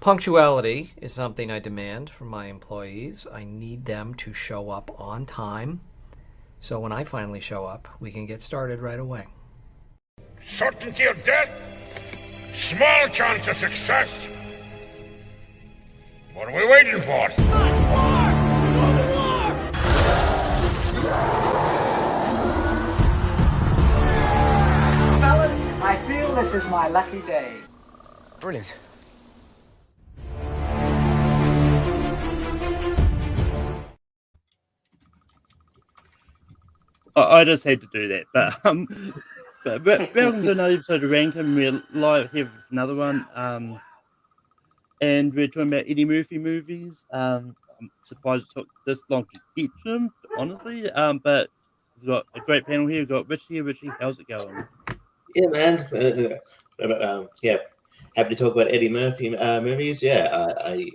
Punctuality is something I demand from my employees. I need them to show up on time. So when I finally show up, we can get started right away. Certainty of death, small chance of success. What are we waiting for? Fellas, I feel this is my lucky day. Brilliant. I just had to do that, but welcome to another episode of Rankin. We're live here with another one, and we're talking about Eddie Murphy movies. I'm surprised it took this long to get to them, honestly. But we've got a great panel here. We've got Rich here. Richie, how's it going? Yeah, man. Yeah, happy to talk about Eddie Murphy movies. Yeah, I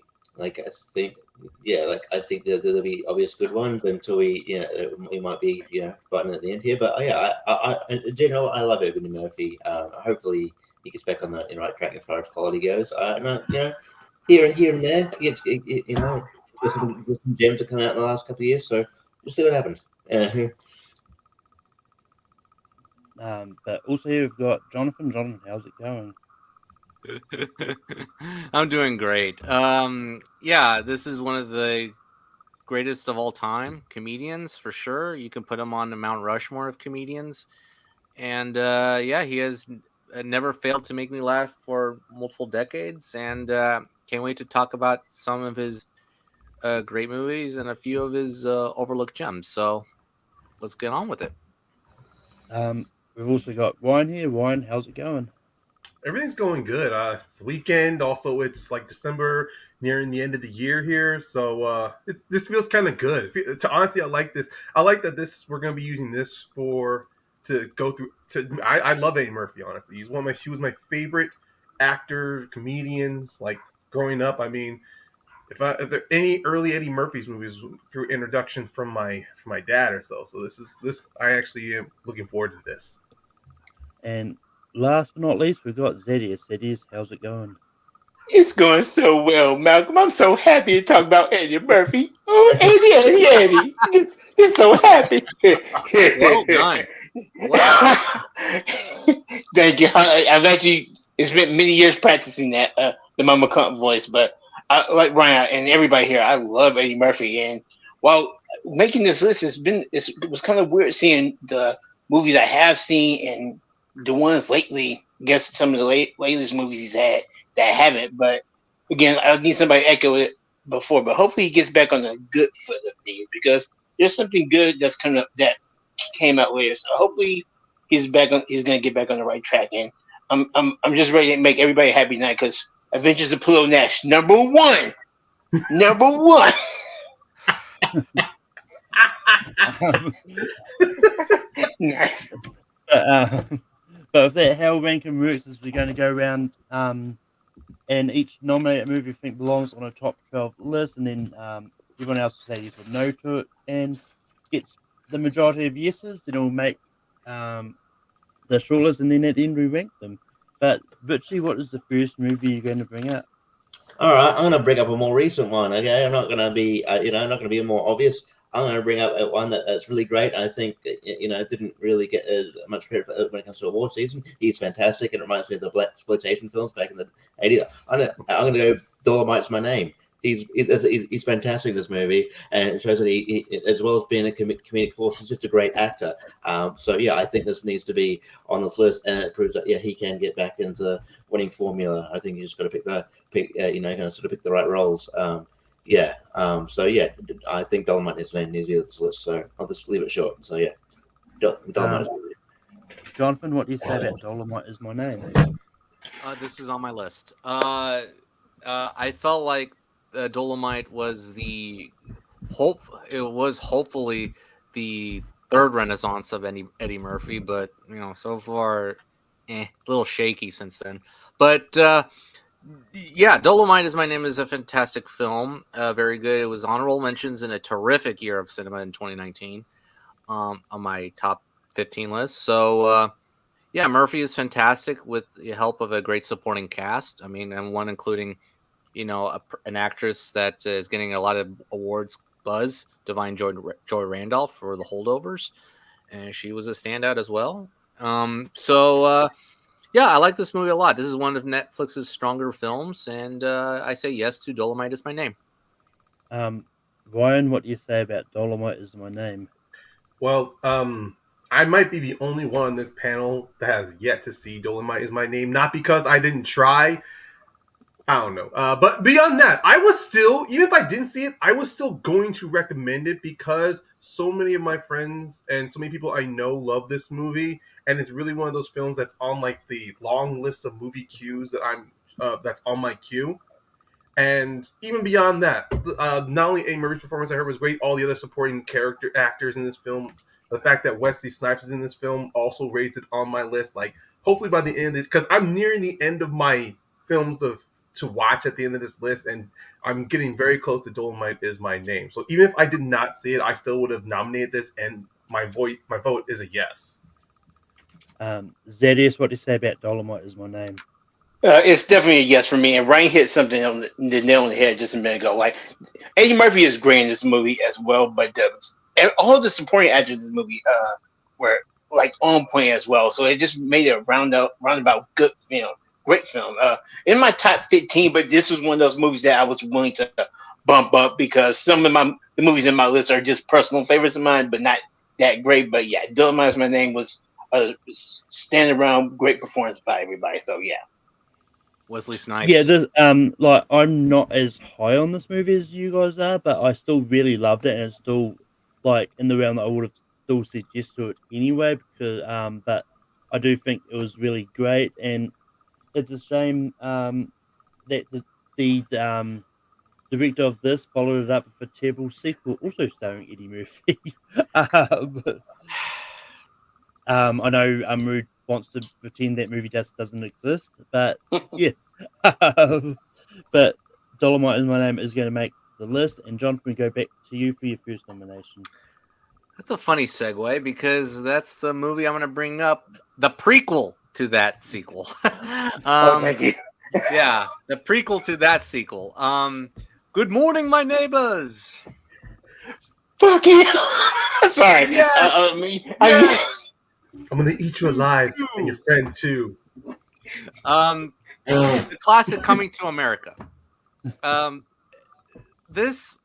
think that there'll be obvious good ones until we might be fighting at the end here. But in general, I love Eddie Murphy. Hopefully, he gets back on the right track as far as quality goes. Here and there, there's some gems that come out in the last couple of years. So we'll see what happens. But also here we've got Jonathan. Jonathan, how's it going? I'm doing great. This is one of the greatest of all time comedians for sure. You can put him on the Mount Rushmore of comedians, and he has never failed to make me laugh for multiple decades. And can't wait to talk about some of his great movies and a few of his overlooked gems. So let's get on with it. We've also got Ryan here. Ryan, how's it going? Everything's going good. It's the weekend. Also, it's like December, nearing the end of the year here. So this feels kind of good. Honestly, I like this. I like that we're going to be using this to go through. I love Eddie Murphy. Honestly, he was my favorite actor, comedians. Like growing up, I mean, if there are any early Eddie Murphy's movies through introduction from my dad or so. So this I actually am looking forward to this. And last but not least, we've got Zedius. Zedius, how's it going? It's going so well, Malcolm. I'm so happy to talk about Eddie Murphy. Oh, Eddie. It's so happy. Well done. Wow. Thank you. I've actually spent many years practicing that, the Mama Cunt voice, but I, like Ryan and everybody here, I love Eddie Murphy. And while making this list, it was kind of weird seeing the movies I have seen and the ones lately, guess some of the latest movies he's had that I haven't. But again, I need somebody to echo it before. But hopefully he gets back on the good foot of things because there's something good that's coming up that came out later. So hopefully he's going to get back on the right track. And I'm just ready to make everybody happy tonight because Adventures of Pluto Nash, number one. Nice. But if that how ranking works is we're going to go around and each nominated movie we think belongs on a top 12 list, and then everyone else will say yes or no to it, and gets the majority of yeses, then we'll make the shortlist, and then at the end we rank them. But Richie, what is the first movie you're going to bring up? All right, I'm going to bring up a more recent one. Okay, I'm not going to be, not going to be more obvious. I'm going to bring up one that's really great. I think, didn't really get much credit when it comes to award season. He's fantastic, and it reminds me of the black exploitation films back in the 80s. I'm going to go Dolomite's My Name. He's fantastic in this movie, and it shows that he as well as being a comedic force, he's just a great actor. I think this needs to be on this list, and it proves that he can get back into the winning formula. I think you just got to pick the right roles. I think Dolomite is needs to be on this list, so I'll just leave it short. So Dolomite. Jonathan, what do you say about Dolomite Is My Name? This is on my list. I felt like Dolomite was hopefully the third renaissance of Eddie Murphy, but so far, a little shaky since then. But Dolomite Is My Name is a fantastic film. Very good. It was honorable mentions in a terrific year of cinema in 2019 on my top 15 list. So, Murphy is fantastic with the help of a great supporting cast. I mean, and one including, an actress that is getting a lot of awards buzz, Divine Joy Randolph for The Holdovers, and she was a standout as well. Yeah, I like this movie a lot. This is one of Netflix's stronger films, and I say yes to Dolomite Is My Name. Ryan, what do you say about Dolomite Is My Name? Well, I might be the only one on this panel that has yet to see Dolomite Is My Name. Not because I didn't try. I don't know. But beyond that, I was still, even if I didn't see it, I was still going to recommend it because so many of my friends and so many people I know love this movie. And it's really one of those films that's on like the long list of movie queues that's on my queue. And even beyond that, not only Eddie Murphy's performance I heard was great, all the other supporting character actors in this film, the fact that Wesley Snipes is in this film also raised it on my list. Like, hopefully by the end of this, because I'm nearing the end of my films to watch at the end of this list, and I'm getting very close to Dolomite Is My Name. So even if I did not see it, I still would have nominated this, and my vote is a yes. Zedius, what do you say about Dolomite Is My Name? It's definitely a yes for me. And Ryan hit something on the nail on the head just a minute ago. Like, Eddie Murphy is great in this movie as well, but all of the supporting actors in the movie were like on point as well. So it just made it a roundabout good film, great film. In my top 15, but this was one of those movies that I was willing to bump up because some of the movies in my list are just personal favorites of mine, but not that great. But yeah, Dolomite Is My Name was a stand around great performance by everybody. So yeah. Wesley Snipes. Yeah, this, like I'm not as high on this movie as you guys are, but I still really loved it, and it's still like in the realm that I would have still said yes to it anyway. Because, but I do think it was really great, and it's a shame that the director of this followed it up with a terrible sequel, also starring Eddie Murphy. I know Rude wants to pretend that movie just doesn't exist, but yeah. But Dolomite Is My Name is going to make the list, and John, can we go back to you for your first nomination? That's a funny segue because that's the movie I'm going to bring up, the prequel to that sequel. Thank you. Yeah, the prequel to that sequel. Good morning, my neighbors. Fuck you. Sorry. Yes. Yes. I'm gonna eat you alive and your friend too. The classic Coming to America. This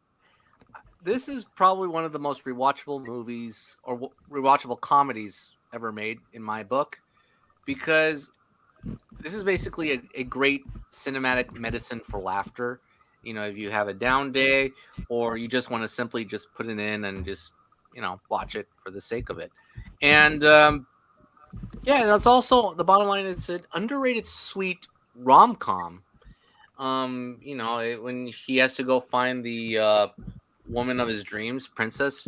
is probably one of the most rewatchable movies or rewatchable comedies ever made in my book, because this is basically a great cinematic medicine for laughter. If you have a down day or you just want to simply just put it in and just, watch it for the sake of it. And that's also the bottom line. It's an underrated, sweet rom-com. When he has to go find the woman of his dreams, princess,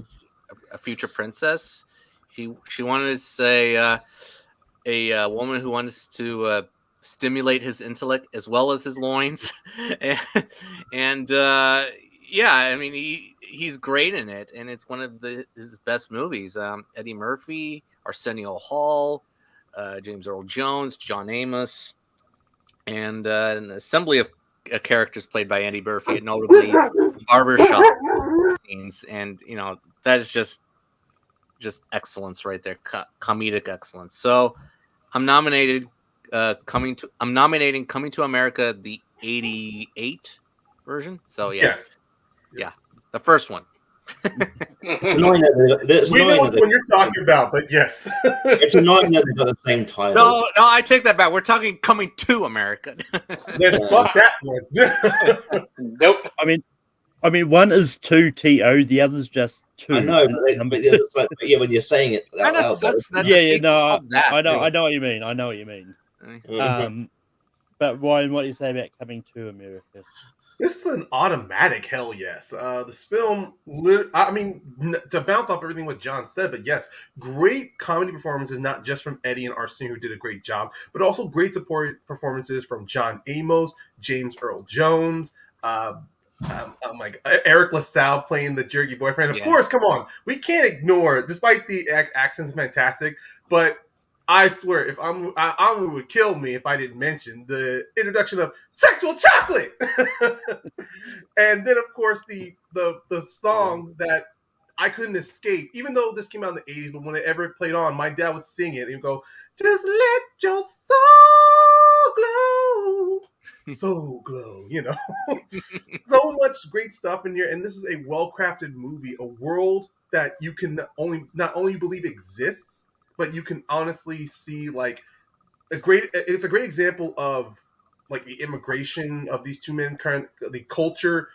a future princess. She wanted to say a woman who wants to stimulate his intellect as well as his loins, and he's great in it, and it's one of his best movies. Eddie Murphy, Arsenio Hall, James Earl Jones, John Amos, and an assembly of characters played by Eddie Murphy, notably barbershop scenes, and that is just excellence right there, comedic excellence. So I'm nominating Coming to America, the 88 version. So Yes. Yeah, the first one. It's we know what you're talking about, but yes. It's annoying that they've got the same title. No, I take that back. We're talking Coming to America. Then fuck that one. Nope. I mean, one is 2TO, the other's just 2. I know, but it's like, when you're saying it out loud, I know what you mean. I know what you mean. But Ryan, what do you say about Coming to America? This is an automatic hell yes. This film, to bounce off everything what John said, but yes, great comedy performances, not just from Eddie and Arsenio, who did a great job, but also great support performances from John Amos, James Earl Jones, Eric LaSalle playing the jerky boyfriend. Of course, come on. We can't ignore, despite the accent's fantastic, but I swear, if Amu would kill me if I didn't mention the introduction of sexual chocolate, and then of course the song that I couldn't escape, even though this came out in the '80s. But whenever it played on, my dad would sing it and go, "Just let your soul glow, soul glow." You know, so much great stuff in here, and this is a well-crafted movie, a world that you can not only believe exists, but you can honestly see like it's a great example of like the immigration of these two men, the culture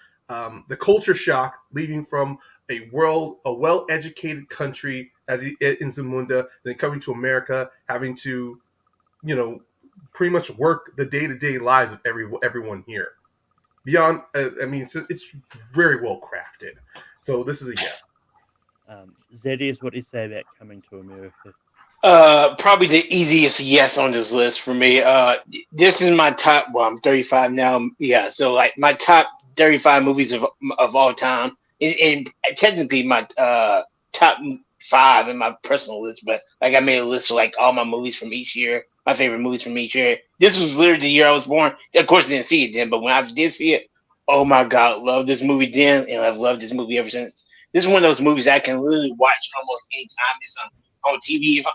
shock leaving from a well-educated country as in Zamunda, then coming to America, having to, pretty much work the day-to-day lives of everyone here. Beyond, it's very well crafted. So this is a yes. Zedius, what do you say about Coming to America? Probably the easiest yes on this list for me. This is my top. Well, I'm 35 now. Yeah, so like my top 35 movies of all time, and technically my top 5 in my personal list. But like I made a list of like all my movies from each year, my favorite movies from each year. This was literally the year I was born. Of course, I didn't see it then, but when I did see it, oh my God, loved this movie then, and I've loved this movie ever since. This is one of those movies I can literally watch almost any time it's on TV. If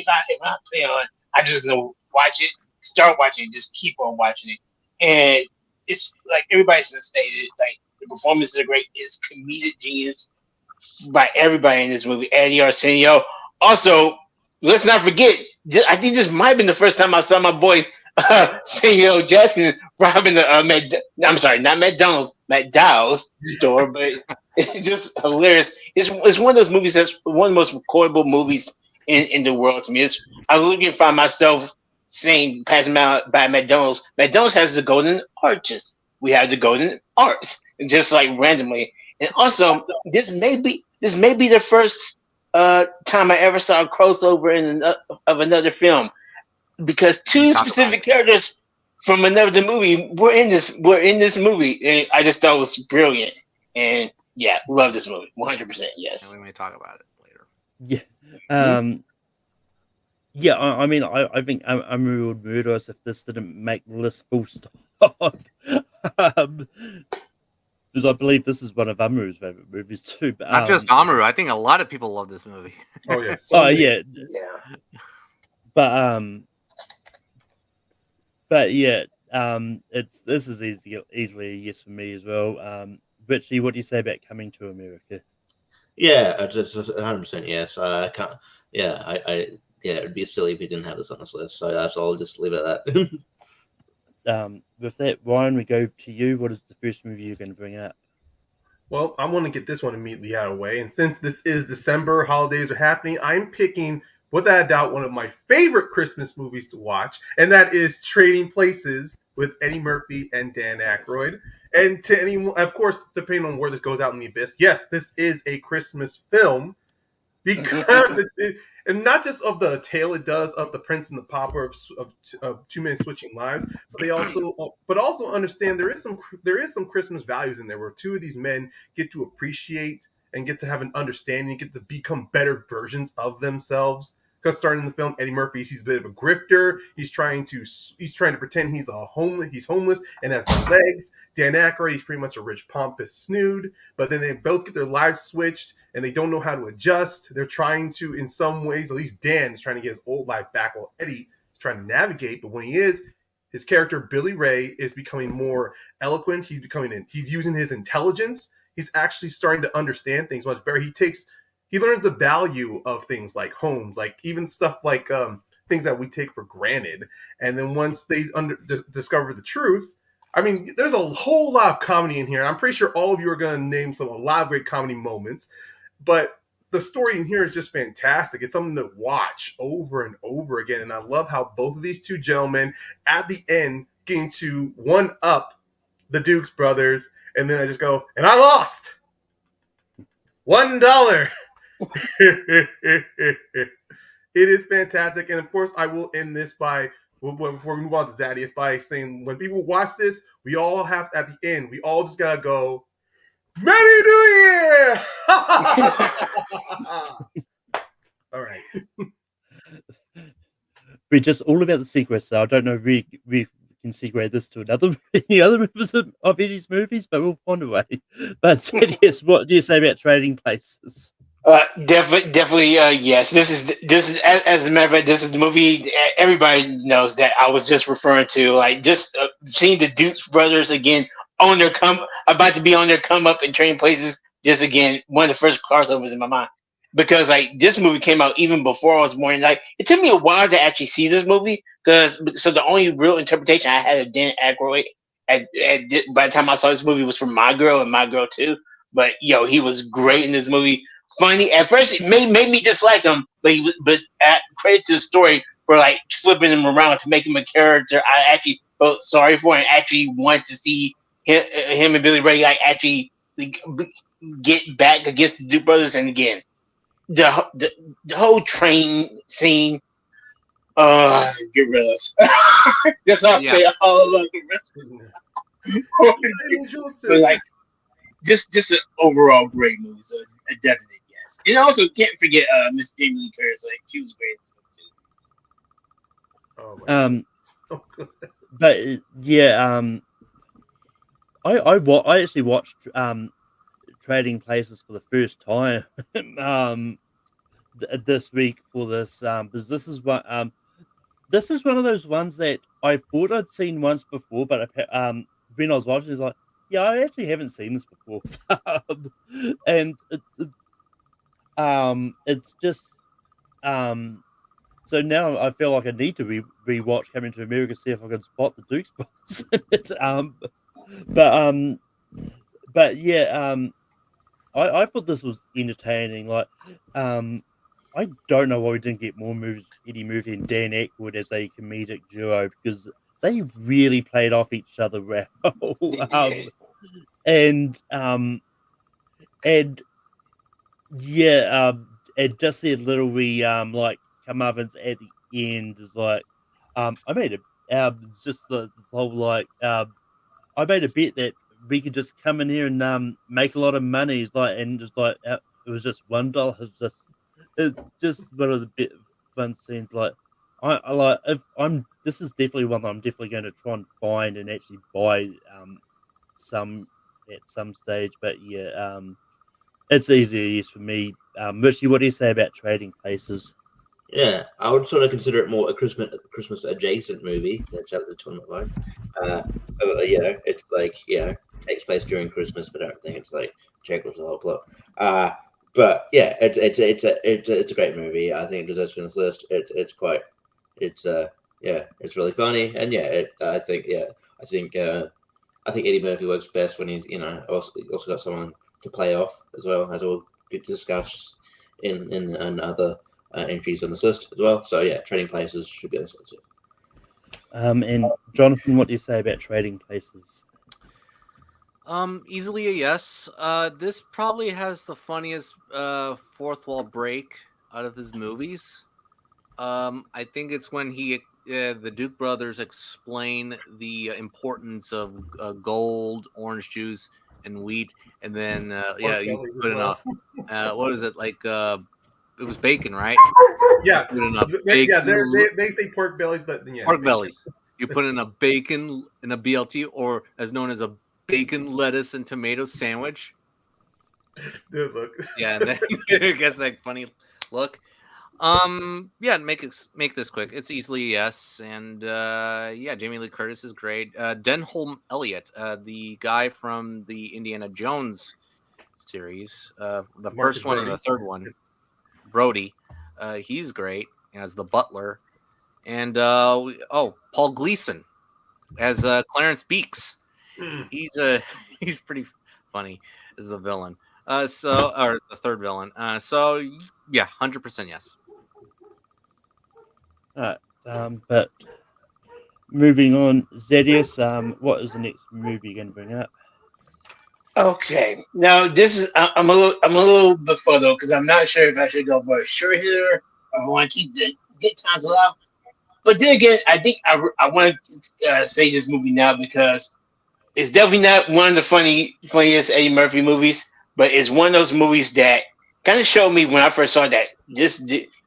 I play on, I just go watch it, start watching it, just keep on watching it. And it's like everybody's stated, like the performances are great. It's comedic genius by everybody in this movie. Eddie Arsenio. Also, let's not forget, I think this might have been the first time I saw my boys Samuel Jackson robbing the McDowell's store, but it's just hilarious. It's one of those movies that's one of the most quotable movies in the world to me. I was looking to find myself passing out by McDonald's. McDonald's has the golden arches. We have the golden arts, just like randomly. And also, this may be the first time I ever saw a crossover of another film, because two specific characters from another movie were in this movie, and I just thought it was brilliant. And yeah, love this movie, 100%. Yes. And we may talk about it later. Yeah. I think Amu would murder us if this didn't make the list full stop. Because I believe this is one of Amu's favorite movies too. But, not just Amu. I think a lot of people love this movie. Oh yes. Yeah. But yeah, this is easily a yes for me as well. Richie, what do you say about Coming to America? Yeah, just 100% yes. I can't. Yeah, it'd be silly if we didn't have this on this list. So I'll just leave it at that. With that, Ryan, we go to you. What is the first movie you're going to bring up? Well, I want to get this one immediately out of the way. And since this is December, holidays are happening, I'm picking, without a doubt, one of my favorite Christmas movies to watch, and that is Trading Places with Eddie Murphy and Dan Aykroyd. And to anyone, of course, depending on where this goes out in the abyss, yes, this is a Christmas film, because and not just of the tale it does of the Prince and the Pauper of two men switching lives, but also understand there is some Christmas values in there where two of these men get to appreciate and get to have an understanding, get to become better versions of themselves. Because starting in the film, Eddie Murphy, he's a bit of a grifter. He's trying to pretend he's homeless and has no legs. Dan Aykroyd, he's pretty much a rich, pompous snood. But then they both get their lives switched, and they don't know how to adjust. They're trying to, in some ways, at least Dan is trying to get his old life back, while Eddie is trying to navigate. But when he is, his character Billy Ray is becoming more eloquent. He's using his intelligence. He's actually starting to understand things much better. He learns the value of things like homes, like even stuff like things that we take for granted. And then once they discover the truth, I mean, there's a whole lot of comedy in here. I'm pretty sure all of you are going to name a lot of great comedy moments. But the story in here is just fantastic. It's something to watch over and over again. And I love how both of these two gentlemen at the end getting to one up the Dukes brothers. And then I just go, and I lost $1. It is fantastic. And of course, I will end this before we move on to Zadius, by saying when people watch this, we all have, at the end, we all just gotta go, Merry New Year! All right. we're just all about the sequence. So I don't know if we can segue this to any other movies of Eddie's movies, but we'll find a way. But yes, what do you say about Trading Places? Definitely, yes. This is as a matter of fact, this is the movie everybody knows that I was just referring to. Like just seeing the Dukes brothers again on their about to be on their come up in Trading Places. Just again, one of the first crossovers in my mind, because like this movie came out even before I was born. Like it took me a while to actually see this movie so the only real interpretation I had of Dan Aykroyd by the time I saw this movie was from My Girl and My Girl 2. But he was great in this movie. Funny at first, it made me dislike him, but credit to the story for like flipping him around to make him a character I actually felt sorry for and actually wanted to see him and Billy Ray like actually get back against the Duke brothers. And again, the whole train scene, gorillas. That's all I say. All about gorillas. But like, just an overall great movie. So a definite yes. And also can't forget Miss Jamie Lee Curtis. Like she was great too. Oh my so good. But yeah, I actually watched Trading Places for the first time this week for this because this is one of those ones that I thought I'd seen once before, but when I was watching, it's like, yeah, I actually haven't seen this before, and it's just so now I feel like I need to rewatch Coming to America, see if I can spot the Dukes brothers in it. But yeah, I thought this was entertaining. Like, I don't know why we didn't get more Eddie Murphy and Dan Aykroyd as a comedic duo, because they really played off each other well. And yeah, and just their little like comeuppance at the end is like, I made a it's just the whole like I made a bet that we could just come in here and make a lot of money. It's like, and just like it was just $1. It's just one of the bit fun scenes. Like I like this is definitely one that I'm definitely going to try and find and actually buy some at some stage. But yeah, it's easy to use for me. Richie, what do you say about Trading Places? Yeah, I would sort of consider it more a Christmas adjacent movie than Chapter 25. It's like, takes place during Christmas, but I don't think it's like check with the whole plot. But yeah, it's a great movie. I think it deserves to be on this list. It's really funny, and I think Eddie Murphy works best when he's also got someone to play off as well, as we'll discuss in other entries on this list as well. So yeah, Trading Places should be on this list too. And Jonathan, what do you say about Trading Places? Easily a yes. This probably has the funniest fourth wall break out of his movies. I think it's when the Duke brothers explain the importance of gold, orange juice, and wheat, and then you put in a what is it like? It was bacon, right? Yeah, they say pork bellies, but yeah, pork bellies. You put in a bacon in a BLT, or as known as a bacon, lettuce, and tomato sandwich. Good look. Yeah, and then I guess that funny look. Make this quick. It's easily a yes, and Jamie Lee Curtis is great. Denholm Elliott, the guy from the Indiana Jones series, the Marcus first one Brody. and the third one, Brody, he's great as the butler, and Paul Gleason as Clarence Beeks. He's pretty funny as the villain. Or the third villain. 100% yes. Alright, but moving on, Zedius, what is the next movie you're going to bring up? Okay, now this is I'm a little befuddled because I'm not sure if I should go for a short hitter or I want to keep the good times alive. But then again, I think I want to say this movie now because it's definitely not one of the funniest Eddie Murphy movies, but it's one of those movies that kind of showed me when I first saw that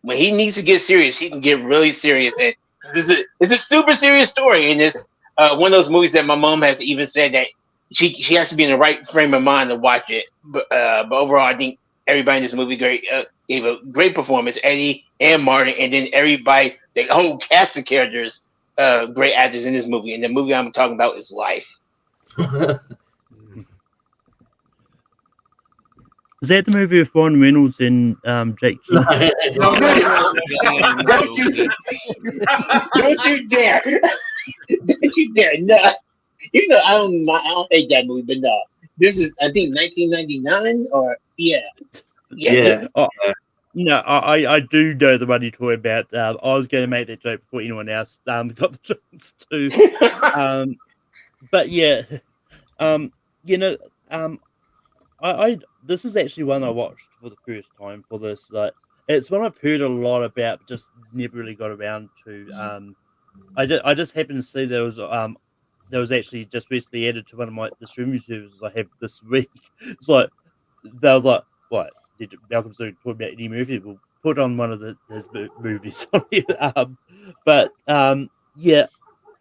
when he needs to get serious, he can get really serious, and It's a super serious story, and it's one of those movies that my mom has even said that she has to be in the right frame of mind to watch it. But overall, I think everybody in this movie gave a great performance. Eddie and Martin, and then everybody, the whole cast of characters, great actors in this movie. And the movie I'm talking about is Life. Is that the movie with Ryan Reynolds and Jake Gyllenhaal? Don't you dare! Don't you dare! No, you know I don't hate that movie, but no, this is I think 1999 or yeah. No, I do know the one you're talking about. I was going to make that joke before anyone else got the chance to. But yeah, I this is actually one I watched for the first time for this. Like, it's one I've heard a lot about, but just never really got around to. I just happened to see there was actually just recently added to one of my the streaming services I have this week. It's like that was like, what did Malcolm talk about Eddie Murphy? We'll put on one of his movies on here. Yeah,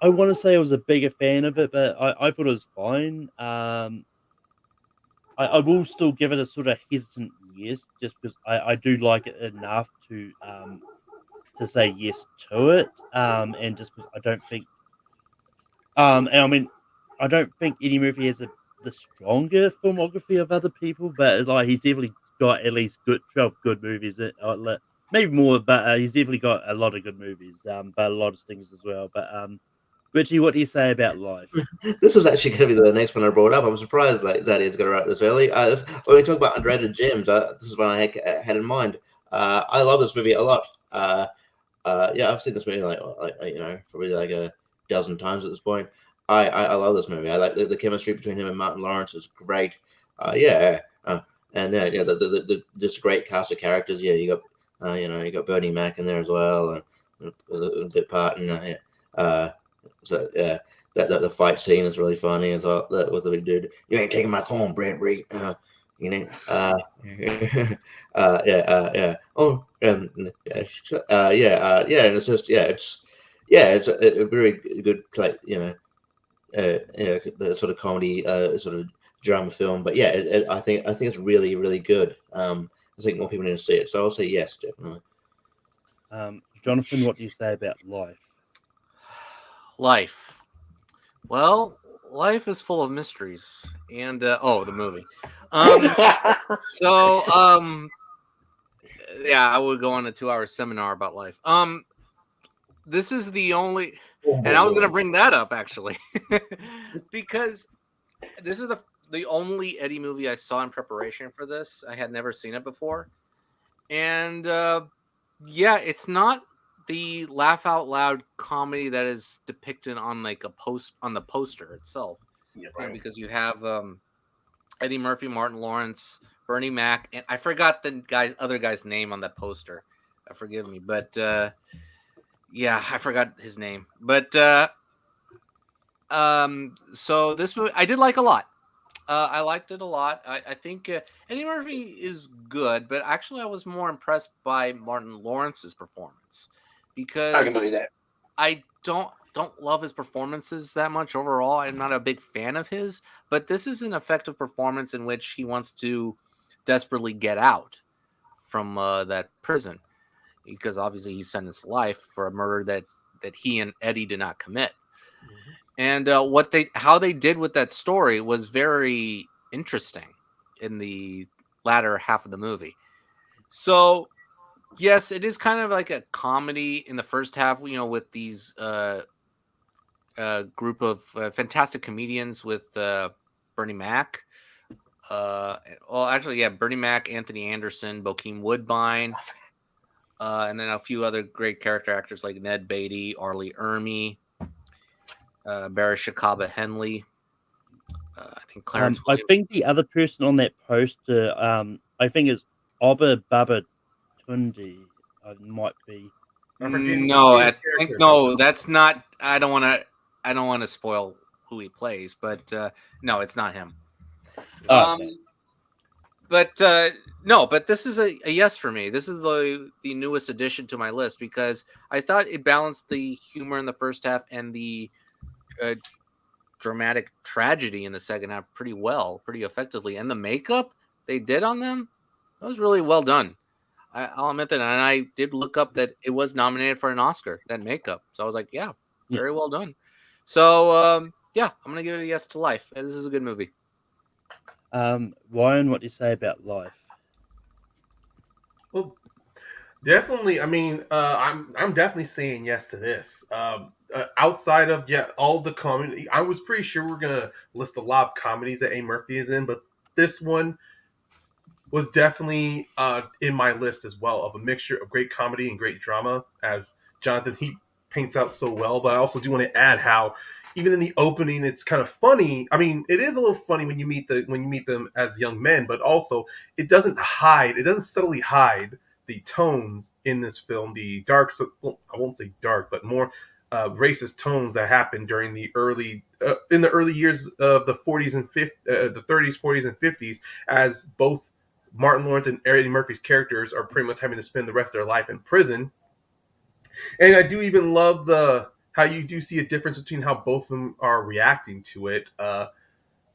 I want to say I was a bigger fan of it, but I thought it was fine. I will still give it a sort of hesitant yes, just because I do like it enough to say yes to it. And just because I don't think, and I mean, I don't think Eddie Murphy has the stronger filmography of other people, but like he's definitely got at least 12 good movies. Maybe more, but he's definitely got a lot of good movies. But a lot of stingers as well. But Richie, what do you say about Life? This was actually going to be the next one I brought up. I'm surprised that Zaddy's going to write this early. When we talk about underrated gems, this is one I had in mind. I love this movie a lot. Yeah, I've seen this movie probably like a dozen times at this point. I love this movie. I like the chemistry between him and Martin Lawrence is great. The just great cast of characters. Yeah, you got Bernie Mac in there as well, and a bit part, and so yeah, the fight scene is really funny as well. That with the big dude, you ain't taking my cornbread, Bree. Yeah. Oh, and and it's just it's a very good like the sort of comedy sort of drama film. But yeah, I think it's really really good. I think more people need to see it. So I'll say yes, definitely. Jonathan, what do you say about Life? Life. Well, life is full of mysteries, and the movie. Yeah, I would go on a 2-hour seminar about life. This is the only, and I was going to bring that up actually, because this is the only Eddie movie I saw in preparation for this. I had never seen it before, and it's not the laugh out loud comedy that is depicted on like on the poster itself. Yeah, right. Because you have Eddie Murphy, Martin Lawrence, Bernie Mac, and I forgot the other guy's name on that poster. Forgive me, but I forgot his name. But so this movie I did like a lot. I liked it a lot. I think Eddie Murphy is good, but actually I was more impressed by Martin Lawrence's performance. Because I can believe that. I don't love his performances that much overall. I'm not a big fan of his, but this is an effective performance in which he wants to desperately get out from that prison, because obviously he's sentenced to life for a murder that he and Eddie did not commit. Mm-hmm. And how they did with that story was very interesting in the latter half of the movie. So yes, it is kind of like a comedy in the first half, with these group of fantastic comedians with Bernie Mac. Bernie Mac, Anthony Anderson, Bokeem Woodbine, and then a few other great character actors like Ned Beatty, Arlie Ermey, Barishakaba Henley. I think Clarence I think the other person on that poster, I think is Oba Baba Tundi. Might be. No, that's not. I don't want to spoil who he plays, but no, it's not him. But no, but this is a yes for me. This is the newest addition to my list because I thought it balanced the humor in the first half and the uh, dramatic tragedy in the second half pretty well, pretty effectively. And the makeup they did on them, that was really well done. I'll admit that. And I did look up that it was nominated for an Oscar, that makeup. So I was like, yeah, very well done. So, yeah, I'm going to give it a yes to Life. This is a good movie. Ryan, what do you say about Life? Well, definitely. I mean, I'm definitely saying yes to this. Outside of all the comedy, I was pretty sure we're gonna list a lot of comedies that A. Murphy is in, but this one was definitely in my list as well, of a mixture of great comedy and great drama, as Jonathan he paints out so well. But I also do want to add how even in the opening it's kind of funny. I mean, it is a little funny when you meet them as young men, but also it doesn't subtly hide the tones in this film, the dark, well, I won't say dark, but more racist tones that happened during the early in the early years of the 40s and the 30s, 40s, and 50s, as both Martin Lawrence and Eddie Murphy's characters are pretty much having to spend the rest of their life in prison. And I do even love how you do see a difference between how both of them are reacting to it.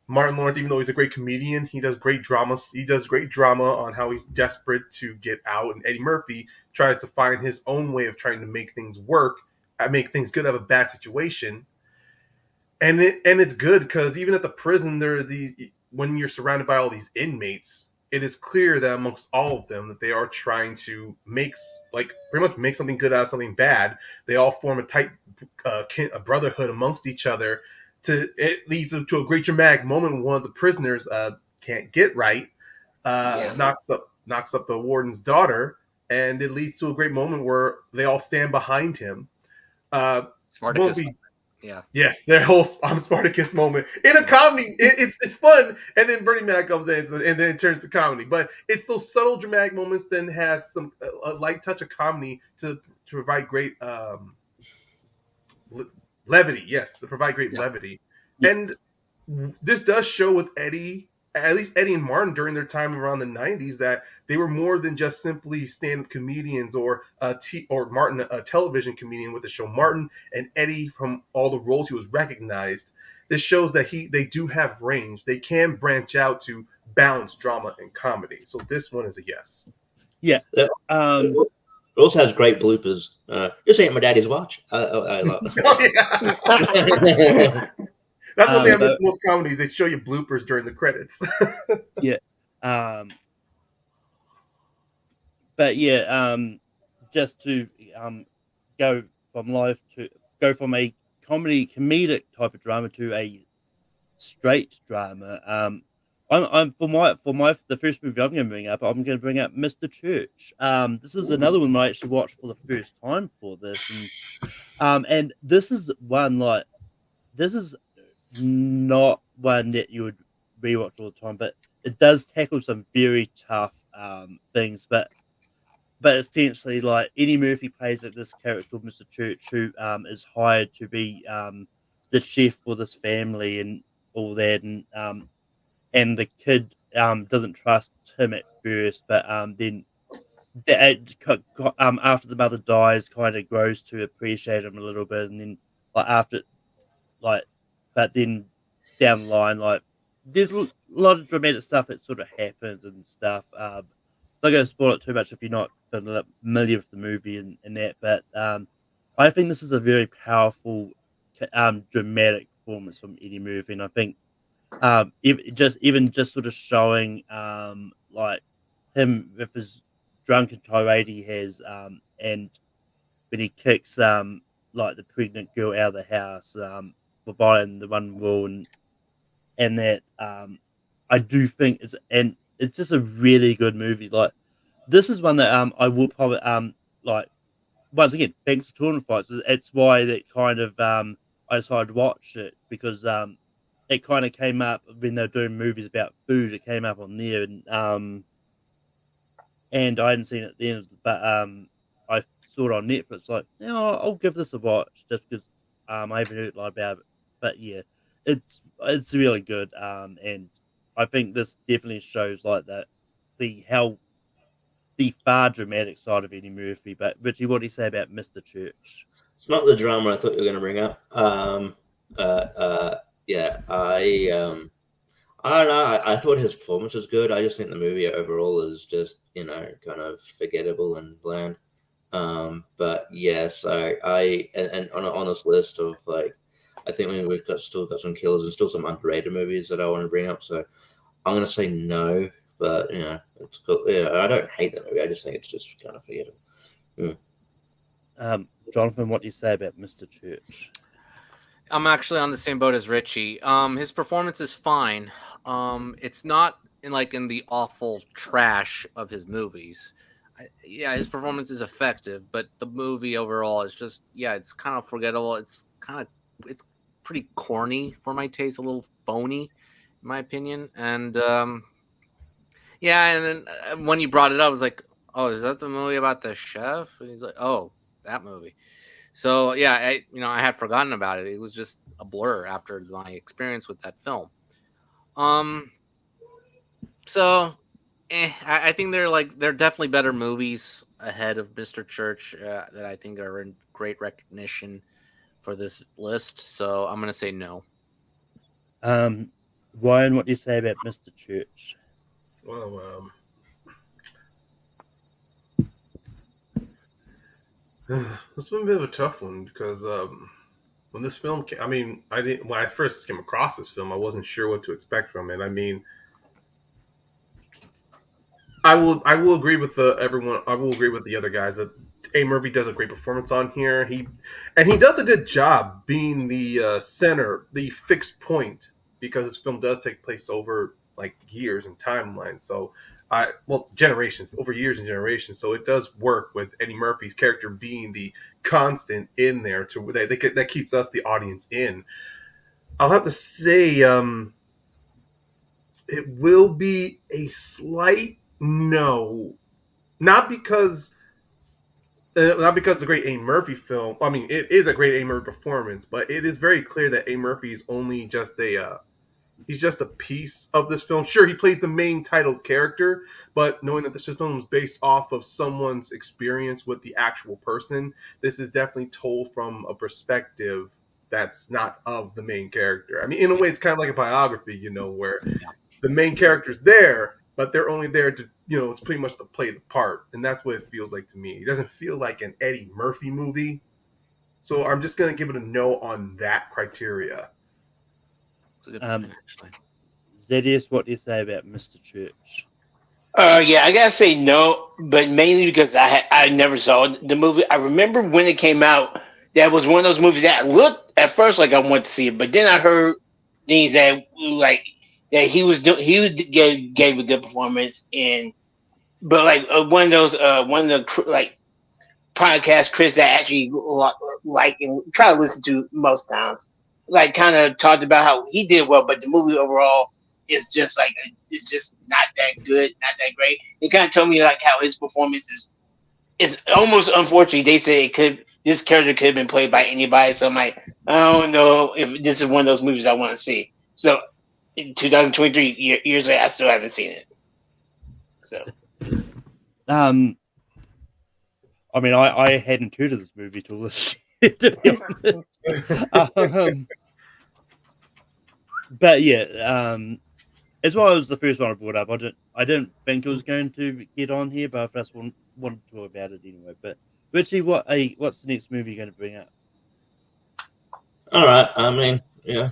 Martin Lawrence, even though he's a great comedian, he does great drama. He does great drama on how he's desperate to get out, and Eddie Murphy tries to find his own way of trying to make things work, make things good out of a bad situation. And it's good because even at the prison, there are these, when you're surrounded by all these inmates, it is clear that amongst all of them that they are trying to pretty much make something good out of something bad. They all form a tight a brotherhood amongst each other. It leads to a great dramatic moment when one of the prisoners can't get right, knocks up the warden's daughter, and it leads to a great moment where they all stand behind him. Spartacus. Yeah. Yes, their whole "I'm Spartacus" moment in a comedy. It's fun, and then Bernie Mac comes in, and then it turns to comedy. But it's those subtle dramatic moments. Then has some a light touch of comedy to provide great levity. Yes, to provide great levity. Yeah. And this does show with Eddie, at least Eddie and Martin during their time around the 90s, that they were more than just simply stand-up comedians or Martin, a television comedian with the show Martin, and Eddie, from all the roles he was recognized. This shows that they do have range. They can branch out to balance drama and comedy. So this one is a yes. Yeah. It also has great bloopers. Just ain't my daddy's watch. I love it. That's one thing I miss most comedies. They show you bloopers during the credits. Yeah. But yeah, just to go from a comedic type of drama to a straight drama. I'm the first movie I'm going to bring up. I'm going to bring up Mr. Church. This is another one I actually watched for the first time for this, and this is one this is not one that you would rewatch all the time, but it does tackle some very tough things. But essentially, like, Eddie Murphy plays this character called Mr. Church, who is hired to be the chef for this family and all that, and the kid doesn't trust him at first, but then after the mother dies, kind of grows to appreciate him a little bit, and then but then down the line, there's a lot of dramatic stuff that sort of happens and stuff. Not going to spoil it too much if you're not familiar with the movie and that, but I think this is a very powerful, dramatic performance from Eddie Murphy, and I think even just sort of showing him with his drunken tirade he has, and when he kicks the pregnant girl out of the house for violating the one rule, and that I do think it's just a really good movie. Like, this is one that I will probably once again, thanks to Tournament Fights, it's why that kind of I decided to watch it, because it kind of came up when they were doing movies about food. It came up on there, and I hadn't seen it then, but I saw it on Netflix. I'll give this a watch just because I haven't heard a lot about it. But yeah, it's really good, and I think this definitely shows that the far dramatic side of Eddie Murphy. But Richie, what do you say about Mr. Church? It's not the drama I thought you were going to bring up. Yeah, I don't know. I thought his performance was good. I just think the movie overall is just, kind of forgettable and bland. But yeah, so and on this list of I think we've still got some killers and still some underrated movies that I want to bring up. So I'm gonna say no, but it's cool. Yeah, I don't hate the movie. I just think it's just kind of forgettable. Jonathan, what do you say about Mr. Church? I'm actually on the same boat as Richie. His performance is fine. It's not in the awful trash of his movies. His performance is effective, but the movie overall is just it's kind of forgettable. It's pretty corny for my taste, a little phony, in my opinion. And and then when you brought it up, I was like, oh, is that the movie about the chef? And he's like, oh, that movie. So I had forgotten about it. It was just a blur after my experience with that film. I think they're definitely better movies ahead of Mr. Church that I think are in great recognition for this list. So I'm gonna say no. Ryan, what do you say about Mr. Church? Well, this one a bit of a tough one because when this film came, when I first came across this film, I wasn't sure what to expect from it. I will agree with everyone. I will agree with the other guys that A. Murphy does a great performance on here. He does a good job being the center, the fixed point, because this film does take place over years and timelines. So generations, over years and generations. So it does work with Eddie Murphy's character being the constant in there that keeps us, the audience, in. I'll have to say it will be a slight no, not because it's a great A. Murphy film. I mean, it is a great A. Murphy performance, but it is very clear that A. Murphy is only just he's just a piece of this film. Sure, he plays the main titled character, but knowing that this film is based off of someone's experience with the actual person, this is definitely told from a perspective that's not of the main character. I mean, in a way, it's kind of like a biography, where the main character's there, but they're only there to, it's pretty much to play the part. And that's what it feels like to me. It doesn't feel like an Eddie Murphy movie. So I'm just going to give it a no on that criteria. It's a good point, actually. Zedius, what do you say about Mr. Church? I gotta say no, but mainly because I never saw the movie. I remember when it came out, that was one of those movies that looked at first like I wanted to see it, but then I heard things that that he gave a good performance but one of the podcast Chris that actually and try to listen to most times, kind of talked about how he did well, but the movie overall is just it's just not that good, not that great. He kind of told me how his performance is almost, unfortunately, they say this character could have been played by anybody. So I'm like, I don't know if this is one of those movies I want to see. So in 2023 years later, I still haven't seen it. So, I hadn't heard of this movie till this year, to be honest. But as well as the first one I brought up, I didn't think it was going to get on here, but I just wanted to talk about it anyway. But Richie, what's the next movie you're going to bring up? All right.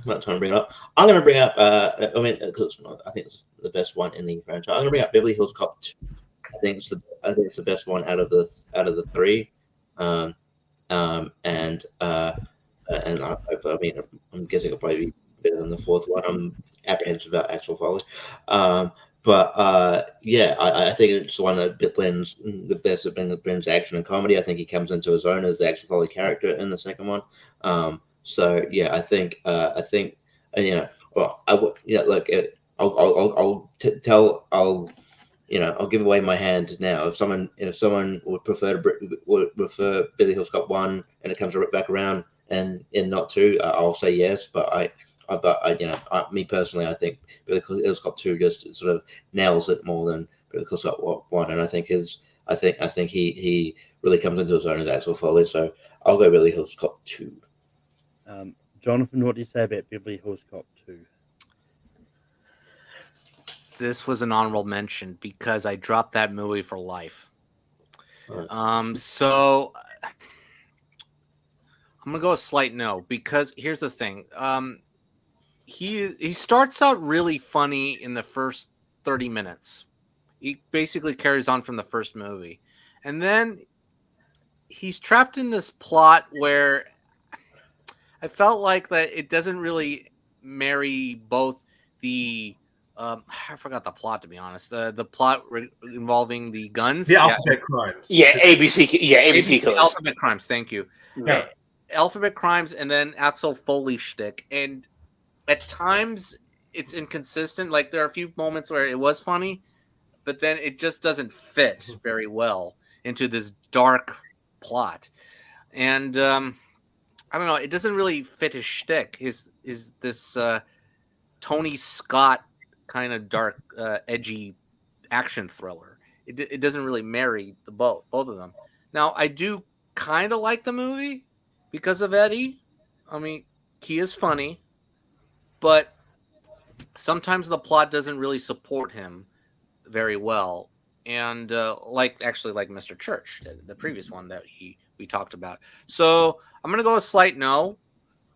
Not time to bring it up. I'm going to bring up. Because I think it's the best one in the franchise. I'm going to bring up Beverly Hills Cop 2. I think it's the best one out of the three. I'm guessing it'll probably be better than the fourth one. I'm apprehensive about Axel Foley. I think it's the one that blends the best. That blends action and comedy. I think he comes into his own as the Axel Foley character in the second one. I'll give away my hand now. If someone would prefer Beverly Hills Cop 1 and it comes back around and not 2, I'll say yes. But me personally, I think Beverly Hills Cop 2 just sort of nails it more than Hill Cop 1, and I think he really comes into his own as Axel Foley. So I'll go Beverly Hills Cop 2. Jonathan, what do you say about Beverly Hills Cop 2? This was an honorable mention because I dropped that movie for life. Right. So I'm gonna go a slight no because here's the thing. He starts out really funny in the first 30 minutes. He basically carries on from the first movie, and then he's trapped in this plot where I felt like that it doesn't really marry both the I forgot the plot, to be honest. The plot involving the guns. The Alphabet Crimes. Yeah, ABC Killers. Alphabet Crimes. Thank you. Yeah. Alphabet Crimes, and then Axel Foley shtick. And at times it's inconsistent. Like there are a few moments where it was funny, but then it just doesn't fit very well into this dark plot. And I don't know. It doesn't really fit his shtick. Is this Tony Scott kind of dark, edgy action thriller? It doesn't really marry the both of them. Now I do kind of like the movie because of Eddie. I mean, he is funny, but sometimes the plot doesn't really support him very well. And like Mr. Church, the previous one that we talked about. So I'm gonna go a slight no,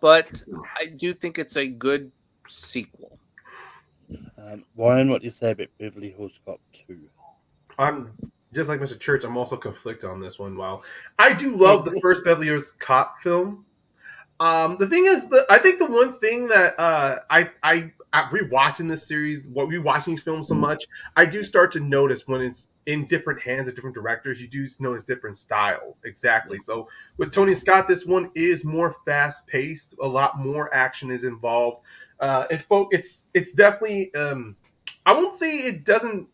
but I do think it's a good sequel. Ryan, what do you say about Beverly Hills Cop 2? I'm just like Mr. Church. I'm also conflicted on this one. While I do love the first Beverly Hills Cop film, the thing is, I think the one thing that I rewatching this series, rewatching these films so much, I do start to notice when it's in different hands of different directors, you do notice different styles. Exactly. So with Tony Scott, this one is more fast paced. A lot more action is involved. It's definitely. I won't say it doesn't.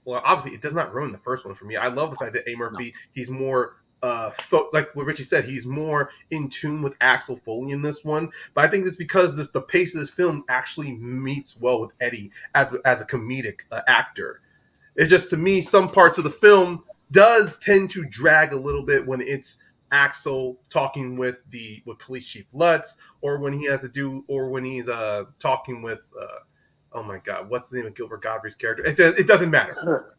Well, obviously, it does not ruin the first one for me. I love the fact that A. Murphy, he's more like what Richie said, he's more in tune with Axel Foley in this one. But I think it's because the pace of this film actually meets well with Eddie as a comedic actor. It's just, to me, some parts of the film does tend to drag a little bit when it's Axel talking with Police Chief Lutz, or when he's talking with oh my God, what's the name of Gilbert Godfrey's character? It doesn't matter.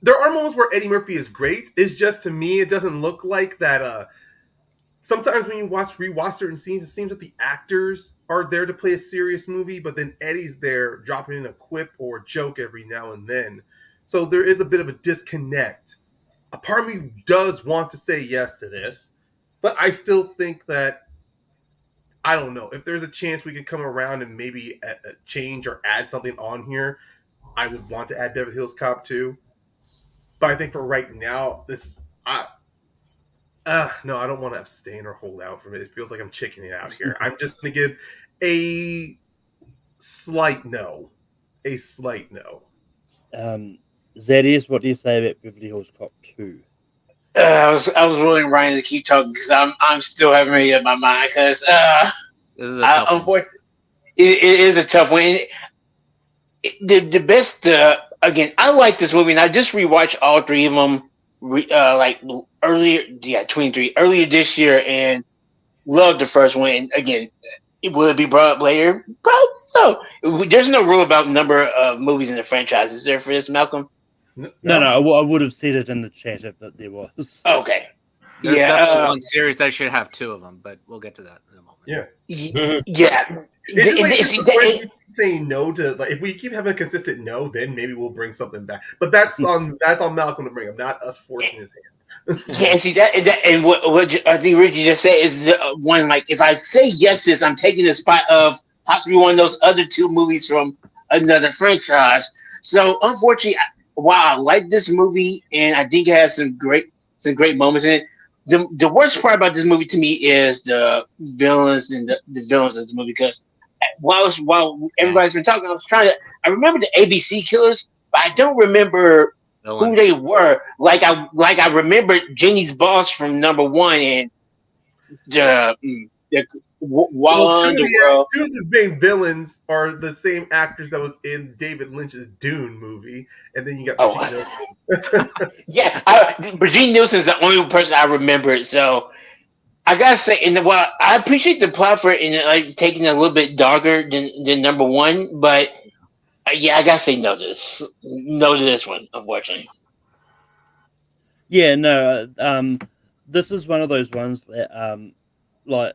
There are moments where Eddie Murphy is great. It's just, to me, it doesn't look like that. Sometimes when you rewatch certain scenes, it seems that the actors are there to play a serious movie, but then Eddie's there dropping in a quip or a joke every now and then. So there is a bit of a disconnect. A part of me does want to say yes to this, but I still think that, I don't know, if there's a chance we could come around and maybe change or add something on here, I would want to add Beverly Hills Cop 2. But I think for right now, no, I don't want to abstain or hold out from it. It feels like I'm chickening out here. I'm just going to give a slight no. A slight no. Zedius, what do you say about Beverly Hills Cop 2? I was willing Ryan to keep talking because I'm still having it in my mind because unfortunately it is a tough one. The best again, I like this movie, and I just rewatched all three of them like earlier this year, and loved the first one. And again, will it be brought up later? Probably so. There's no rule about number of movies in the franchise. Is there for this, Malcolm? No, I would have said it in the chat if there was. Okay. There's definitely one series that should have two of them, but we'll get to that in a moment. Yeah. Yeah. It's saying no to, like, if we keep having a consistent no, then maybe we'll bring something back. But that's on Malcolm to bring up, not us forcing his hand. Yeah, see that and what I think Richie just said is the one, like, if I say yes to this, I'm taking the spot of possibly one of those other two movies from another franchise. So unfortunately, while I like this movie and I think it has some great moments in it, the worst part about this movie to me is the villains and the villains of this movie, because while everybody's been talking, I remember the ABC Killers, but I don't remember who they were. Like I remember Jenny's boss from number one and the Wild Underworld. Two of the main villains are the same actors that was in David Lynch's Dune movie, and then you got Oh. Brigitte Nielsen. Yeah, Brigitte Nielsen is the only person I remember. So I gotta say, I appreciate the plot for it and like taking it a little bit darker than number one, but yeah, I gotta say no to this one, unfortunately. Yeah, no. This is one of those ones that, like,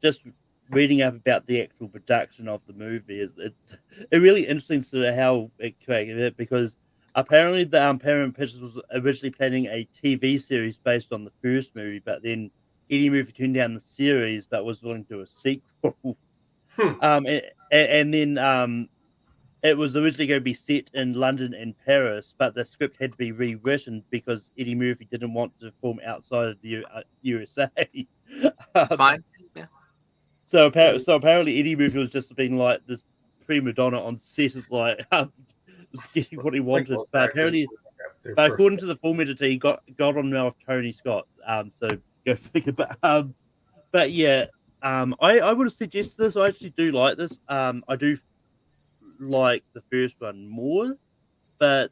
just reading up about the actual production of the movie it's really interesting to know how it created it, because apparently the Paramount Pictures was originally planning a TV series based on the first movie, but then Eddie Murphy turned down the series but was willing to do a sequel. And then it was originally going to be set in London and Paris, but the script had to be rewritten because Eddie Murphy didn't want to film outside of the USA. It's fine. Yeah. So apparently Eddie Murphy was just being like this prima donna on set, is like was getting what he wanted. But apparently, but according to the film editor, he got on now with Tony Scott. So go figure. But yeah, I would have suggested this. I actually do like this. I do like the first one more, but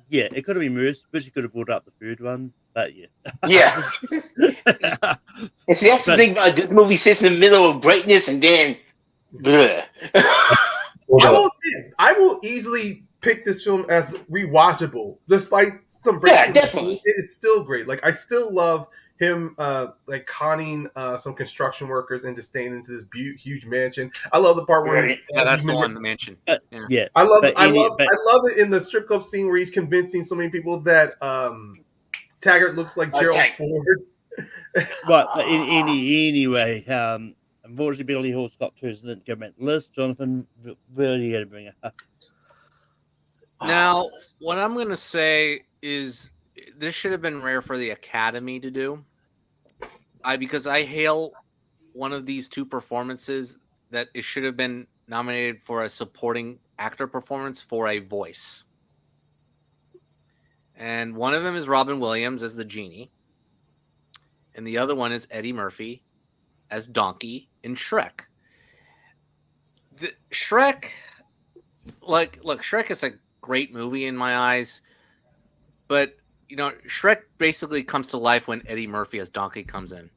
yeah, it could have been worse. But you could have brought up the third one. But yeah, yeah. And see, that's the thing about this movie sits in the middle of greatness and then, bleh. I will easily pick this film as rewatchable, despite some breaks. Yeah, definitely. It is still great. Like I still love him, like conning some construction workers into staying into this huge mansion. I love the part where that's the one, the mansion. Yeah, I love it in the strip club scene where he's convincing so many people that Taggart looks like Gerald Ford. But anyway, unfortunately, Billy Hall Scott Turson didn't go back to the list. Jonathan, where are you going to bring it up? Now, what I'm going to say is this should have been rare for the Academy to do. Because I hail one of these two performances that it should have been nominated for a supporting actor performance for a voice. And one of them is Robin Williams as the genie. And the other one is Eddie Murphy as Donkey in Shrek. Shrek is a great movie in my eyes. But, Shrek basically comes to life when Eddie Murphy as Donkey comes in.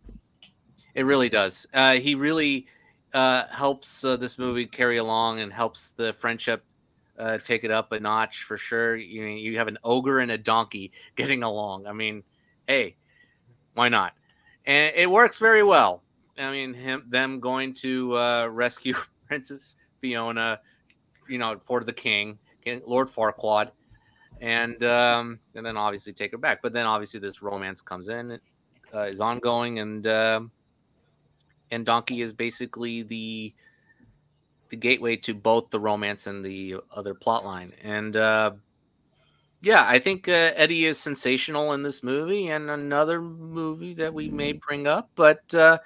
It really does. He really helps this movie carry along and helps the friendship take it up a notch for sure. You have an ogre and a donkey getting along. I mean, hey, why not? And it works very well. I mean, them going to rescue Princess Fiona, for the king, Lord Farquaad, and then obviously take her back. But then obviously this romance comes in, is ongoing, and Donkey is basically the gateway to both the romance and the other plot line. And I think Eddie is sensational in this movie and another movie that we may bring up. But this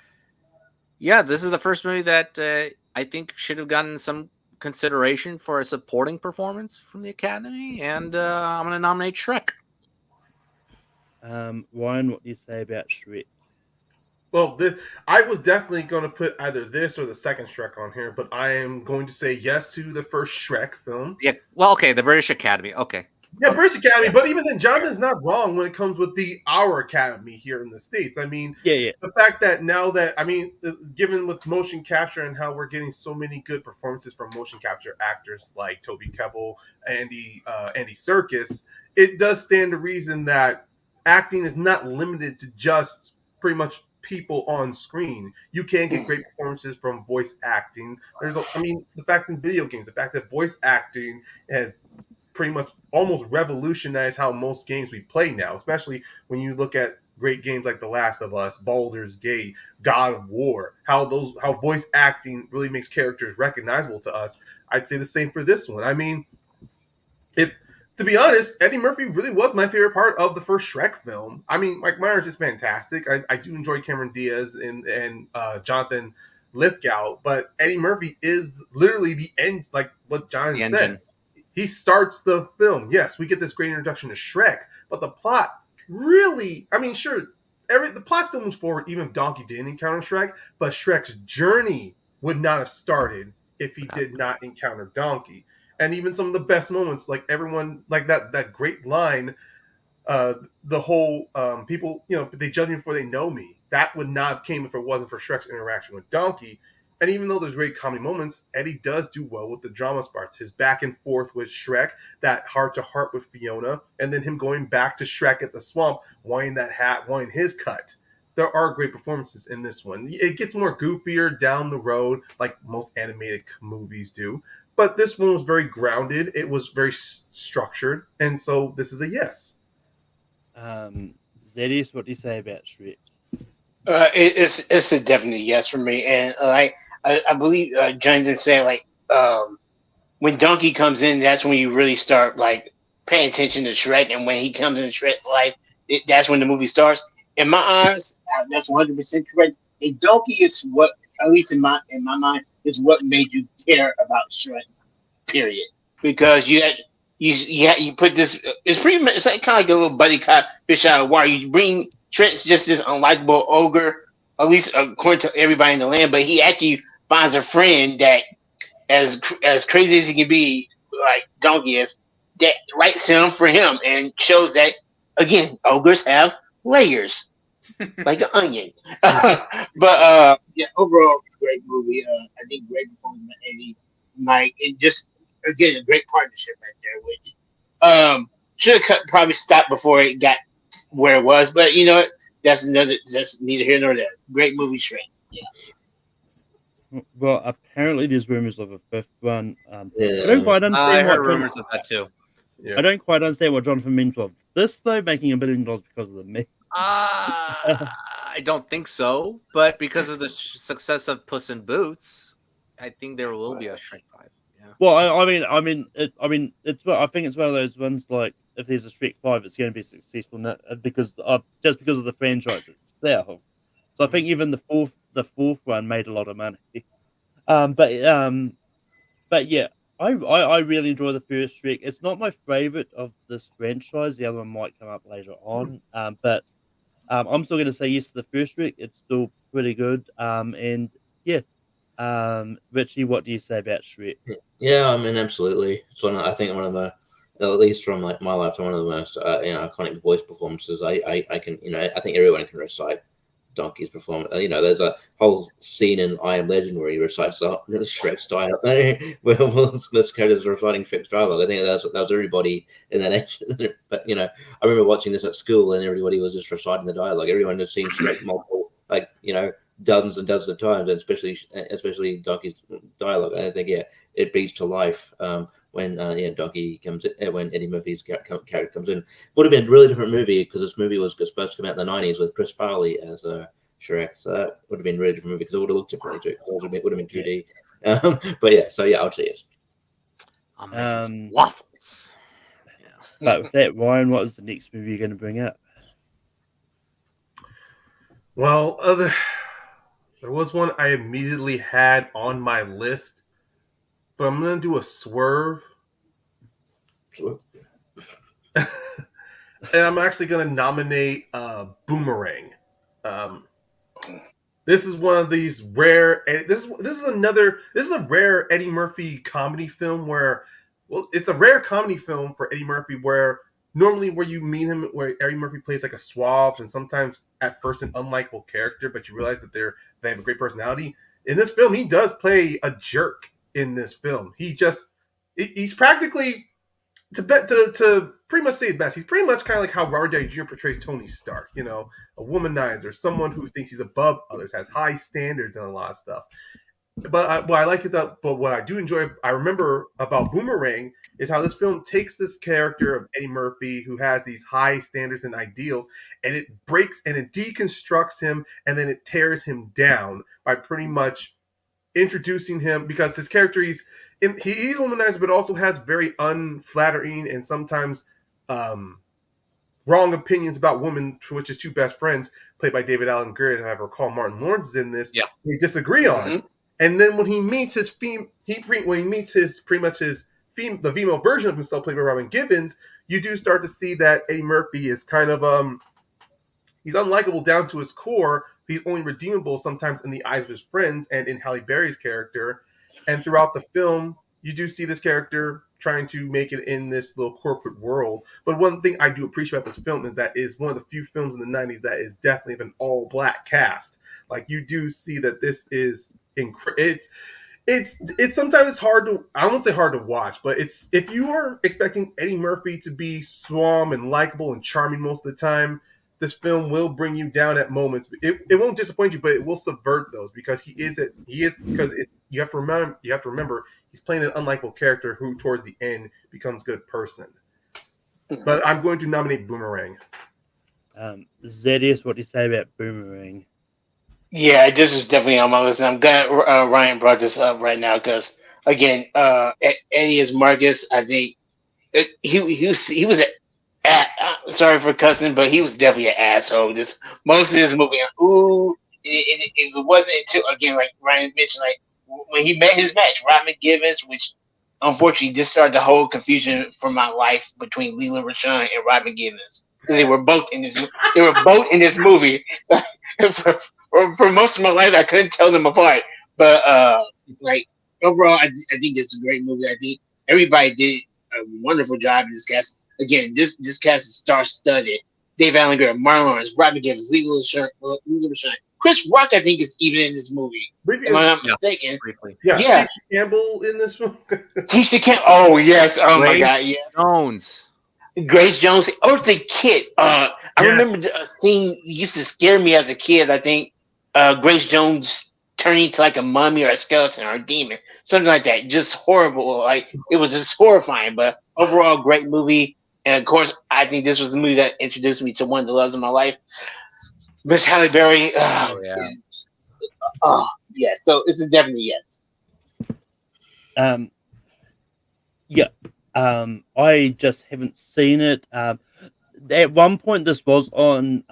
is the first movie that I think should have gotten some consideration for a supporting performance from the Academy. And I'm going to nominate Shrek. Ryan, what do you say about Shrek? Well, I was definitely going to put either this or the second Shrek on here, but I am going to say yes to the first Shrek film. Yeah, well, okay, the British Academy. Okay. Yeah, British Academy, but even then, Jonathan's not wrong when it comes with our Academy here in the States. I mean, the fact that now that, given with motion capture and how we're getting so many good performances from motion capture actors like Toby Kebbell, Andy Serkis, it does stand to reason that acting is not limited to just pretty much people on screen. You can get great performances from voice acting. The fact in video games, the fact that voice acting has pretty much almost revolutionized how most games we play now, especially when you look at great games like The Last of Us, Baldur's Gate, God of War, how voice acting really makes characters recognizable to us. I'd say the same for this one. To be honest, Eddie Murphy really was my favorite part of the first Shrek film. Mike Myers is fantastic. I do enjoy Cameron Diaz and Jonathan Lithgow, but Eddie Murphy is literally the end, like what Jonathan said. He starts the film. Yes, we get this great introduction to Shrek, but the plot really, sure, the plot still moves forward, even if Donkey didn't encounter Shrek. But Shrek's journey would not have started if he did not encounter Donkey. And even some of the best moments, like everyone, like that great line, the whole people, they judge me before they know me. That would not have came if it wasn't for Shrek's interaction with Donkey. And even though there's great comedy moments, Eddie does do well with the drama parts. His back and forth with Shrek, that heart to heart with Fiona, and then him going back to Shrek at the swamp, wanting that hat, wanting his cut. There are great performances in this one. It gets more goofier down the road, like most animated movies do. But this one was very grounded. It was very structured. And so this is a yes. Zedius, what do you say about Shrek? It's a definite yes for me. And I believe Jonathan said, like, when Donkey comes in, that's when you really start, like, paying attention to Shrek. And when he comes into Shrek's life, that's when the movie starts. In my eyes, that's 100% correct. And Donkey is what, at least in my mind, is what made you care about Shrek. Period. Because you put this. It's pretty much, it's like kind of like a little buddy cop fish out of water. You bring Shrek's just this unlikable ogre, at least according to everybody in the land. But he actually finds a friend that, as crazy as he can be, like Donkey is, that writes him for him and shows that, again, ogres have layers, like an onion. But yeah, overall, great movie. I think great performance by Eddie, Mike, and just again a great partnership right there, which should have probably stopped before it got where it was. But you know what? That's neither here nor there. Great movie, Shrek. Yeah. Well, apparently there's rumors of a fifth one. I Yeah. don't quite understand. I heard rumors of that too. Yeah. I don't quite understand what Jonathan meant of this though, making $1 billion because of the meme. I don't think so, but because of the success of Puss in Boots, I think there will be a Shrek 5. Yeah. Well, I mean, it's. I think it's one of those ones like if there's a Shrek 5, it's going to be successful because just because of the franchise itself. So I think even the fourth one made a lot of money. But yeah, I really enjoy the first Shrek. It's not my favorite of this franchise. The other one might come up later on. But I'm still going to say yes to the first Shrek. It's still pretty good. And yeah. Richie, what do you say about Shrek? Yeah, I mean, absolutely. It's I think one of the, at least from like my lifetime, one of the most iconic voice performances. I can, I think everyone can recite Donkey's performance. There's a whole scene in I Am Legend where he recites Shrek's dialogue. Where this character's reciting Shrek's dialogue. I think that was everybody in that age. But I remember watching this at school, and everybody was just reciting the dialogue. Everyone had seen Shrek multiple, dozens and dozens of times, and especially Donkey's dialogue. And I think it beats to life when Donkey comes in, when Eddie Murphy's character comes in. Would have been a really different movie because this movie was supposed to come out in the 90s with Chris Farley as Shrek, so that would have been a really different movie because it would have looked differently too. It would have been 2D. But yeah, so yeah, I would say yes. I'm making some waffles. Yeah. But with that, Ryan, what is the next movie you're going to bring up? Well, there was one I immediately had on my list, but I'm going to do a swerve. And I'm actually going to nominate Boomerang. This is one of these rare. This is a rare Eddie Murphy comedy film where, well, it's a rare comedy film for Eddie Murphy where normally where you meet him, where Eddie Murphy plays like a suave and sometimes at first an unlikable character, but you realize that they have a great personality. In this film, he does play a jerk. In this film, he's practically to pretty much say it best. He's pretty much kind of like how Robert Downey Jr. portrays Tony Stark. A womanizer, someone who thinks he's above others, has high standards and a lot of stuff. But what I like it but what I do enjoy, I remember about Boomerang is how this film takes this character of Eddie Murphy who has these high standards and ideals, and it breaks and it deconstructs him, and then it tears him down by pretty much introducing him, because his character he's womanizer, but also has very unflattering and sometimes wrong opinions about women, which is two best friends played by David Allen Greer, and I recall Martin Lawrence is in this. Yeah, they disagree on. Mm-hmm. And then when he meets the female version of himself, played by Robin Givens, you do start to see that Eddie Murphy is kind of He's unlikable down to his core. He's only redeemable sometimes in the eyes of his friends and in Halle Berry's character. And throughout the film, you do see this character trying to make it in this little corporate world. But one thing I do appreciate about this film is that it's one of the few films in the 90s that is definitely of an all-black cast. Like, you do see that this is it's sometimes it's hard to, I won't say hard to watch, but it's, if you are expecting Eddie Murphy to be suave and likable and charming most of the time, this film will bring you down at moments. It won't disappoint you, but it will subvert those, because you have to remember he's playing an unlikable character who towards the end becomes a good person. But I'm going to nominate Boomerang. Zedius, what do you say about Boomerang? Yeah, this is definitely on my list. I'm glad Ryan brought this up right now because, again, Eddie as Marcus, I think he was sorry for cussing, but he was definitely an asshole. Most of this movie, it wasn't until, again, like Ryan mentioned, like when he met his match, Robin Givens, which unfortunately just started the whole confusion for my life between Leela Rashawn and Robin Givens, because they were both in this. They were both in this movie. For most of my life, I couldn't tell them apart. But like overall, I think it's a great movie. I think everybody did a wonderful job in this cast. Again, this cast is star-studded. Dave Allen Greer, Marlon Lawrence, Robin Givens, Leela Rashawn. Chris Rock, I think, is even in this movie. Am I not mistaken? Briefly. Yeah. Yeah. Tisha Campbell in this film. Tisha Campbell. Oh yes. Oh my God. Yeah. Jones. Grace Jones. Oh, the kid. I Yes. remember a scene used to scare me as a kid. I think Grace Jones turning into like a mummy or a skeleton or a demon, something like that. Just horrible. Like, it was just horrifying. But overall, great movie. And of course, I think this was the movie that introduced me to one of the loves of my life, Miss Halle Berry. Oh, yeah. Oh yeah. So it's a definitely yes. Yeah. I just haven't seen it. At one point, this was on.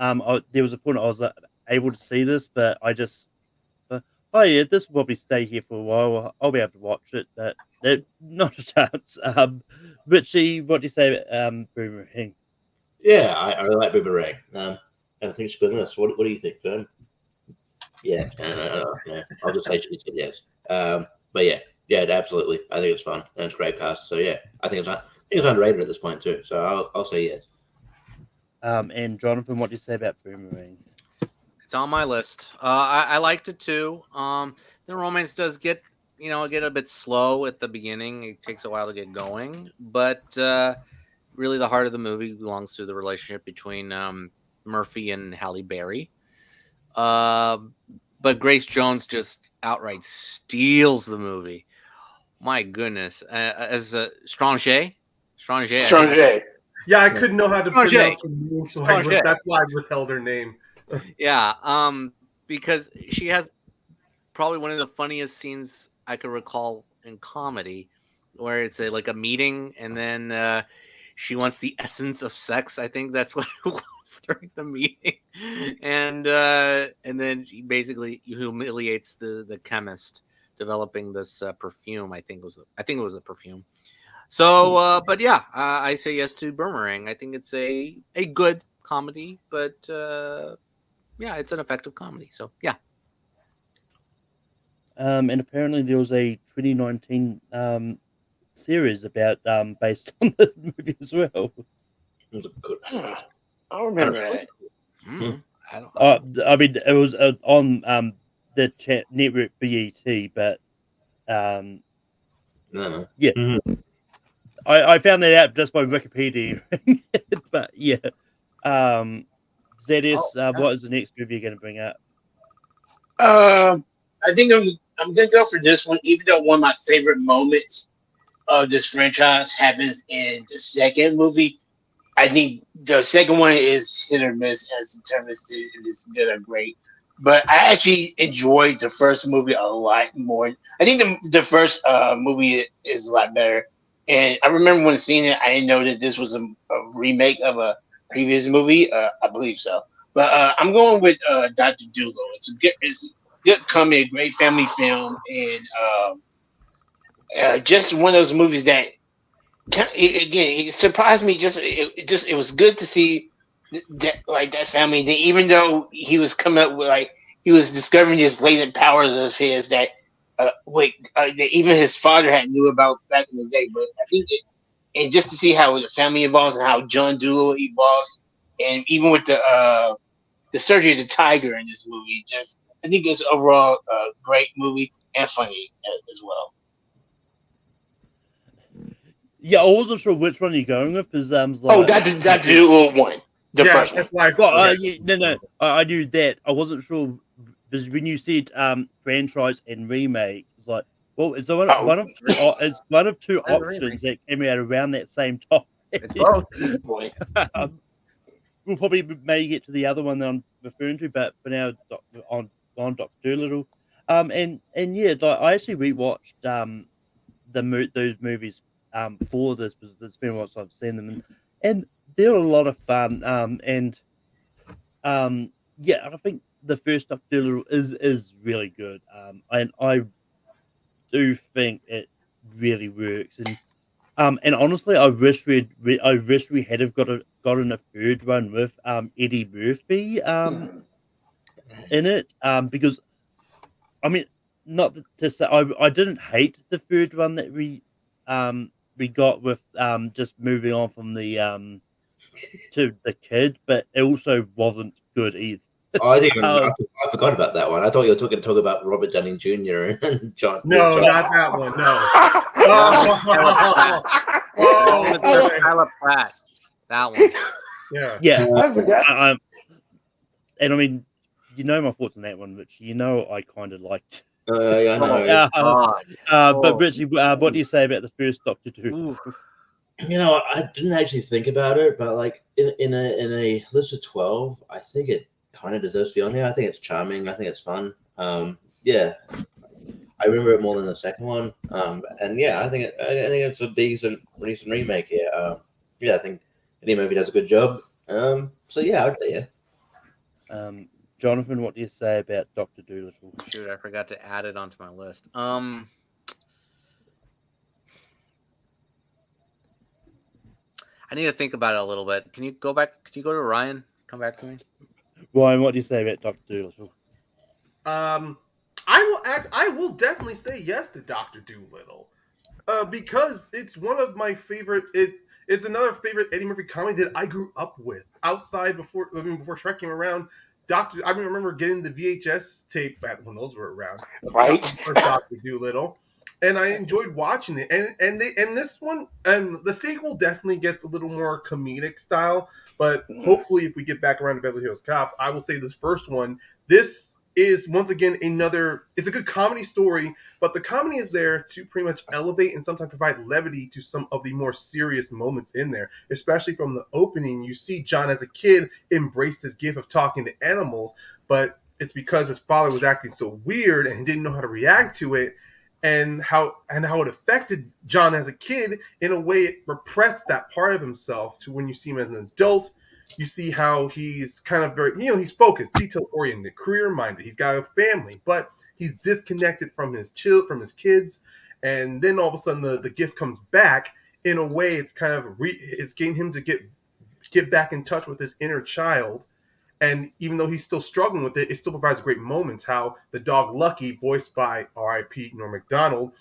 There was a point I was able to see this, but I just, oh yeah, this will probably stay here for a while. I'll be able to watch it, but not a chance. Richie, what do you say about Boomerang? Yeah, I really like Boomerang. And I think it's good enough. What do you think, Fern? Yeah, yeah, I'll just say she said yes. But yeah, absolutely. I think it's fun and it's a great cast. So yeah, I think it's underrated at this point too. So I'll say yes. And Jonathan, what do you say about Boomerang? It's on my list. I liked it too. The romance does get a bit slow at the beginning. It takes a while to get going, but really the heart of the movie belongs to the relationship between Murphy and Halle Berry. But Grace Jones just outright steals the movie. My goodness, as Stranger. Yeah, I couldn't know how to pronounce her name, so Stranger. that's why I withheld her name. Yeah, because she has probably one of the funniest scenes I could recall in comedy, where it's like a meeting, and then she wants the essence of sex. I think that's what it was during the meeting, and then she basically humiliates the chemist developing this perfume. I think it was a perfume. So, but yeah, I say yes to Boomerang. I think it's a good comedy, but yeah, it's an effective comedy. So yeah. And apparently there was a 2019 series about based on the movie as well. I remember that. I don't know. I mean, it was on the network BET, but No. yeah, I found that out just by Wikipedia. But yeah, ZS, what is the next movie you're going to bring up? I think I'm gonna go for this one, even though one of my favorite moments of this franchise happens in the second movie. I think the second one is hit or miss as in terms of if it's good or great. But I actually enjoyed the first movie a lot more. I think the first movie is a lot better. And I remember when seeing it, I didn't know that this was a remake of a previous movie. I believe so. But I'm going with Dr. Dolittle. It's a good comedy, great family film, and just one of those movies that, again, it surprised me. It was good to see that family. Even though he was coming up with he was discovering his latent powers of his that that even his father had knew about back in the day. But I think and just to see how the family evolves and how John Doolittle evolves, and even with the surgery of the tiger in this movie, I think it's overall a great movie and funny as well. Yeah, I wasn't sure which one you're going with because Dr. Doolittle one, the first one. That's why. No, I knew that. I wasn't sure because when you said franchise and remake, it's like, well, is there one of two options that came out around that same time? It's both. We'll probably may get to the other one that I'm referring to, but for now, on Dr. Doolittle, and yeah, I actually rewatched those movies for this because it's been a while since I've seen them, and they're a lot of fun. Yeah, I think the first Dr. Doolittle is really good. And I do think it really works. And honestly, I wish we had have gotten a third one with Eddie Murphy in it because I mean, not to say I didn't hate the third one that we got with just moving on from the to the kid, but it also wasn't good either. Oh, I forgot about that one. I thought you were going to talk about Robert Downey Jr. and John. No, not that one. No. Tyler Pratt. That one. Yeah. I forgot. And I mean, you know my thoughts on that one, Rich. You know I kind of liked. I know. But Richie, what do you say about the first Doctor Who? You know, I didn't actually think about it, but like in a list of 12, I think it kind of deserves to be on here. I think it's charming. I think it's fun. Yeah, I remember it more than the second one. And yeah, I think it's a decent recent remake here. Yeah, I think Eddie Murphy does a good job. So yeah, I'd say yeah. Jonathan, what do you say about Dr. Doolittle? Shoot, I forgot to add it onto my list. I need to think about it a little bit. Can you go back? Can you go to Ryan? Come back to me. Ryan, what do you say about Dr. Doolittle? I will definitely say yes to Dr. Doolittle, because it's one of my favorite. It's another favorite Eddie Murphy comedy that I grew up with. Before Shrek came around, I remember getting the VHS tape back when those were around. Right. For Dr. Doolittle. And I enjoyed watching it. And this one and the sequel definitely gets a little more comedic style. But hopefully, if we get back around to Beverly Hills Cop, I will say this first one. This is once again it's a good comedy story, but the comedy is there to pretty much elevate and sometimes provide levity to some of the more serious moments in there. Especially from the opening, you see John as a kid embrace his gift of talking to animals, but it's because his father was acting so weird and he didn't know how to react to it. And how it affected John as a kid in a way it repressed that part of himself to when you see him as an adult. You see how he's kind of very, he's focused, detail-oriented, career-minded. He's got a family, but he's disconnected from his kids. And then all of a sudden the gift comes back. In a way, it's kind of it's getting him to get back in touch with his inner child. And even though he's still struggling with it, it still provides great moments. How the dog Lucky, voiced by R.I.P. Norm Macdonald,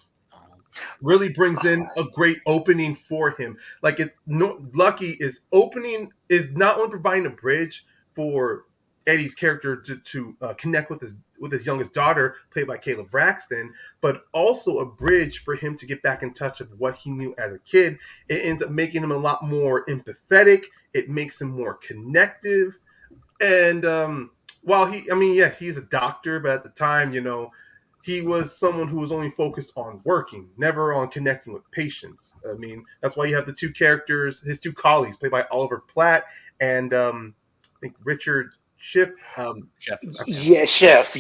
really brings in a great opening for him. Like Lucky is not only providing a bridge for Eddie's character to connect with his youngest daughter, played by Kayla Braxton, but also a bridge for him to get back in touch with what he knew as a kid. It ends up making him a lot more empathetic. It makes him more connective. And while he's a doctor, but at the time, he was someone who was only focused on working, never on connecting with patients. I mean, that's why you have the two characters, his two colleagues, played by Oliver Platt and I think Richard Schiff. Chef.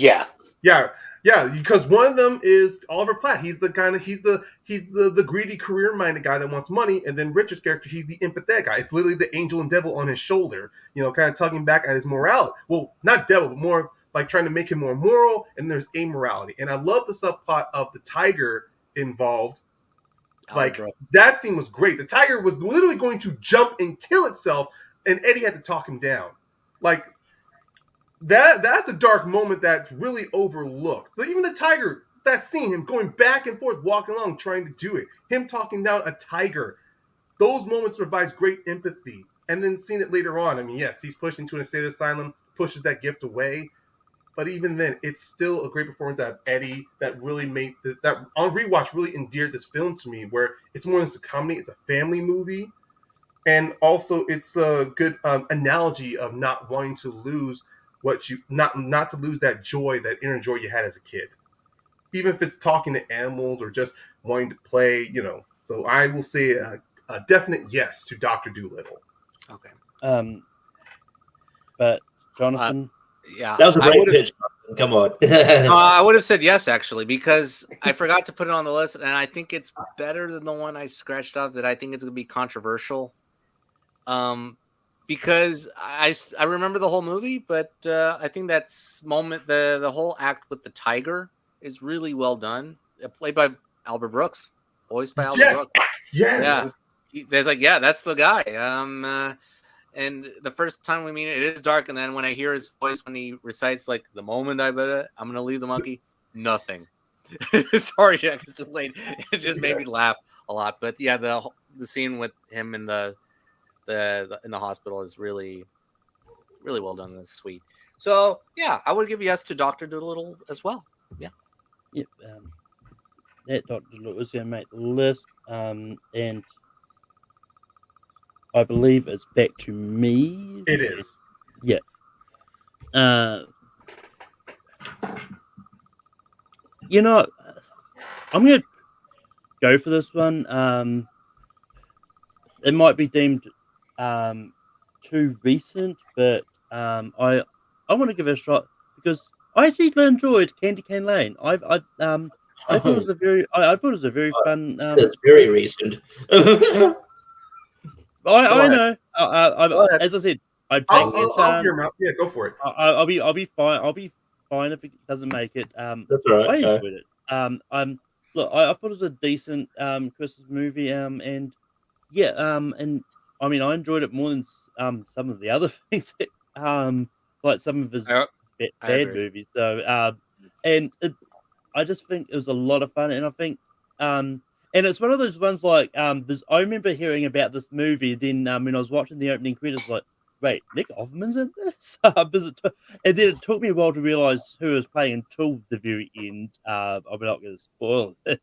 Yeah, because one of them is Oliver Platt. He's the greedy, career-minded guy that wants money, and then Richard's character, he's the empathetic guy. It's literally the angel and devil on his shoulder, kind of tugging back at his morality. Well, not devil, but more like trying to make him more moral. And there's amorality, and I love the subplot of the tiger involved. That scene was great. The tiger was literally going to jump and kill itself, and Eddie had to talk him down. Like that's a dark moment that's really overlooked. But even the tiger, that scene, him going back and forth, walking along, trying to do it, him talking down a tiger, those moments provides great empathy. And then seeing it later on, I mean, yes, he's pushed into an insane asylum, pushes that gift away. But even then, it's still a great performance out of Eddie that really made that on rewatch really endeared this film to me. Where it's more than just a comedy; it's a family movie, and also it's a good analogy of not wanting to lose what you not to lose that joy, that inner joy you had as a kid, even if it's talking to animals or just wanting to play. So I will say a definite yes to Dr. Dolittle. Okay. But Jonathan. Yeah, That was a great pitch. Come on. I would have said yes, actually, because I forgot to put it on the list, and I think it's better than the one I scratched off. That I think it's going to be controversial, because I remember the whole movie, but I think that's moment the whole act with the tiger is really well done. Played by Albert Brooks, voiced by Albert Brooks. Yes. Yeah, there's that's the guy. And the first time we meet it is dark, and then when I hear his voice when he recites like the moment I'm gonna leave the monkey, nothing. Sorry, Jack, it's too late. It just made me laugh a lot. But yeah, the scene with him in the in the hospital is really, really well done. It's sweet. So yeah, I would give yes to Dr. Dolittle as well. Yeah. Yep. That Dr. Dolittle was going to make the list, and I believe it's back to me. It is. Yeah. I'm going to go for this one. It might be deemed too recent, but I want to give it a shot because I actually enjoyed Candy Cane Lane. I thought it was a very fun. It's very recent. I know. As I said, I'd take I'll it. hear him out. Yeah, go for it. I'll be fine. I'll be fine if it doesn't make it. That's all right. I enjoyed it. Look, I thought it was a decent Christmas movie. And I mean, I enjoyed it more than some of the other things. Like some of his bad movies. So, I just think it was a lot of fun, and I think and it's one of those ones like I remember hearing about this movie. Then when I was watching the opening credits, like, wait, Nick Offerman's in this? And then it took me a while to realize who was playing until the very end. I'm not going to spoil it,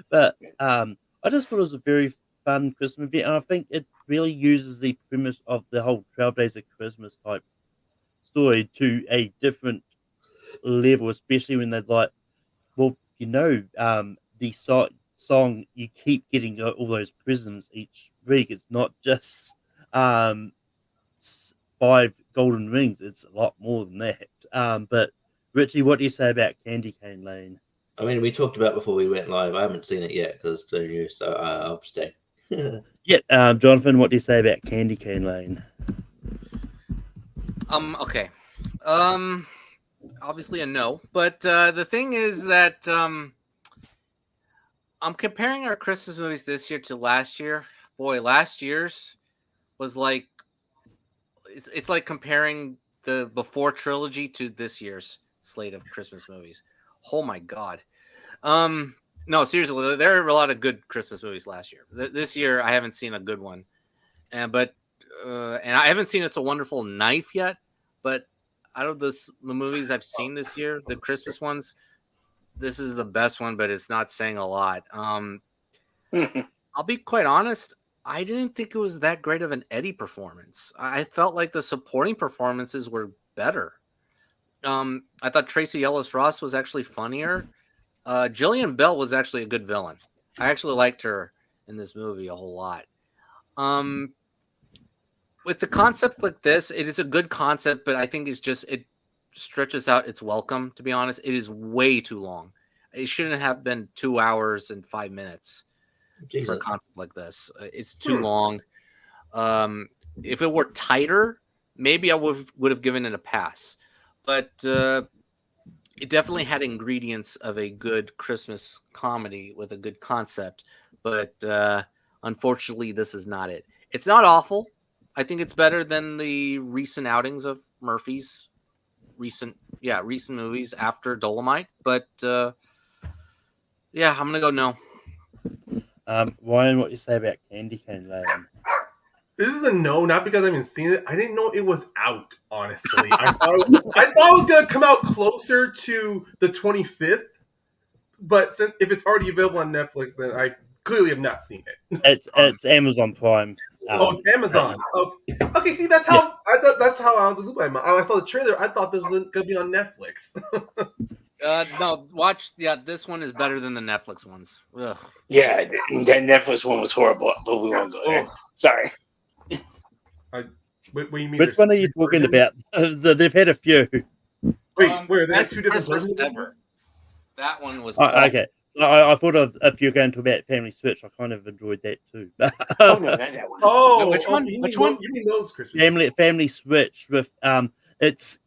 but I just thought it was a very fun Christmas movie, and I think it really uses the premise of the whole 12 Days of Christmas type story to a different level, especially when they're like, well, the song you keep getting all those presents each week. It's not just 5 golden rings, it's a lot more than that. But Richie, what do you say about Candy Cane Lane? I mean, we talked about before we went live. I haven't seen it yet because it's too new, so I'll stay. Yeah, Jonathan, what do you say about Candy Cane Lane? Okay. Obviously a no, but the thing is that I'm comparing our Christmas movies this year to last year. Boy, last year's was like it's like comparing the before trilogy to this year's slate of Christmas movies. Oh my god. No, seriously, there are a lot of good Christmas movies last year. This year I haven't seen a good one. And I haven't seen It's a Wonderful Knife yet, but out of the movies I've seen this year, the Christmas ones, this is the best one, but it's not saying a lot. I'll be quite honest. I didn't think it was that great of an Eddie performance. I felt like the supporting performances were better. I thought Tracy Ellis Ross was actually funnier. Jillian Bell was actually a good villain. I actually liked her in this movie a whole lot. With the concept like this, it is a good concept, but I think it stretches out its welcome, to be honest. It is way too long. It shouldn't have been 2 hours and 5 minutes for a concept like this. It's too long. If it were tighter, maybe I would have given it a pass. But it definitely had ingredients of a good Christmas comedy with a good concept. But unfortunately, this is not it. It's not awful. I think it's better than the recent outings of Murphy's recent movies after Dolomite. But yeah, I'm gonna go no. Ryan, what do you say about Candy Cane Lane? This is a no, not because I haven't seen it. I didn't know it was out, honestly. I thought it was going to come out closer to the 25th, but since if it's already available on Netflix, then I clearly have not seen it. It's Amazon Prime. It's Amazon. Okay, see, that's how that's how out of the loop I am. I saw the trailer. I thought this was going to be on Netflix. No, watch. Yeah, this one is better than the Netflix ones. Ugh. Yeah, that Netflix one was horrible, but we won't go there. Sorry. What do you mean? Which one are you talking about? They've had a few. Wait, where there's Best two different Christmas versions? ever. That one was Okay. I thought if you're going to about Family Switch, I kind of enjoyed that too. Oh no, not that one. Oh, Which one? You Which mean one? You mean those, Crispy? Family Switch with it's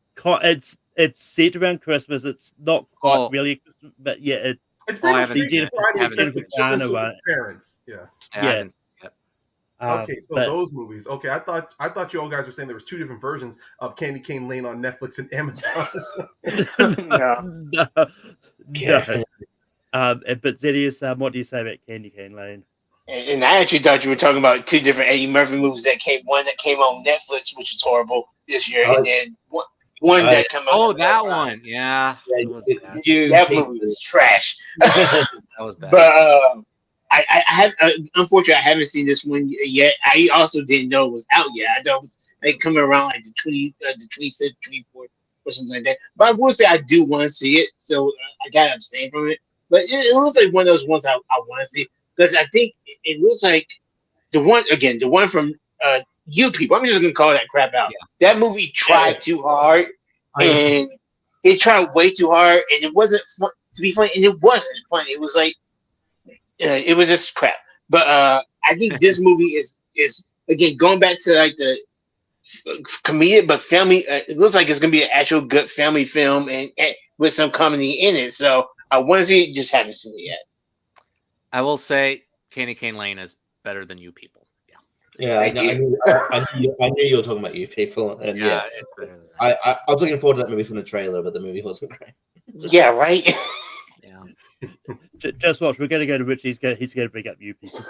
set around Christmas. It's not quite really Christmas, but yeah, It's pretty I much haven't- Freaky Friday, except Jennifer the children Garner still one. his parents. Yeah. I Yeah. haven't seen it. Okay, so but- those movies. Okay, I thought you all guys were saying there was two different versions of Candy Cane Lane on Netflix and Amazon. No. no. But Zedius, what do you say about Candy Cane Lane? And I actually thought you were talking about two different Eddie Murphy movies that came. One that came on Netflix, which was horrible this year, and then one that came out. Oh, that one. Yeah. That was bad. That movie was trash. That was bad. But I have unfortunately I haven't seen this one yet. I also didn't know it was out yet. I thought it was like coming around like the 25th, 24th, or something like that. But I will say I do want to see it, so I gotta abstain from it. But it looks like one of those ones I want to see because I think it looks like the one from You People. I'm just gonna call that crap out. Yeah. That movie tried too hard, and it tried way too hard, and it wasn't fun to be funny, and it wasn't funny. It was like. It was just crap, but I think this movie is again going back to like the comedic but family. It looks like it's gonna be an actual good family film and with some comedy in it. So I want to see it, just haven't seen it yet. I will say Candy Cane Lane is better than You People. Yeah, I knew you were talking about You People, and yeah, it's better than that. I was looking forward to that movie from the trailer, but the movie wasn't great. Yeah, right. Yeah. Just watch. We're going to go to Rich. He's going to bring up You People.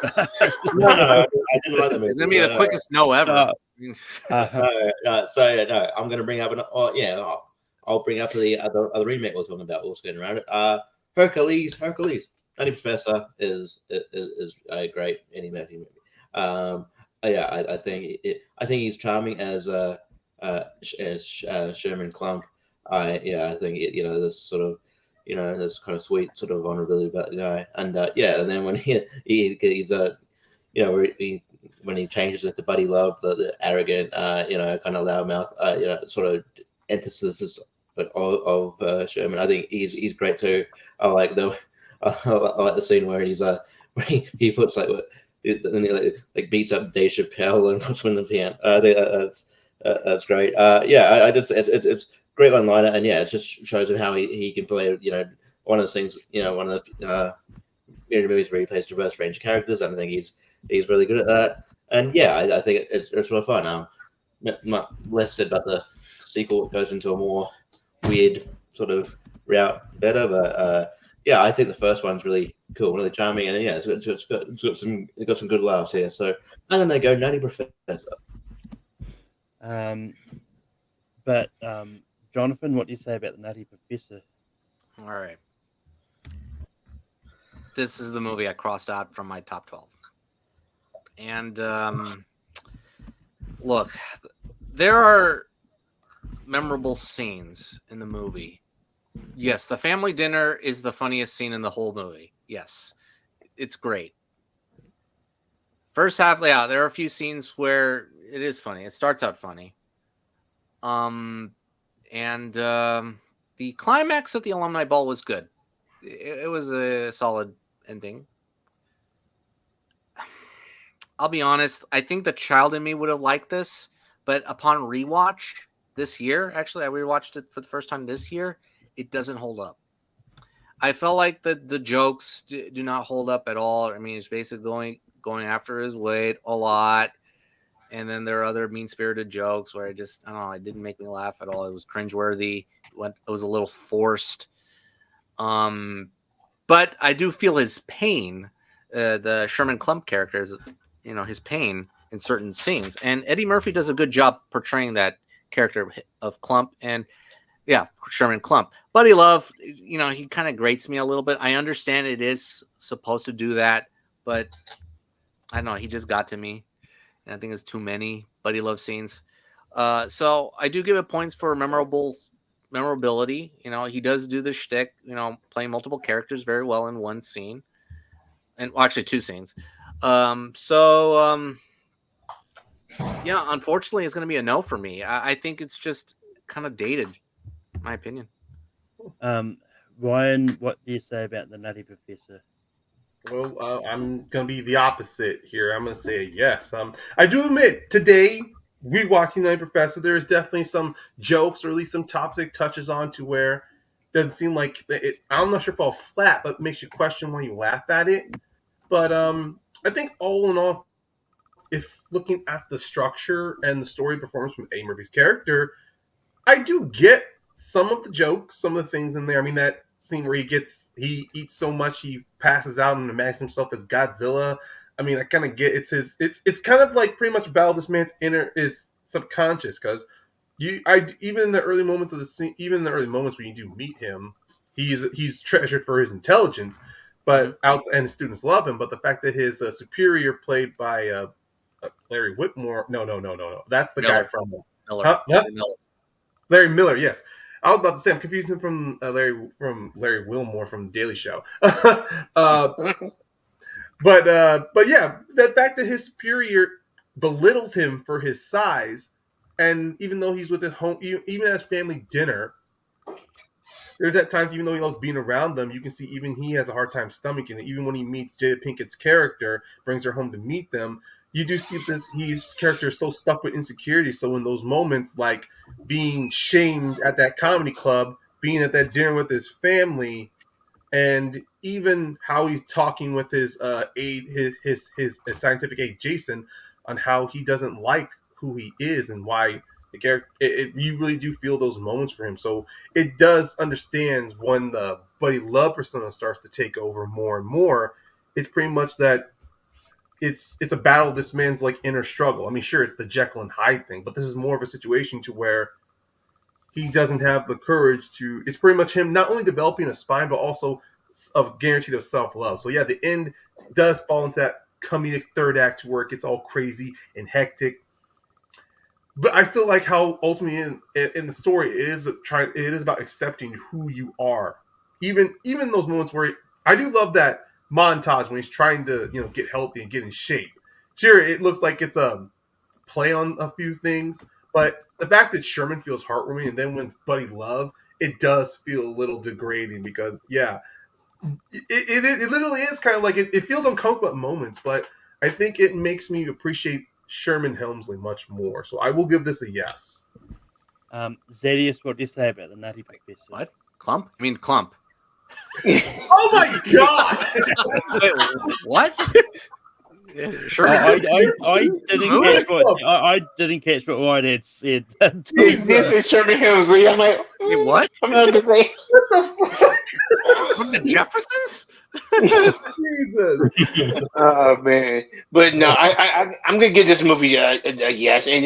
No, I didn't like the movie. It's gonna be the quickest no ever. So I'm going to bring up I'll bring up the other remake we're talking about. Also getting around it. Hercules. Nutty Professor is a great Eddie Murphy movie. I think he's charming as Sherman Clunk. I think this sort of this kind of sweet sort of vulnerability about the guy, and and then when he's when he changes it to Buddy Love, the arrogant kind of loudmouth sort of antithesis of Sherman. I think he's great too. I like the scene where he's where he puts and he beats up Dave Chappelle and puts him in the piano. I think that's great. I did say it's great one-liner, and it just shows him how he can play. One of the things. One of the movies where he plays diverse range of characters, and I think he's really good at that. And I think it's really fun. Not less said about the sequel. It goes into a more weird sort of route better, but I think the first one's really cool, really charming, and it's got some good laughs here. So I'm gonna go Nutty Professor. But Jonathan, what do you say about the Nutty Professor? All right. This is the movie I crossed out from my top 12. And look, there are memorable scenes in the movie. Yes, the family dinner is the funniest scene in the whole movie. Yes, it's great. First half, there are a few scenes where it is funny. It starts out funny. The climax at the alumni ball was good. It was a solid ending. I'll be honest, I think the child in me would have liked this, but upon rewatch this year, actually, I rewatched it for the first time this year, it doesn't hold up. I felt like the jokes do not hold up at all. I mean, it's basically going after his weight a lot. And then there are other mean-spirited jokes where I don't know, it didn't make me laugh at all. It was cringeworthy. It was a little forced. But I do feel his pain. The Sherman Klump character is, his pain in certain scenes. And Eddie Murphy does a good job portraying that character of Klump. And yeah, Sherman Klump. Buddy Love, he kind of grates me a little bit. I understand it is supposed to do that, but I don't know. He just got to me. And I think it's too many Buddy Love scenes. So I do give it points for memorability. He does do the shtick, playing multiple characters very well in one scene. And actually 2 scenes. Yeah, unfortunately, it's going to be a no for me. I think it's just kind of dated, in my opinion. Ryan, what do you say about the Nutty Professor? Well, I'm going to be the opposite here. I'm going to say yes. I do admit, today, rewatching Nutty Professor, there's definitely some jokes or at least some topics it touches on to where it doesn't seem like it. I'm not sure if I'll flat, but it makes you question why you laugh at it. But I think all in all, if looking at the structure and the story performance from Eddie Murphy's character, I do get some of the jokes, some of the things in there. I mean, that scene where he eats so much he passes out and imagines himself as Godzilla. I mean, I kind of get it's kind of like pretty much battle this man's inner is subconscious, because even in the early moments of the scene, even in the early moments when you do meet him, he's treasured for his intelligence, but and his students love him. But the fact that his superior, played by Larry Whitmore, no, that's the guy from Miller. Huh? Miller. Larry Miller, yes. I was about to say I'm confusing him from Larry Wilmore from The Daily Show. But yeah, the fact that his superior belittles him for his size, and even though he's with his home, even at his family dinner, there's at times, even though he loves being around them, you can see even he has a hard time stomaching it. Even when he meets Jada Pinkett's character, brings her home to meet them, you do see his character is so stuck with insecurity. So in those moments, like being shamed at that comedy club, being at that dinner with his family, and even how he's talking with his his scientific aide Jason on how he doesn't like who he is and why the character. You really do feel those moments for him. So it does understand when the Buddy Love persona starts to take over more and more. It's pretty much that. It's a battle of this man's like inner struggle. I mean, sure, it's the Jekyll and Hyde thing, but this is more of a situation to where he doesn't have the courage to. It's pretty much him not only developing a spine, but also a guarantee of self-love. So yeah, the end does fall into that comedic third act where it gets all crazy and hectic. But I still like how ultimately in the story it is about accepting who you are. Even those moments where I do love that montage when he's trying to get healthy and get in shape. Sure, it looks like it's a play on a few things, but the fact that Sherman feels heartwarming and then when Buddy Love, it does feel a little degrading because it literally is kind of like it feels uncomfortable at moments, but I think it makes me appreciate Sherman Hemsley much more. So I will give this a yes. Zedius, what do you say about the Nutty Professor? What? Klump? I mean Klump. Oh my god! Wait, what? Sure. I didn't catch I didn't catch what White had said. This is Sherman Hemsley. I'm like, Wait, what? I'm not gonna say. What the fuck? From the Jeffersons? Jesus. Oh man, but no, I'm gonna give this movie a yes, and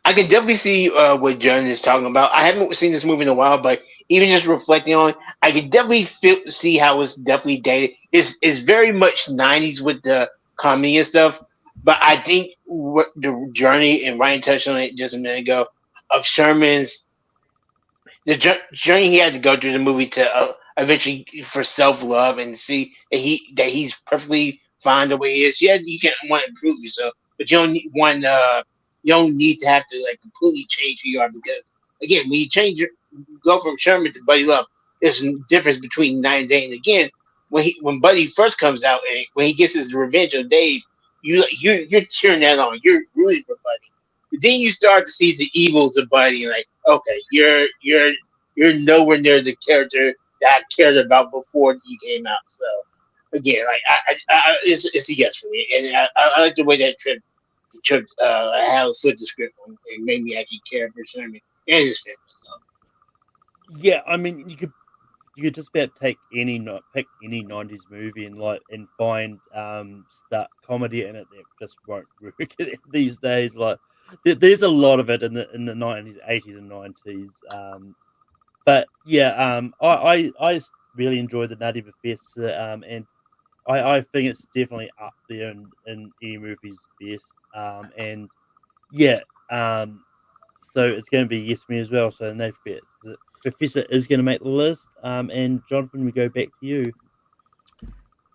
I can definitely see what John is talking about. I haven't seen this movie in a while, but even just reflecting on it, I can definitely see how it's definitely dated. It's very much '90s with the comedy and stuff, but I think what the journey, and Ryan touched on it just a minute ago, of Sherman's the journey he had to go through the movie to eventually for self-love and see that he's perfectly fine the way he is. Yeah, you can want to improve yourself, but you don't need to have to like completely change who you are, because again, when you go from Sherman to Buddy Love, there's a difference between night and day. And again, when Buddy first comes out and when he gets his revenge on Dave, you're cheering that on. You're rooting for Buddy. But then you start to see the evils of Buddy, and like, okay, you're nowhere near the character that I cared about before he came out. So again, like it's a yes for me, and I like the way that trip to Chuck Hal flipped the script and made me actually care for Sherman and his family. So Yeah, I mean, you could just about pick any '90s movie and find stuff comedy in it that just won't work these days. Like there's a lot of it in the '90s, '80s, and '90s. But yeah, I really enjoyed the Nutty Professor, and I think it's definitely up there in Eddie Murphy's best. And yeah, so it's going to be yes me as well. So no Professor is going to make the list. And Jonathan, we go back to you.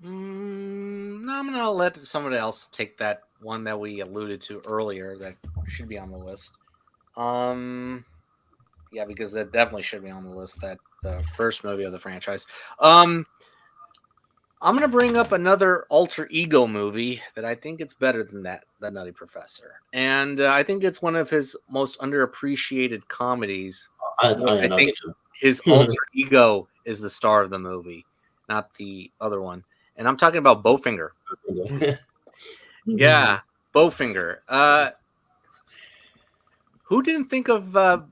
No, I'm gonna let somebody else take that one that we alluded to earlier that should be on the list. Yeah, because that definitely should be on the list. That the first movie of the franchise. I'm gonna bring up another alter ego movie that I think it's better than that, The Nutty Professor, and I think it's one of his most underappreciated comedies. I think his alter ego is the star of the movie, not the other one. And I'm talking about Bowfinger. Yeah, Bowfinger. Who didn't think of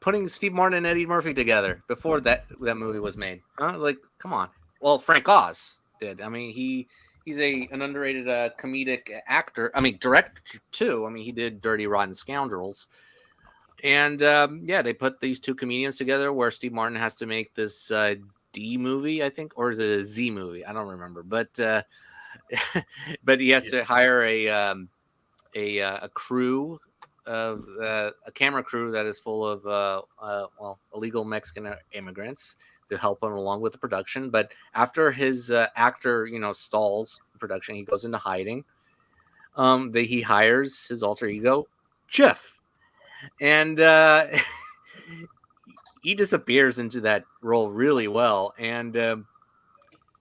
putting Steve Martin and Eddie Murphy together before that movie was made? Huh? Like, come on. Well, Frank Oz did. I mean, he's an underrated comedic actor. I mean, director too. I mean, he did Dirty Rotten Scoundrels. And yeah, they put these two comedians together where Steve Martin has to make this D movie, I think, or is it a Z movie? I don't remember, but but he has to hire a crew of a camera crew that is full of illegal Mexican immigrants to help him along with the production. But after his actor, stalls production, he goes into hiding. He hires his alter ego, Jeff. And he disappears into that role really well. And the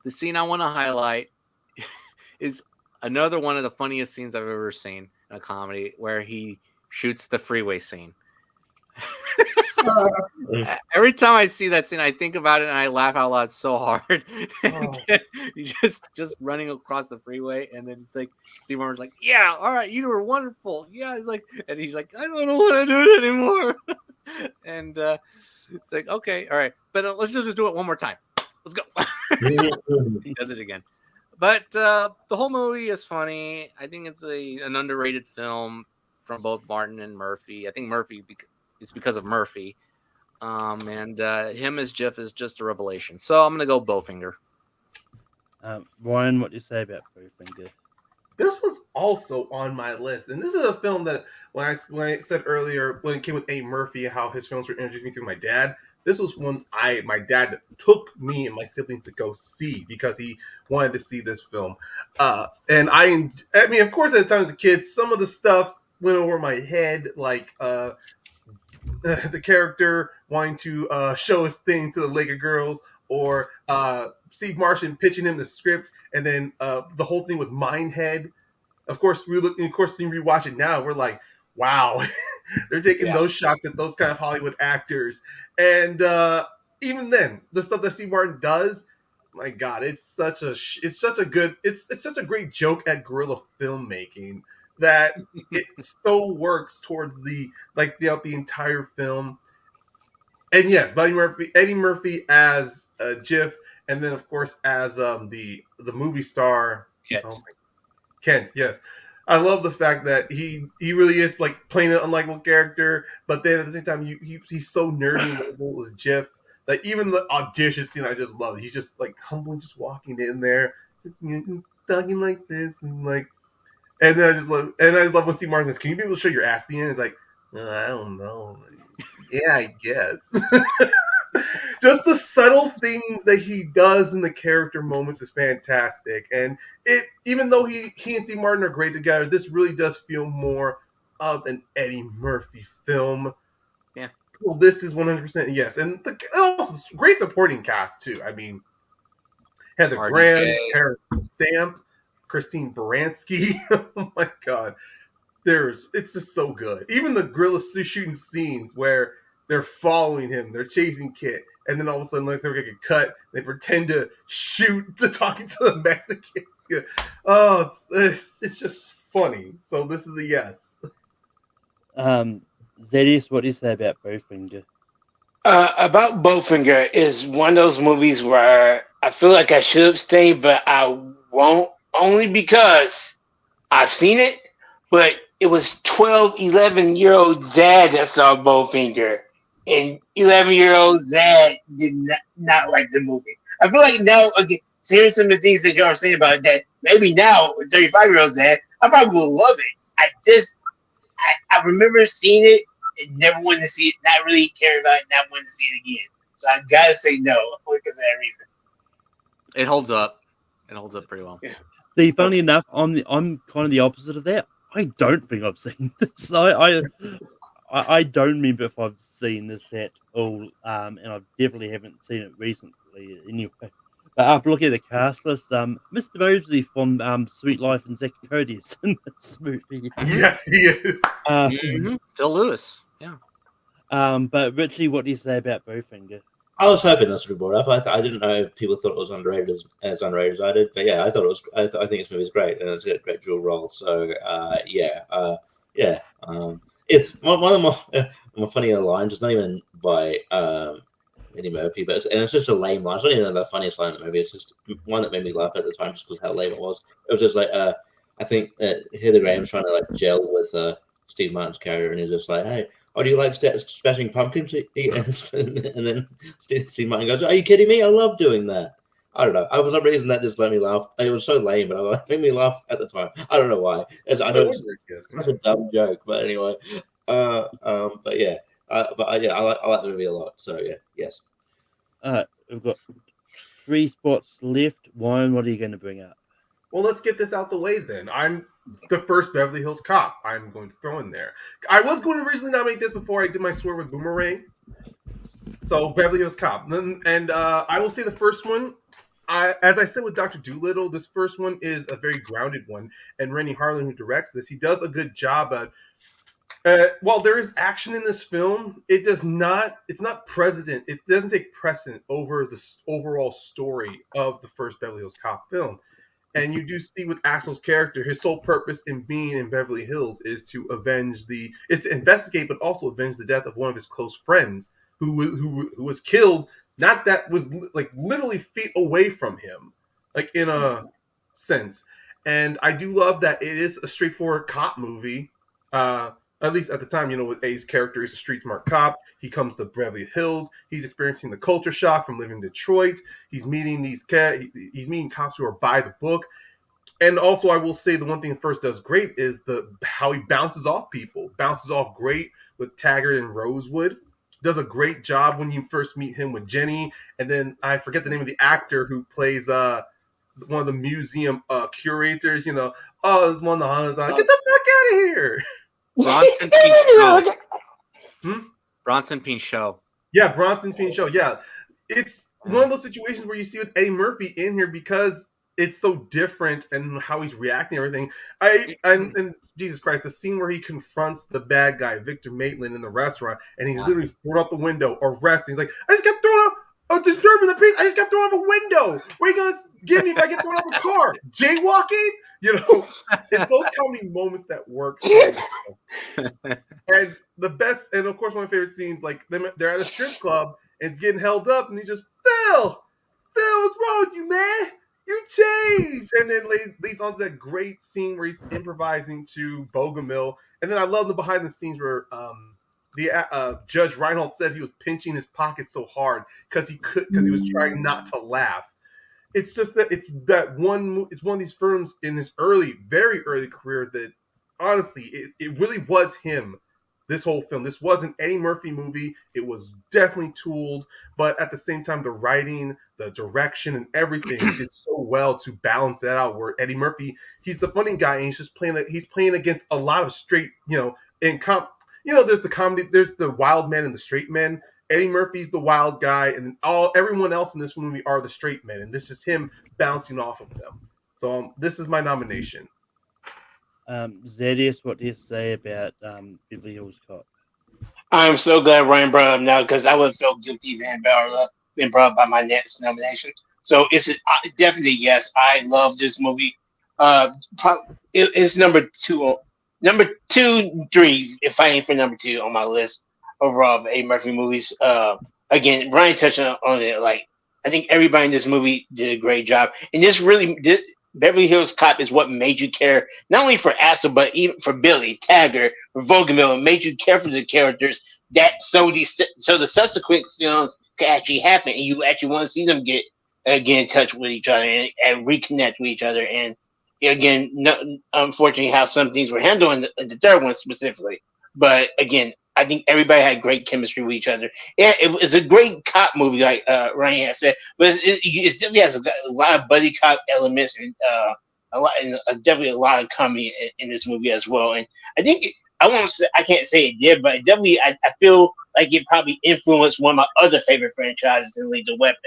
scene I want to highlight is another one of the funniest scenes I've ever seen in a comedy, where he shoots the freeway scene. Every time I see that scene, I think about it and I laugh out loud so hard. just running across the freeway, and then it's like Steve Martin's like, "Yeah, all right, you were wonderful." Yeah, he's like, I don't know what to do it anymore. And it's like, okay, all right, but let's just do it one more time. Let's go. He does it again. But the whole movie is funny. I think it's an underrated film from both Martin and Murphy. I think Murphy it's because of Murphy. And him as Jeff is just a revelation. So I'm going to go Bowfinger. Ryan, what do you say about Bowfinger? This was also on my list, and this is a film that when I said earlier, when it came with Eddie Murphy, how his films were introduced me to my dad. This was one my dad took me and my siblings to go see because he wanted to see this film. And I mean, of course, at the time as a kid, some of the stuff went over my head, like the character wanting to show his thing to the Laker girls, or Steve Martin pitching him the script, and then the whole thing with Mindhead. Of course, when we rewatch it now, we're like, wow, they're taking those shots at those kind of Hollywood actors. And even then, the stuff that Steve Martin does, my God, it's such a great joke at guerrilla filmmaking that it so works towards throughout the entire film. And yes, Eddie Murphy as Jiff, and then of course as the movie star Kent. Kent, yes. I love the fact that he really is like playing an unlikable character, but then at the same time he's so nerdy and lovable as Jiff. Like even the audition scene, I just love it. He's just like humbly just walking in there, just, talking like this, and then I love when Steve Martin says, "Can you be able to show your ass the end?" It's like, I don't know. Yeah, I guess. Just the subtle things that he does in the character moments is fantastic. And even though he and Steve Martin are great together, this really does feel more of an Eddie Murphy film. Yeah. Well, this is 100% yes. And also great supporting cast too. I mean, Heather Graham, Terrence Stamp, Christine Baranski. Oh my God. It's just so good. Even the guerrilla shooting scenes where they're following him, they're chasing Kit, and then all of a sudden, like they're gonna get cut, they pretend to shoot to talking to the Mexican. Oh, it's just funny. So this is a yes. Zedius, what do you say about Bowfinger? About Bowfinger is one of those movies where I feel like I should abstain, but I won't, only because I've seen it, but it was 12, 11-year-old Zad that saw Bowfinger, and 11-year-old Zad did not like the movie. I feel like now, again, seeing some of the things that y'all are saying about that, maybe now, 35-year-old Zad, I probably will love it. I remember seeing it and never wanted to see it, not really caring about it, not wanting to see it again. So I gotta say no because of that reason. It holds up. It holds up pretty well. Yeah. See, funny enough, I'm kind of the opposite of that. I don't think I've seen this. I don't remember if I've seen this at all, and I definitely haven't seen it recently anyway. But after looking at the cast list, Mr. Mosley from Sweet Life and Zack Cody is in this movie. Yes, he is. Phil Lewis. Yeah. But Richie, what do you say about Bowfinger? I was hoping this would be brought up. I didn't know if people thought it was underrated as underrated as I did, but yeah, I thought it was. I think this movie is great, and it's a great dual role. So it's one of the more funnier lines. It's not even by Eddie Murphy, but it's just a lame line. It's not even the funniest line in the movie. It's just one that made me laugh at the time, just because how lame it was. It was just like I think Heather Graham's trying to like gel with Steve Martin's character, and he's just like, "Hey, oh, do you like smashing pumpkins?" And then Steve Martin goes, "Are you kidding me? I love doing that." I don't know. For some reason, that just let me laugh. It was so lame, but it made me laugh at the time. I don't know why. I know it's a dumb joke, but anyway. But yeah. I like the movie a lot. So yeah, yes. We've got 3 spots left. Ryan, what are you going to bring up? Well, let's get this out the way then. I'm the first Beverly Hills Cop. I'm going to throw in there. I was going to originally nominate this before I did my swear with Boomerang. So Beverly Hills Cop, and I will say the first one. As I said with Dr. Dolittle, this first one is a very grounded one, and Rennie Harlan, who directs this, he does a good job at. While there is action in this film, it's not precedent. It doesn't take precedent over the overall story of the first Beverly Hills Cop film. And you do see with Axel's character, his sole purpose in being in Beverly Hills is to investigate, but also avenge the death of one of his close friends who was killed. Not that was like literally feet away from him, like in a sense. And I do love that it is a straightforward cop movie. At least at the time, with A's character, he's a street smart cop. He comes to Beverly Hills. He's experiencing the culture shock from living in Detroit. He's meeting he's meeting cops who are by the book. And also, I will say the one thing First does great is how he bounces off people. Bounces off great with Taggart and Rosewood. Does a great job when you first meet him with Jenny. And then I forget the name of the actor who plays one of the museum curators. It's one of the hunters. Get the fuck out of here. Bronson Pinchot. Bronson Pinchot. Yeah, Bronson Pinchot. Yeah, it's one of those situations where you see with Eddie Murphy in here because it's so different and how he's reacting and everything. And Jesus Christ, the scene where he confronts the bad guy, Victor Maitland, in the restaurant, and he's literally thrown out the window, arresting. He's like, I just got thrown out, disturbing the peace. I just got thrown out of a window. What are you gonna give me if I get thrown out of a car? Jaywalking? It's those comedy moments that work so well. And the best, and of course, one of my favorite scenes, like they're at a strip club and it's getting held up, and he just, Phil, what's wrong with you, man? You changed. And then leads on to that great scene where he's improvising to Bogomil. And then I love the behind the scenes where the Judge Reinhold says he was pinching his pocket so hard because he was trying not to laugh. It's just that it's one of these films in his very early career that honestly, it really was him. This whole film. This was an Eddie Murphy movie. It was definitely tooled, but at the same time, the writing, the direction, and everything did so well to balance that out. Where Eddie Murphy, he's the funny guy, and he's playing against a lot of straight, there's the comedy, there's the wild men and the straight men. Eddie Murphy's the wild guy, and everyone else in this movie are the straight men, and this is him bouncing off of them. So this is my nomination. Zedius, what do you say about Beverly Hills Cop? I'm so glad Ryan brought it up now because I would have felt guilty if it had been brought up by my next nomination. So it's definitely yes. I love this movie. It's number 2, number 2, 3. If I ain't for number 2 on my list overall of Eddie Murphy movies. Again, Ryan touched on it. Like, I think everybody in this movie did a great job, and this Beverly Hills Cop is what made you care not only for Asa but even for Billy, Taggart, for Vogelmill. It made you care for the characters so the subsequent films could actually happen, and you actually want to see them get in touch with each other and reconnect with each other. And again, unfortunately, how some things were handled in the third one specifically. But again, I think everybody had great chemistry with each other. Yeah, it was a great cop movie, like Ryan has said, but it definitely has a lot of buddy cop elements and definitely a lot of comedy in this movie as well. And I think I can't say it did, but it definitely I feel like it probably influenced one of my other favorite franchises in Lethal Weapon.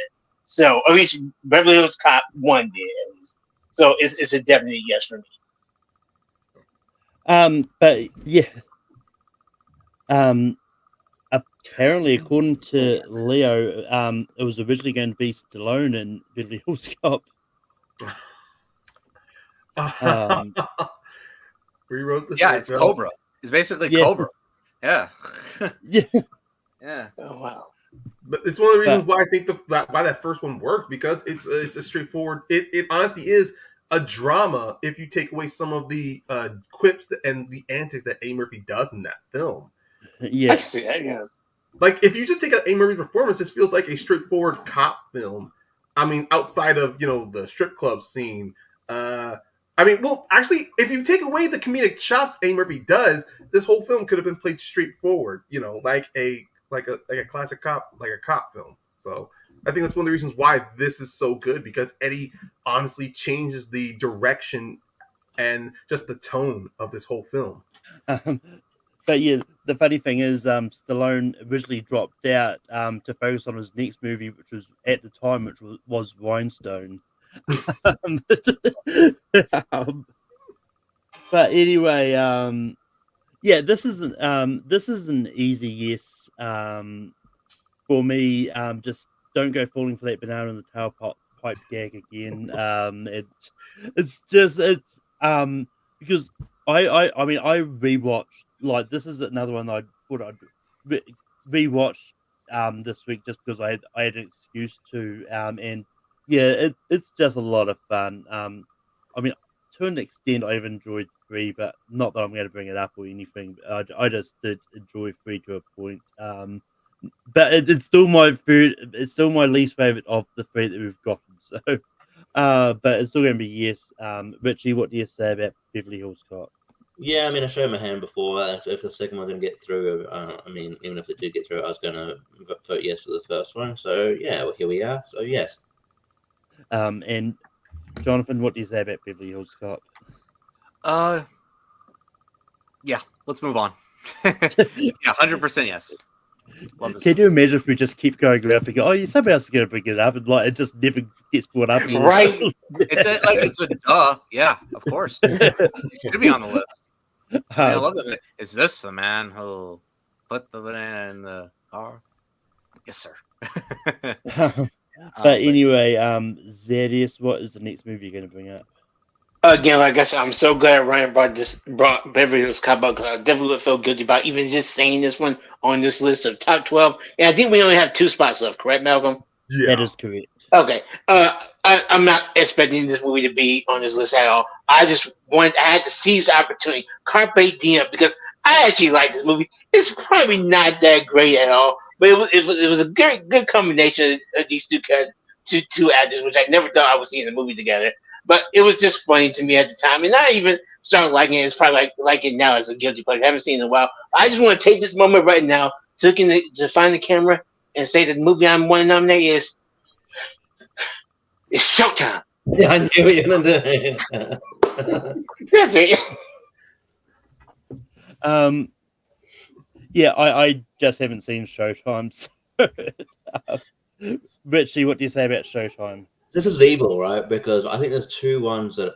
So at least Beverly Hills Cop 1 did at least. So it's a definite yes for me. But yeah. Apparently, according to Leo, it was originally going to be Stallone and Beverly Hills Cop. Rewrote this. Yeah, it's Cobra. It's basically Cobra. Yeah. Yeah. Yeah. Oh wow. But it's one of the reasons why I think why that first one worked, because it's a straightforward. It honestly is a drama if you take away some of the quips and the antics that Eddie Murphy does in that film. Yeah, I can see that. Yeah. Like, if you just take out Eddie Murphy's performance, this feels like a straightforward cop film. I mean, outside of the strip club scene. Actually, if you take away the comedic chops Eddie Murphy does, this whole film could have been played straightforward. Like a classic cop, like a cop film. So I think that's one of the reasons why this is so good, because Eddie honestly changes the direction and just the tone of this whole film. But yeah, the funny thing is, Stallone originally dropped out to focus on his next movie, which was at the time, which was Rhinestone. But anyway, yeah, this is an easy yes for me. Just don't go falling for that banana in the tailpipe gag again. It's because I rewatched, like, this is another one I thought I'd rewatch this week just because I had an excuse to, and yeah, it's just a lot of fun. To an extent, I've enjoyed 3, but not that I'm going to bring it up or anything. I just did enjoy 3 to a point. But it's still it's still my least favorite of the 3 that we've gotten. So, but it's still going to be yes. Richie, what do you say about Beverly Hills Cop? Yeah, I mean, I showed my hand before. If the second one didn't get through, even if it did get through, I was going to vote yes to the first one. So, yeah, well, here we are. So, yes. And Jonathan, what do you say about Beverly Hills Cop? Yeah, let's move on. Yeah, 100% yes. Love this. Can you imagine if we just keep going around thinking, oh, somebody else is going to bring it up, and like it just never gets brought up? Right. It's a duh. Yeah, of course. It should be on the list. I love it. Is this the man who put the banana in the car? Yes, sir. But anyway, Zedius, what is the next movie you're going to bring up? Again, like I said, I'm so glad Ryan brought Beverly Hills Cop up, because I definitely would feel guilty about even just saying this one on this list of top 12. And I think we only have 2 spots left, correct, Malcolm? Yeah, that is correct. Okay. I'm not expecting this movie to be on this list at all. I had to seize the opportunity, carpe diem, because I actually like this movie. It's probably not that great at all, but it was a good combination of these two actors, which I never thought I would see in a movie together. But it was just funny to me at the time, and I even started liking it. It's probably like it now as a guilty pleasure. I haven't seen it in a while. I just want to take this moment right now to find the camera and say that the movie I want to nominate is it's Showtime. Yeah, I knew what you were going to do. That's it. Yeah, I just haven't seen Showtime. So, Richie, what do you say about Showtime? This is evil, right? Because I think there's 2 ones that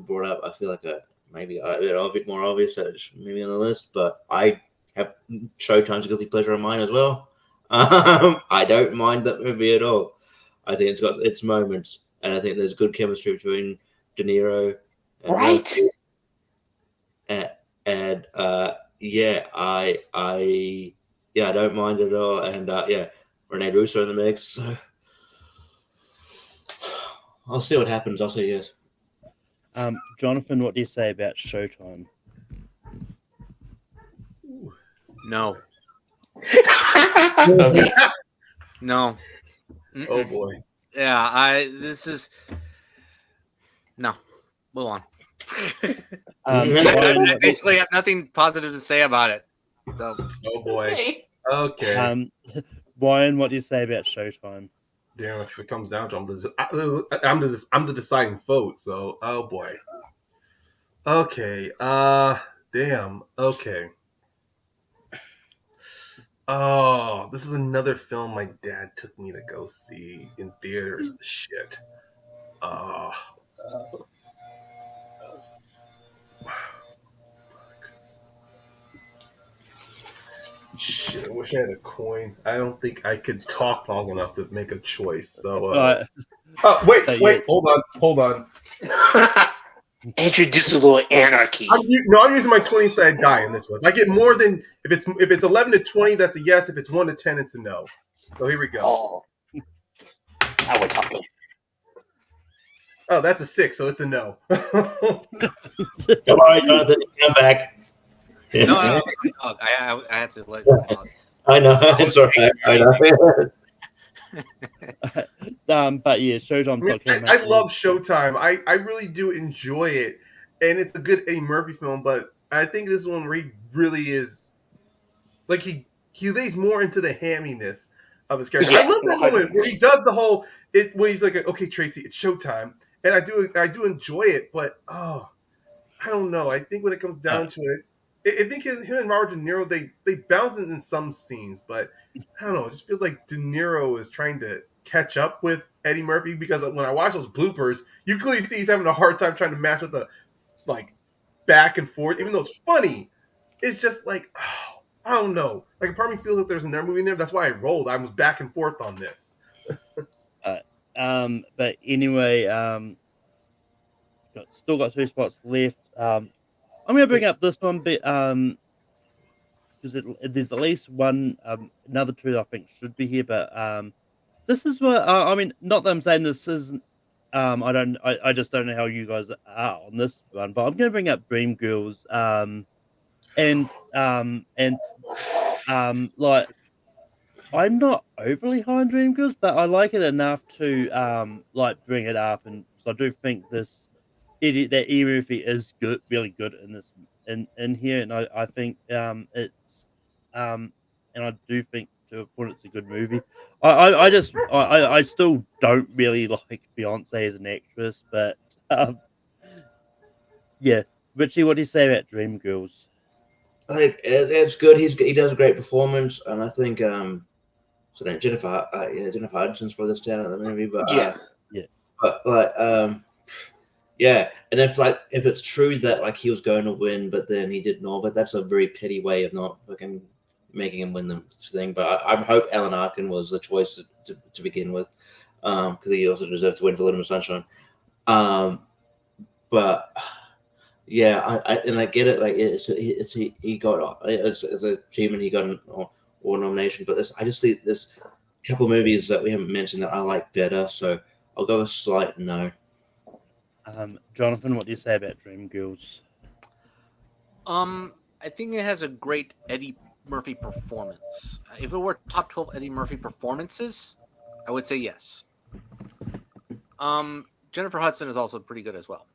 brought up. I feel like maybe a bit more obvious that it's maybe on the list, but I have Showtime's a guilty pleasure of mine as well. I don't mind that movie at all. I think it's got its moments, and I think there's good chemistry between De Niro Right. And yeah, I don't mind it at all. And yeah, Rene Russo in the mix. So I'll see what happens. I'll say yes. Jonathan, what do you say about Showtime? No. Okay. No. Oh Mm-mm. boy. Yeah, this is no. Move on. Ryan, I what do basically have nothing positive to say about it. So Oh boy. Okay. Okay. Ryan, what do you say about Showtime? Damn, if it comes down to I'm the deciding vote. So, oh boy. Okay. Damn. Okay. Oh, this is another film my dad took me to go see in theaters. Shit. Oh. Shit, I wish I had a coin. I don't think I could talk long enough to make a choice. So, wait, So wait, hold on. Introduce a little anarchy. I'm using my 20-sided die in this one. If I get more than if it's 11 to 20, that's a yes. If it's 1 to 10, it's a no. So here we go. Oh, I would talk. Oh, that's a 6, so it's a no. Come on, Jonathan, come back. no, it's my dog. I had to let my dog. I know. It's all right. I know. But yeah, Showtime's I love Showtime. I really do enjoy it, and it's a good Eddie Murphy film. But I think this one really is like he lays more into the hamminess of his character. Yeah, I love that moment where he does the whole where he's like, "Okay, Tracy, it's showtime," and I do enjoy it. But I don't know. I think when it comes down to it, I think him and Robert De Niro they bounce in some scenes, but I don't know. It just feels like De Niro is trying to catch up with Eddie Murphy, because when I watch those bloopers, you clearly see he's having a hard time trying to match with the back and forth, even though it's funny. It's just like, oh, I don't know. Like, a part of me feels like there's another movie in there. That's why I rolled. I was back and forth on this. But anyway, still got 2 spots left. I'm gonna bring up this one bit because there's at least one, another 2 that I think should be here, but this is what I mean. Not that I'm saying this isn't. I just don't know how you guys are on this one, but I'm gonna bring up Dreamgirls. Like, I'm not overly high on Dreamgirls, but I like it enough to bring it up, and so I do think that Eddie Murphy is good, really good in this in here, and I think it's and I do think to a point it's a good movie. I still don't really like Beyonce as an actress, but yeah. Richie, what do you say about Dreamgirls? I think it's good. He does a great performance, and I think Jennifer Hudson's for this down at the movie, but yeah, and if it's true that he was going to win, but then he did not, but that's a very petty way of not fucking making him win the thing. But I hope Alan Arkin was the choice to begin with, because he also deserved to win for Little Miss Sunshine. But yeah, I get it. Like he got as an achievement, he got an award nomination. But I just think there's a couple of movies that we haven't mentioned that I like better. So I'll go a slight no. Jonathan, what do you say about Dreamgirls? I think it has a great Eddie Murphy performance. If it were top 12 Eddie Murphy performances, I would say yes. Jennifer Hudson is also pretty good as well.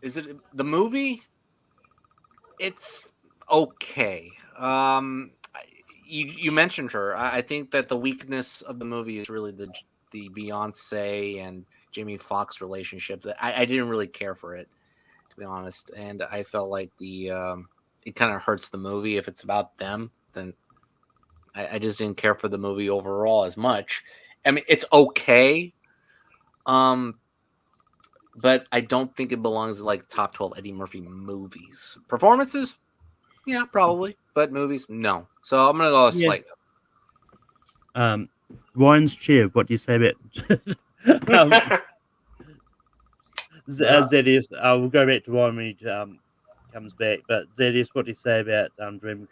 Is it the movie? It's okay. You mentioned her. I think that the weakness of the movie is really the Beyonce and Jamie Foxx relationship. That I didn't really care for it, to be honest, and I felt like it kind of hurts the movie if it's about them. Then I just didn't care for the movie overall as much. I mean, it's okay. But I don't think it belongs in top 12 Eddie Murphy movies. Performances, yeah, probably, but movies, no. So I'm gonna go slight no. Ryan's Chair, what do you say about Zedius, we'll go back to Ryan when he comes back. But Zedius, what do you say about DreamWorks?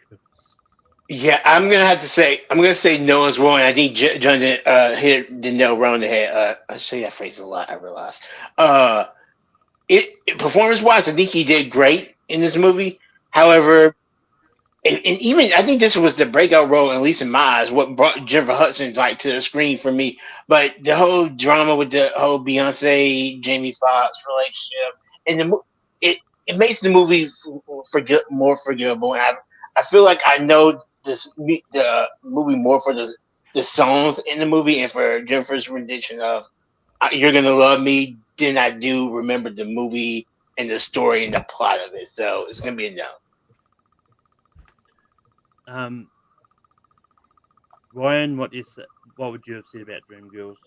Yeah, I'm gonna say Noah's wrong. I think John hit the nail right on the head. I say that phrase a lot. I realize. It performance wise, I think he did great in this movie. However, and even I think this was the breakout role, at least in my eyes, what brought Jennifer Hudson like to the screen for me. But the whole drama with the whole Beyonce Jamie Foxx relationship, and it makes the movie more forgivable. And I feel like I know the movie more for the songs in the movie and for Jennifer's rendition of "You're Gonna Love Me" than I do remember the movie and the story and the plot of it. So it's gonna be a no. Ryan, what would you have said about Dreamgirls?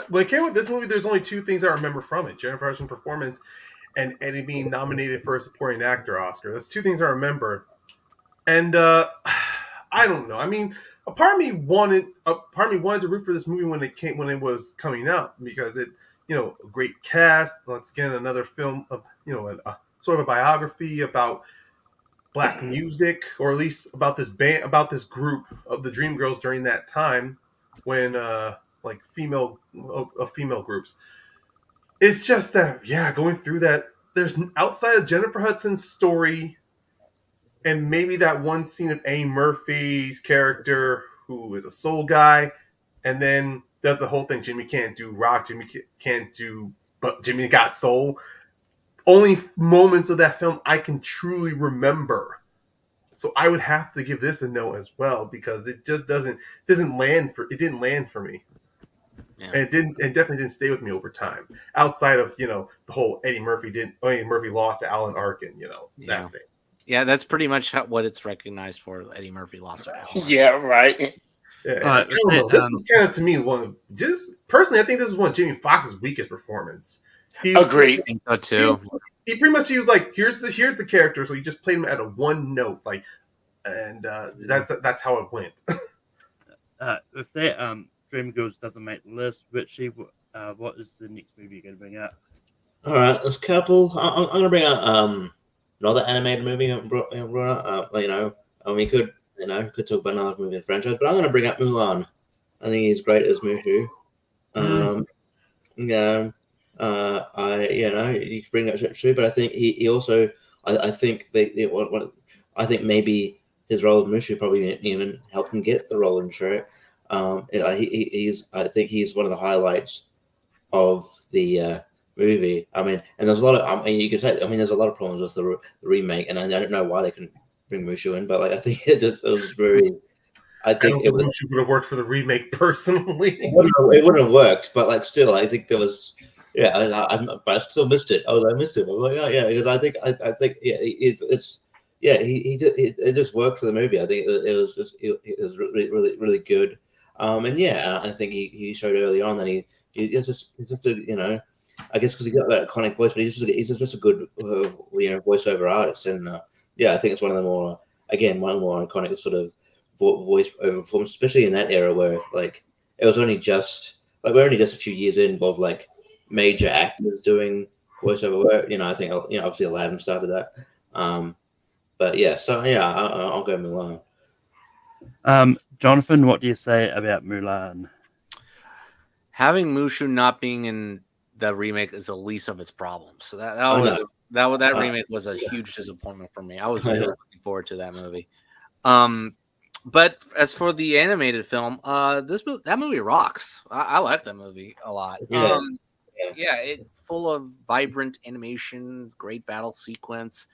When it came with this movie, there's only two things I remember from it: Jennifer Hudson's performance and Eddie being nominated for a supporting actor Oscar. That's two things I remember. And I don't know. I mean, a part of me wanted to root for this movie when it was coming out, because it, a great cast. Once again, another film of a sort of a biography about Black music, or at least about this band, about this group of the Dreamgirls during that time when female groups. It's just that, going through that, there's outside of Jennifer Hudson's story and maybe that one scene of Eddie Murphy's character, who is a soul guy, and then does the whole thing. Jimmy can't do rock. Jimmy can't do, but Jimmy got soul. Only moments of that film I can truly remember. So I would have to give this a no as well, because it just didn't land for me. Yeah. And it definitely didn't stay with me over time. Outside of, the whole Eddie Murphy lost to Alan Arkin, that thing. Yeah, that's pretty much what it's recognized for. Eddie Murphy lost to Alan Arkin. Yeah, right. Yeah, this was kind of, to me, personally, I think this is one of Jamie Foxx's weakest performance. Agreed. I think so too. He pretty much, he was like, here's the character, so he just played him at a one note, and that's how it went. If that Dreamgirls doesn't make the list, Richie, what is the next movie you're going to bring up? All right, there's a couple. I'm going to bring up another animated movie. We could talk about another movie in the franchise, but I'm going to bring up Mulan. I think he's great as Mushu. You can bring that true, but I think he also, I think I think maybe his role as Mushu probably didn't even help him get the role in Shrek. I think he's one of the highlights of the movie. I mean, and there's a lot of, you could say, there's a lot of problems with the remake, and I don't know why they couldn't bring Mushu in, but I think it was very. I think Mushu would have worked for the remake personally. It wouldn't have worked, but still, I think there was. Yeah, but I still missed it. I missed it. I'm like, because I think it just worked for the movie. I think it was really, really, really good. I think he showed early on that he's just a, I guess because he got that iconic voice, but he's just a good voiceover artist, and I think it's one of the more iconic sort of voice over performance, especially in that era where it was only just we're only just a few years in of major actors doing voiceover work. I think obviously Aladdin started that. I'll go Mulan. Jonathan, what do you say about Mulan? Having Mushu not being in the remake is the least of its problems. So that remake was a huge disappointment for me. I was really looking forward to that movie. But as for the animated film, that movie rocks. I like that movie a lot. It full of vibrant animation, great battle sequence.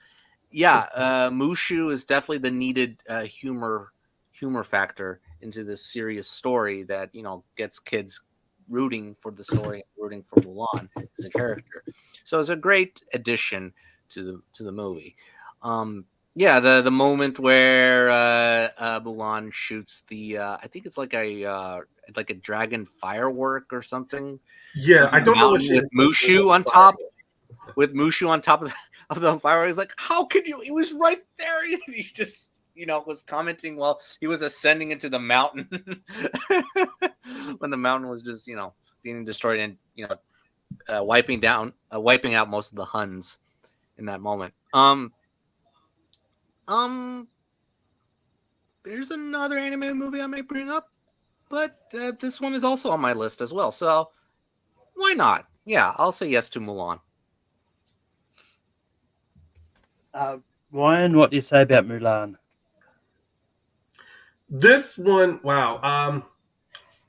Mushu is definitely the needed humor factor into this serious story that gets kids rooting for the story, rooting for Mulan as a character. So it's a great addition to the movie. The moment where Mulan shoots the I think it's like a dragon firework or something. Yeah, I don't know what with Mushu on top. With Mushu on top of the firework, he's like, "How could you?" He was right there. He just was commenting while he was ascending into the mountain when the mountain was just being destroyed, and wiping out most of the Huns in that moment. There's another anime movie I might bring up, but this one is also on my list as well. So why not? Yeah, I'll say yes to Mulan. Ryan, what do you say about Mulan? This one, wow.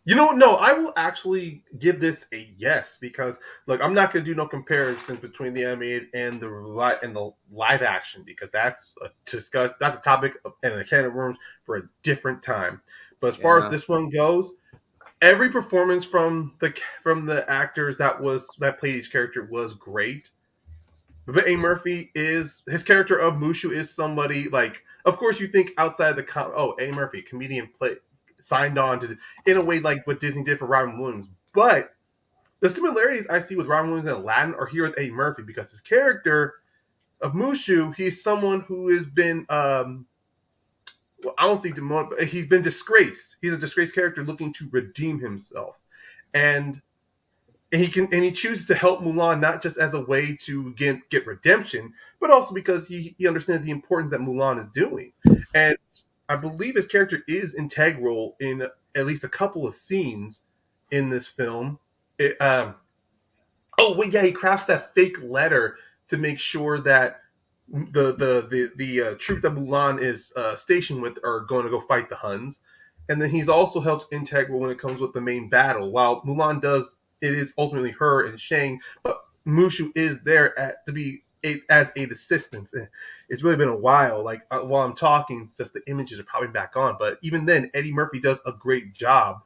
You know what? No, I will actually give this a yes because look, I'm not going to do no comparison between the animated and the live action because that's a topic and a can of worms for a different time. But as far as this one goes, every performance from the actors that played each character was great. But Eddie Murphy his character of Mushu is somebody like, of course, you think outside the Eddie Murphy, comedian, signed on to in a way like what Disney did for Robin Williams. But the similarities I see with Robin Williams and Aladdin are here with Eddie Murphy because his character of Mushu, he's someone who has been I don't see demoted, but he's been disgraced. He's a disgraced character looking to redeem himself, and he chooses to help Mulan not just as a way to get redemption, but also because he understands the importance that Mulan is doing. And I believe his character is integral in at least a couple of scenes in this film. He crafts that fake letter to make sure that the troop that Mulan is stationed with are going to go fight the Huns. And then he's also helped integral when it comes with the main battle. While Mulan it is ultimately her and Shang, but Mushu is there as aid assistance. It's really been a while. Like while I'm talking, just the images are popping back on. But even then, Eddie Murphy does a great job,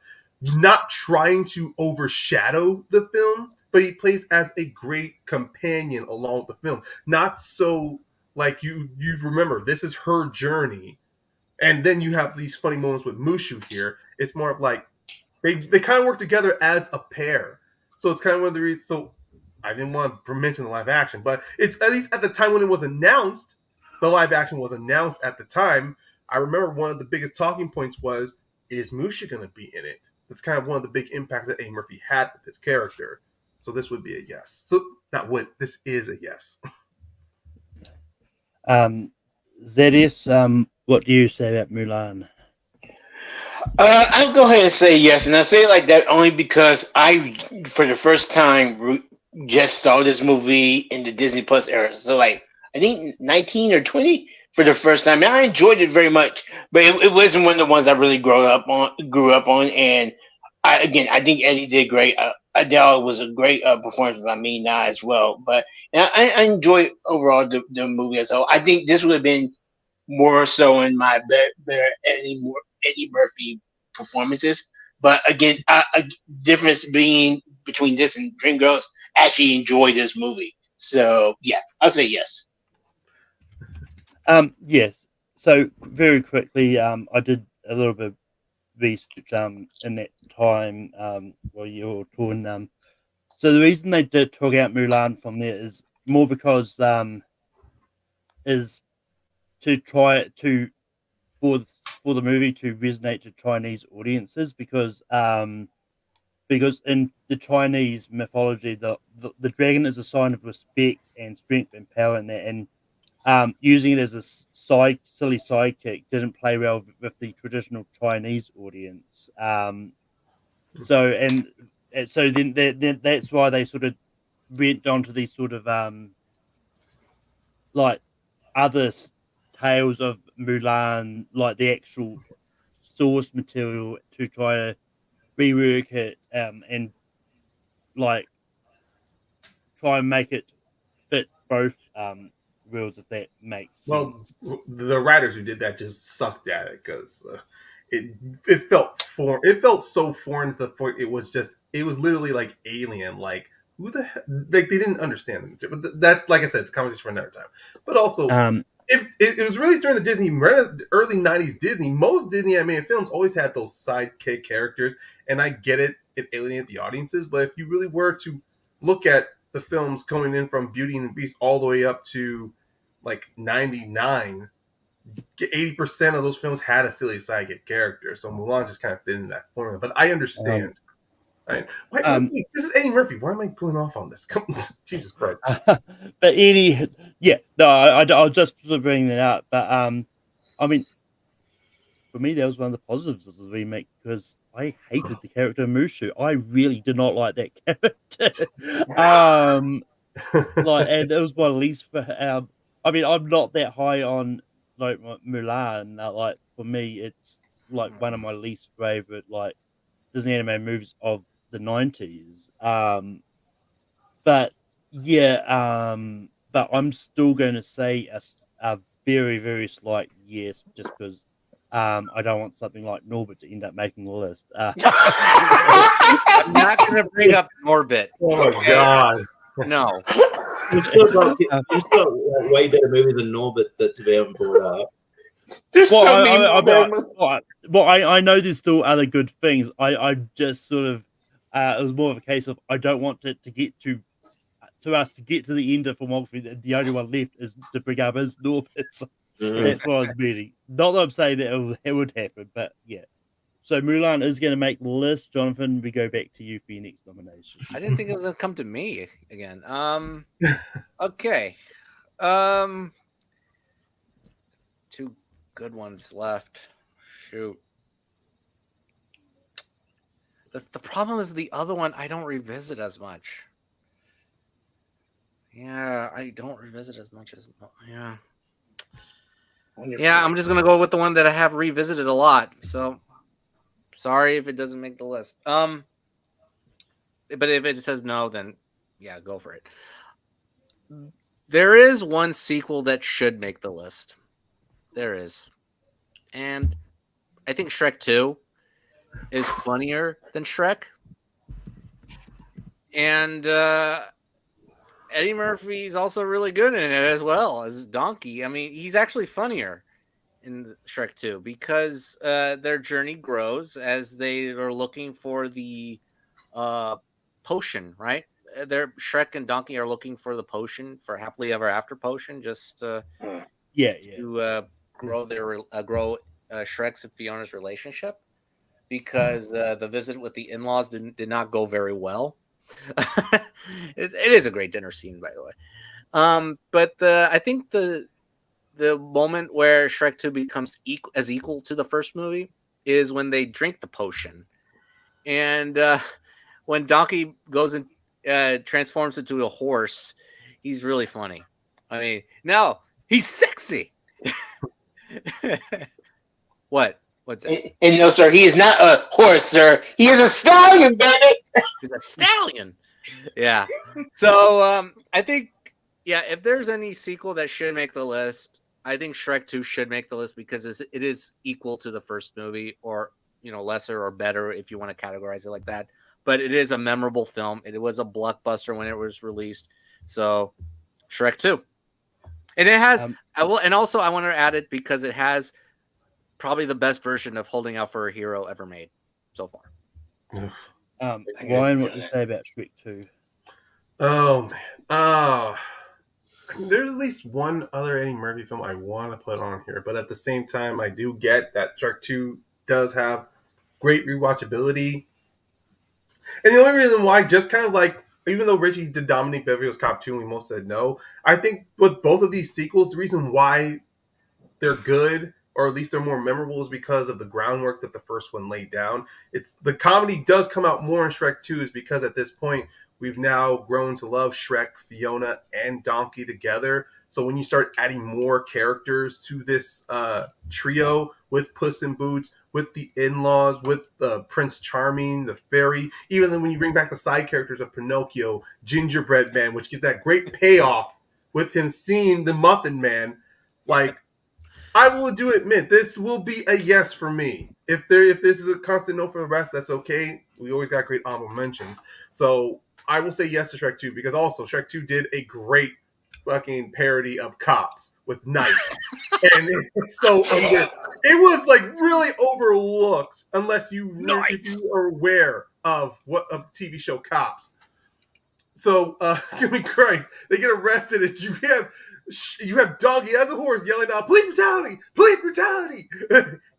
not trying to overshadow the film, but he plays as a great companion along with the film. Not so like you remember this is her journey, and then you have these funny moments with Mushu here. It's more of like they kind of work together as a pair. So it's kind of one of the reasons. So I didn't want to mention the live action, but it's at least at the time when it was announced, the live action was announced at the time. I remember one of the biggest talking points was, is Mushu going to be in it? That's kind of one of the big impacts that Eddie Murphy had with his character. So this would be a yes. So this is a yes. Zedius, what do you say about Mulan? I'll go ahead and say yes, and I say it like that only because I, for the first time, just saw this movie in the Disney Plus era. So, like, I think 19 or 20 for the first time. And I enjoyed it very much, but it wasn't one of the ones I really grew up on. And I think Eddie did great. Adele was a great performance by Mina as well. But I enjoyed overall the movie as a whole. I think this would have been more so in my better Eddie Murphy performances. But again, a difference being between this and Dreamgirls, actually enjoyed this movie. So yeah, I'll say yes. Yes. So very quickly, I did a little bit of research in that time while you were talking. So the reason they did talk out Mulan from there is more because is to try to for the movie to resonate to Chinese audiences because in the Chinese mythology the dragon is a sign of respect and strength and power in that, and using it as a silly sidekick didn't play well with the traditional Chinese audience. So then that's why they sort of went on to these sort of like other tales of Mulan, like the actual source material, to try to rework it and like try and make it fit both worlds, if that makes sense. Well, the writers who did that just sucked at it because it felt foreign. It felt so foreign to the point it was literally like alien. Like who the heck? Like they didn't understand it. But that's, like I said, it's a conversation for another time. But also, if it was released during the Disney early '90s Disney, most Disney animated films always had those sidekick characters, and I get it alienated the audiences. But if you really were to look at the films coming in from Beauty and the Beast all the way up to like '99, 80% of those films had a silly sidekick character. So Mulan just kind of fit into that formula. But I understand. Right. Wait, Um, this is Eddie Murphy. Why am I going off on this? Come on. Jesus Christ. but I'll just sort of bring that out. But I mean, for me, that was one of the positives of the remake because I hated the character Mushu. I really did not like that character. And it was my least. I mean, I'm not that high on like Mulan. Like for me, it's like one of my least favorite like Disney animated movies of the 90s. But yeah, but I'm still going to say a very, very slight yes, just because I don't want something like Norbit to end up making the list. I'm not going to bring up Norbit. Oh my god. No. You've still got way better movies than Norbit to be able to pull it up. There's so many I know there's still other good things. I just sort of it was more of a case of I don't want it to get to us to get to the end of filmography. The only one left is to bring up is Norbit. So that's what I was meaning. Not that I'm saying that it would happen, but yeah. So Mulan is going to make the list. Jonathan, we go back to you for your next nomination. I didn't think it was going to come to me again. Okay. 2 good ones left. Shoot. The problem is the other one I don't revisit as much. Yeah, I don't revisit as much as yeah. Yeah, I'm just gonna go with the one that I have revisited a lot. So sorry if it doesn't make the list. But if it says no, then yeah, go for it. There is one sequel that should make the list. There is. And I think Shrek 2 is funnier than Shrek. And Eddie Murphy's also really good in it as well as Donkey. I mean, he's actually funnier in Shrek 2 because their journey grows as they are looking for the potion, right? Shrek and Donkey are looking for the potion, for happily ever after potion, just to grow Shrek's and Fiona's relationship, because the visit with the in-laws did not go very well. It is a great dinner scene, by the way. But I think the moment where Shrek 2 becomes equal to the first movie is when they drink the potion, and when Donkey goes and transforms into a horse, he's really funny. I mean, no, he's sexy. What? What's that? And no, sir, he is not a horse, sir. He is a stallion, baby. He's a stallion. Yeah. So I think, yeah, if there's any sequel that should make the list, I think Shrek 2 should make the list because it is equal to the first movie, or lesser or better if you want to categorize it like that. But it is a memorable film. It was a blockbuster when it was released. So Shrek 2. And it has I want to add it because it has probably the best version of Holding Out for a Hero ever made so far. Ryan, what do you say about Shrek 2? Oh man. There's at least one other Eddie Murphy film I want to put on here, but at the same time, I do get that Shrek 2 does have great rewatchability. And the only reason why, just kind of like, even though Richie did Dominique Beverly Hills Cop 2 and we most said no, I think with both of these sequels, the reason why they're good, or at least they're more memorable, is because of the groundwork that the first one laid down. The comedy does come out more in Shrek 2 is because at this point, we've now grown to love Shrek, Fiona, and Donkey together. So when you start adding more characters to this trio with Puss in Boots, with the in-laws, with Prince Charming, the fairy, even then when you bring back the side characters of Pinocchio, Gingerbread Man, which gets that great payoff with him seeing the Muffin Man, like, I will admit, this will be a yes for me. If this is a constant no for the rest, that's okay. We always got great honorable mentions. So I will say yes to Shrek 2, because also Shrek 2 did a great fucking parody of Cops with knights. And it was like really overlooked unless if you are aware of what a TV show Cops. So, I mean, Christ, they get arrested and you have You have Doggy as a horse yelling out, "Police brutality! Police brutality!"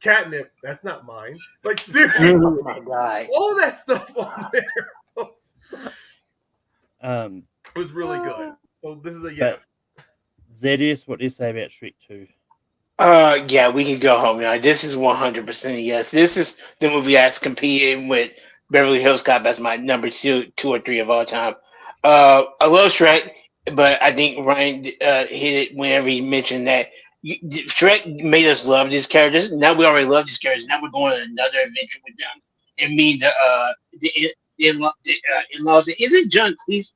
Catnip, that's not mine. Like seriously, Oh my god. all that stuff on there. Um, It was really good. So this is a yes. ZS, what do you say about Shrek 2? Yeah, we can go home now. This is 100% a yes. This is the movie that's competing with Beverly Hills Cop as my number two or three of all time. I love Shrek, but I think Ryan hit it whenever he mentioned that Shrek made us love these characters. Now we already love these characters. Now we're going on another adventure with them. And me, the in-laws. Isn't John Cleese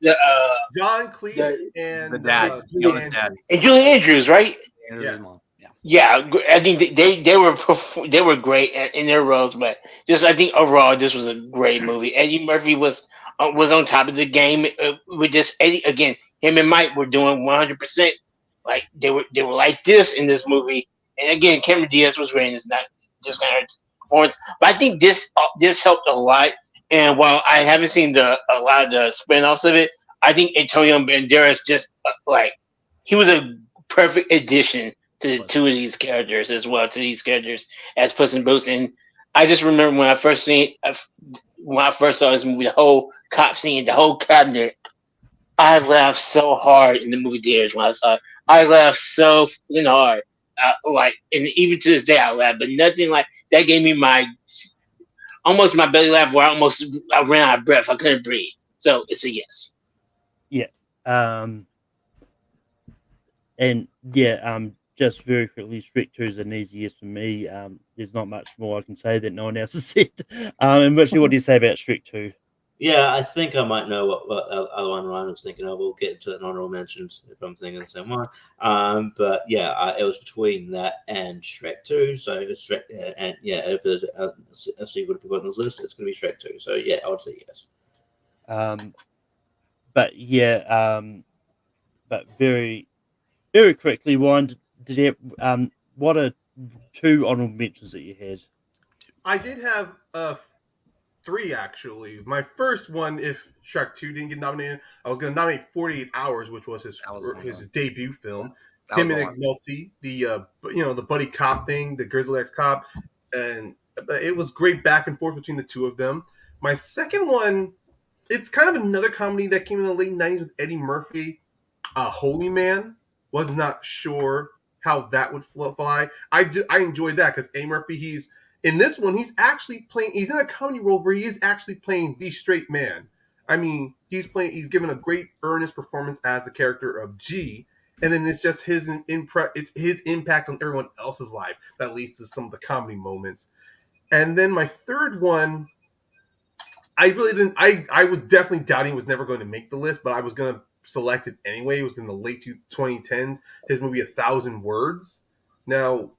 John Cleese the- and The dad. Fiona's dad. and Julie Andrews, right? Andrew's Yes. mom. Yeah. Yeah, I think they were great in their roles, but just I think overall this was a great movie. Eddie Murphy was on top of the game with this. Eddie again, him and Mike were doing 100%. Like they were like this in this movie, and again, Cameron Diaz was great. It's not just kind of performance, but I think this helped a lot. And while I haven't seen a lot of the spinoffs of it, I think Antonio Banderas just like he was a perfect addition to the two of these characters as well, to these characters as Puss in Boots. And I just remember when I first saw this movie, the whole cop scene, the whole cabinet, I laughed so hard in the movie theaters when I saw it. I laughed so fucking hard. And even to this day, I laugh, but nothing like that gave me almost my belly laugh where I ran out of breath. I couldn't breathe. So it's a yes. Just very quickly, Shrek 2 is an easy yes for me. There's not much more I can say that no one else has said. And Richie, what do you say about Shrek 2? Yeah, I think I might know what other one Ryan was thinking of. We'll get to the honorable mentions if I'm thinking the same one. But yeah, it was between that and Shrek 2. So Shrek, and yeah, if there's a sequel to put on this list, it's going to be Shrek 2. So yeah, I would say yes. But very, very quickly, Ryan, what are two honorable mentions that you had? I did have 3 actually. My first one, if Shrek 2 didn't get nominated, I was going to nominate 48 Hours, which was his debut film. Him and McNulty, the buddy cop thing, the Grizzly X cop, and it was great back and forth between the two of them. My second one, it's kind of another comedy that came in the late 90s with Eddie Murphy. Holy Man. Was not sure how that would fly. I enjoyed that because Eddie Murphy, he's in this one, he's in a comedy role where he is actually playing the straight man. I mean, he's given a great earnest performance as the character of G, and then it's just his impact on everyone else's life that leads to some of the comedy moments. And then my third one, I really didn't. I was definitely doubting it was never going to make the list, but I was going to select it anyway. It was in the late 2010s. His movie 1,000 Words. Now,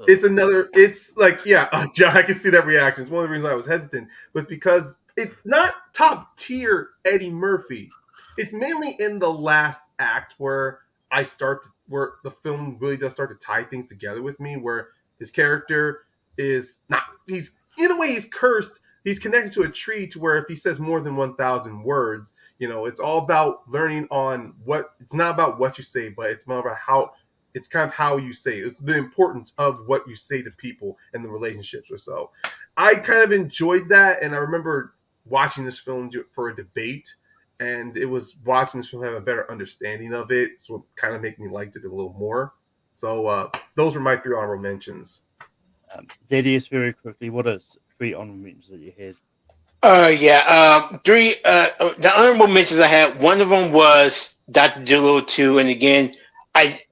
it's like, yeah, John, I can see that reaction. It's one of the reasons I was hesitant was because it's not top tier Eddie Murphy. It's mainly in the last act where the film really does start to tie things together with me, where his character is not, he's cursed. He's connected to a tree to where if he says more than 1,000 words, it's all about learning on it's not about what you say, but it's more about how you say it. It's the importance of what you say to people and the relationships or so. I kind of enjoyed that. And I remember watching this film for a debate, and it was watching this film have a better understanding of it. So it kind of made me like it a little more. So those were my 3 honorable mentions. ZDS, very quickly, what is 3 honorable mentions that you had? 3. The honorable mentions I had, one of them was Dr. Dolittle 2, and again, I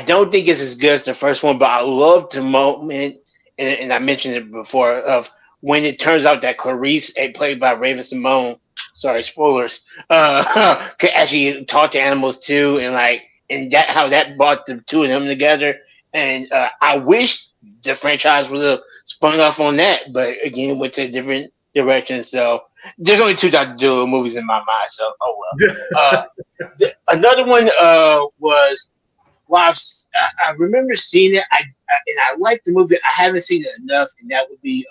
don't think it's as good as the first one, but I love the moment, and I mentioned it before, of when it turns out that Clarice, played by Raven-Symoné, sorry, spoilers, could actually talk to animals too, and how that brought the two of them together. And I wish the franchise would have spun off on that, but again, went to a different direction. So there's only 2 Dr. Dolittle movies in my mind. So another one was, I remember seeing it. I liked the movie. I haven't seen it enough, and that would be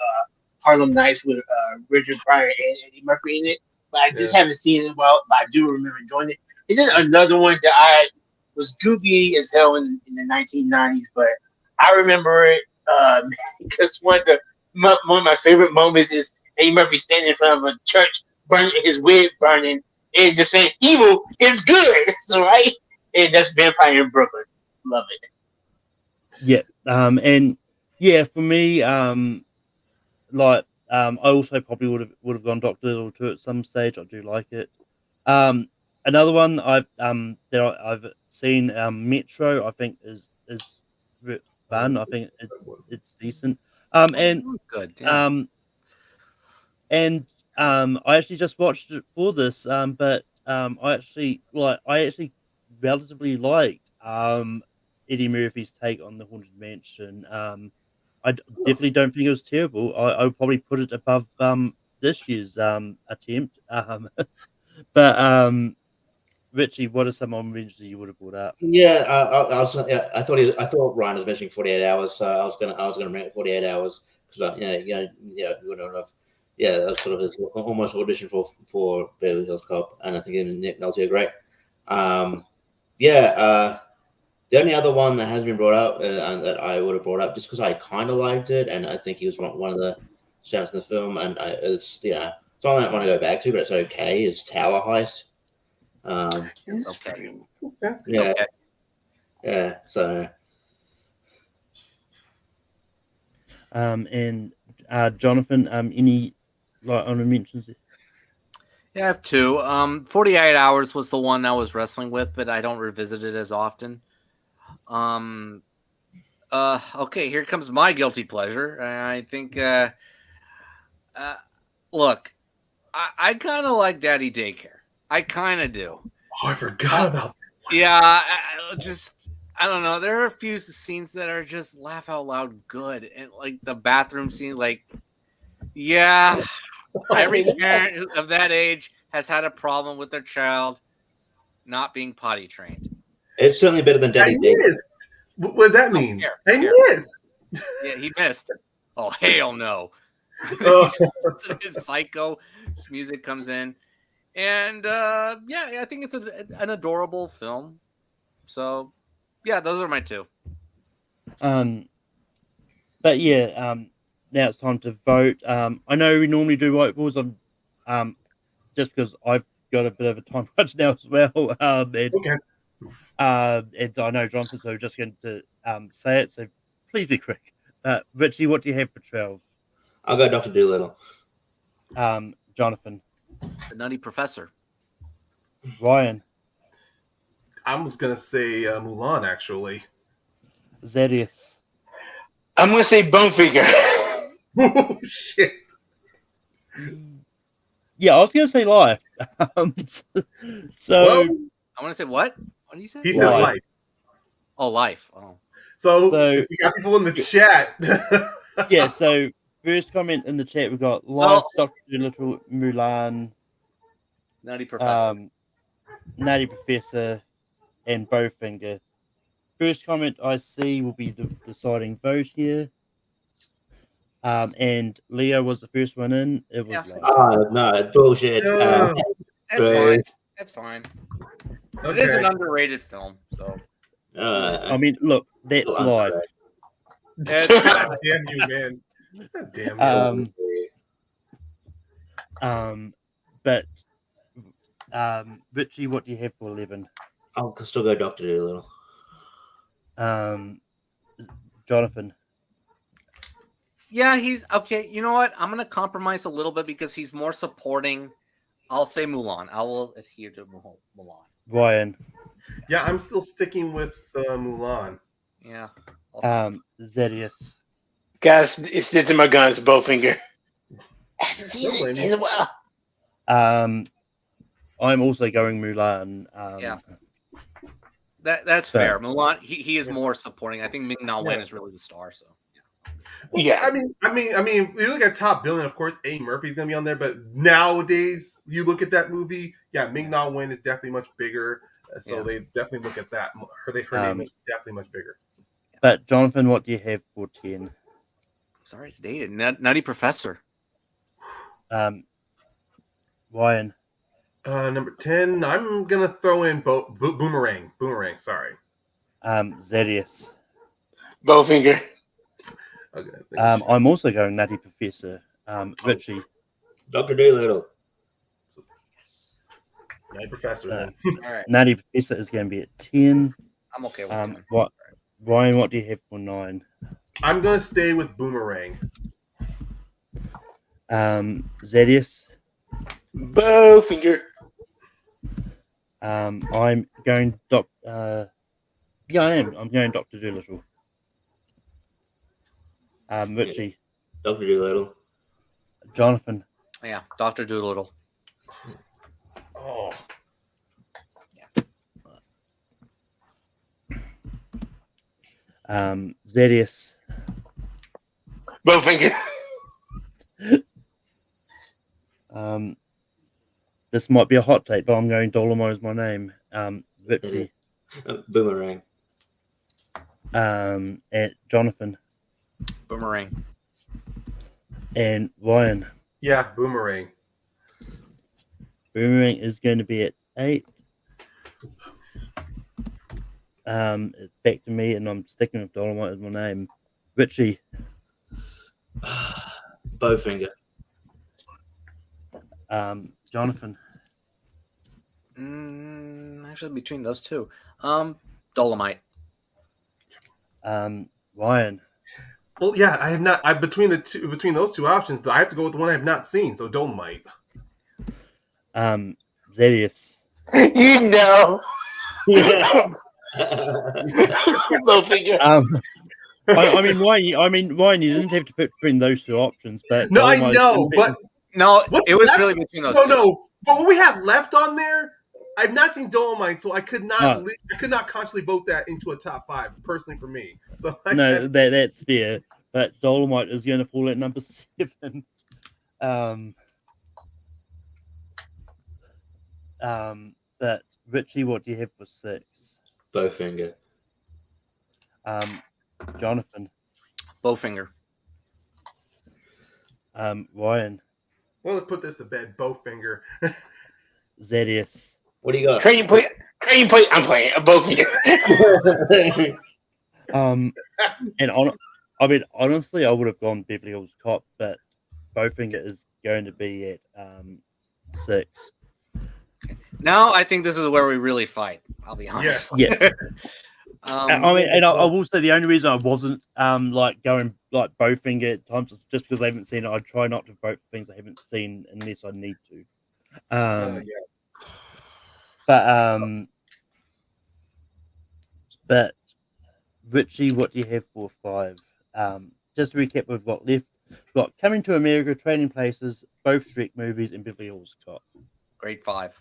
Harlem Nights with Richard Pryor and Eddie Murphy in it. But I just haven't seen it well. But I do remember enjoying it. And then another one that was goofy as hell in the 1990s, but I remember it because one of my favorite moments is Eddie Murphy standing in front of a church, burning his wig burning, and just saying, "Evil is good." So right, and that's Vampire in Brooklyn. Love it. Yeah. And yeah, for me, I also probably would have gone Doctor Little 2 at some stage. I do like it. Another one I've seen, Metro. I think is fun. I think it's decent. And That was good. Yeah. I actually just watched it for this. But I actually relatively liked Eddie Murphy's take on the Haunted Mansion. Definitely don't think it was terrible. I would probably put it above this year's attempt. But Richie, what are some honorables that you would have brought up? Yeah, I thought Ryan was mentioning 48 hours, so I was gonna bring it 48 hours because you would have, yeah, that's sort of his almost audition for Beverly Hills Cop, and I think him and Nick Nolte are great. The only other one that has been brought up and that I would have brought up just because I kind of liked it, and I think he was one of the stars in the film, and it's something I want to go back to, but it's okay. It's Tower Heist. Okay. Yeah, Okay. yeah. So And Jonathan, any honorable mentions? Yeah, I have two. 48 Hours was the one I was wrestling with, but I don't revisit it as often. Okay, here comes my guilty pleasure. I think, look, I kind of like Daddy Daycare. I kind of do. Oh, I forgot about Yeah, I don't know. There are a few scenes that are just laugh out loud good, and like the bathroom scene, like, yeah, every parent of that age has had a problem with their child not being potty trained. it's certainly better than that. I Daddy Daycare. missed. What does that mean? Care, I care. missed. Yeah, he missed. Oh, hell no. Oh. Psycho music comes in. And yeah, I think it's an adorable film. So, yeah, those are my two. But yeah, now it's time to vote. I know we normally do white balls on, just because I've got a bit of a time crunch now as well. Okay. And I know Jonathan, so just going to say it. So please be quick. Richie, what do you have for 12? I'll go Dr. Dolittle. Jonathan, The Nutty Professor. Ryan, I was gonna say Mulan actually. Zedius. I'm gonna say Bonefinger. Oh shit. Yeah, I was going to say Life. So Well, I want to say what? What do you say? he said Life. life. Oh, Life. Oh. So So- if we got people in the chat. yeah, so first comment in the chat we got Life, Dr. Dolittle, Mulan, Nutty Professor. Natty Professor, and Bowfinger. First comment I see will be the deciding vote here. And Leo was the first one in. It was Yeah. Life. Oh no, bullshit. No. That's Boo. fine. That's fine. It is an underrated film, so. I mean, look, that's Well, Life. It's God damn you, man. God damn you. But Richie, what do you have for 11? I'll still go Dr. Dolittle. Jonathan. Yeah, he's okay. You know what? I'm gonna compromise a little bit because he's more supporting. I'll say Mulan. I will adhere to Mulan. Ryan. Yeah, I'm still sticking with Mulan. Yeah. Zedius. Guys, it's to my guns, Bowfinger. Don't blame me. I'm also going Mulan. Yeah. That's Fair. fair. Mulan. He is more supporting. I think Ming Na Wen is really the star. So. Yeah. I mean, if you look at top billing, of course, Eddie Murphy's gonna be on there. But nowadays, you look at that movie, yeah, Ming Na Wen is definitely much bigger. So Yeah. they definitely look at that. Her name is definitely much bigger. But Jonathan, what do you have for 10? Sorry, it's dated. Nutty Professor. Ryan. Number 10, I'm gonna throw in Boomerang. Boomerang, sorry. Zedius. Bowfinger. Okay. I'm also going Nutty Professor. Richie. Dr. Doolittle. Night Professor. Uh, Then. All right. Nutty Professor is going to be at 10. I'm okay with 10. Ryan, what do you have for 9? I'm gonna stay with Boomerang. Zedius. Bowfinger. I'm going I am. I'm going Dr. Doolittle. Richie. Dr. Doolittle. Jonathan. Yeah, Dr. Doolittle. Oh. Zedius. Bowfinger. This might be a hot take, but I'm going Dolomite is my name. Richie. Boomerang. And Jonathan. Boomerang. And Ryan. Yeah, Boomerang. Boomerang is going to be at 8. It's back to me, and I'm sticking with Dolomite as my name. Richie. Bowfinger. Jonathan. Actually, between those two, Dolomite. Ryan. Well, yeah, I have not. Between those two options, I have to go with the one I have not seen. So Dolomite. Zedius. You know. Bowfinger. I mean, Ryan, you didn't have to put between those two options, but No, I Dolomite- know, but No, What's it was left? really between those two. no. But what we have left on there, I've not seen Dolomite, so I could not. No. I could not consciously vote that into a top 5 personally for me. So No, that's fair. But Dolomite is going to fall at number 7. But Richie, what do you have for 6? Bowfinger. Jonathan. Bowfinger. Ryan. well, let's put this to bed. Bowfinger. Zedius. What do you got? Trading point. I'm playing a Bowfinger. And honestly, I would have gone Beverly Hills Cop, but Bowfinger is going to be at 6. Now I think this is where we really fight. I'll be honest. Yes. Yeah. I will say the only reason I wasn't like going like Bowfinger at times is just because I haven't seen it. I try not to vote for things I haven't seen unless I need to. But Richie, what do you have for 5? Just to recap, we've got left. We've got Coming to America, Trading Places, both Shrek movies, and Beverly Hills Cop. Grade 5.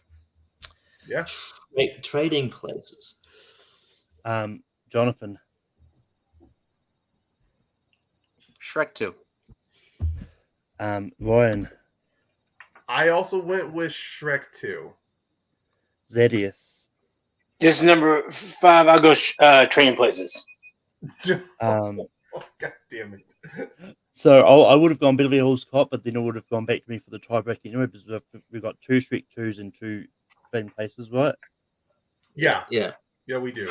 Yeah. Trading Places. Jonathan. Shrek 2. Ryan. I also went with Shrek 2. Zedius. This is number 5. I'll go Trading Places. Oh, God damn it. So I would have gone Beverly Hills Cop, but then it would have gone back to me for the tiebreaker anyway, because we've got 2 Shrek 2s and 2 Trading Places, right? Yeah, Yeah. we do.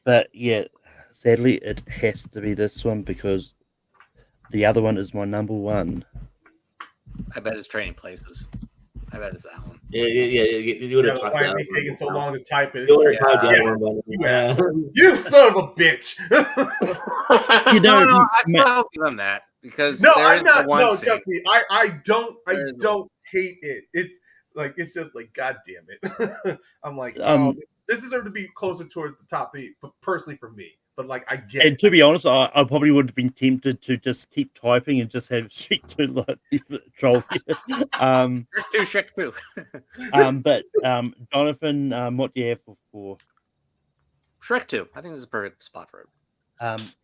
But yeah, sadly it has to be this one because the other one is my number 1. I bet it's Trading Places. I bet it's that one. Yeah. You would have typed Why that. are these taking so long to type it? You would have typed Yeah. that one. You asshole. You son of a bitch. You know, No, I'll give them that because No, there is I'm not. the one No, scene. trust me. I don't There's hate it. It's just like, God damn it. I'm like, this deserves to be closer towards the top 8, but personally for me. But like, I get and it. to be honest, I probably would have been tempted to just keep typing and just have Shrek 2 like be the troll here. Shrek 2. But Jonathan, what do you have for Shrek 2. I think this is a perfect spot for it.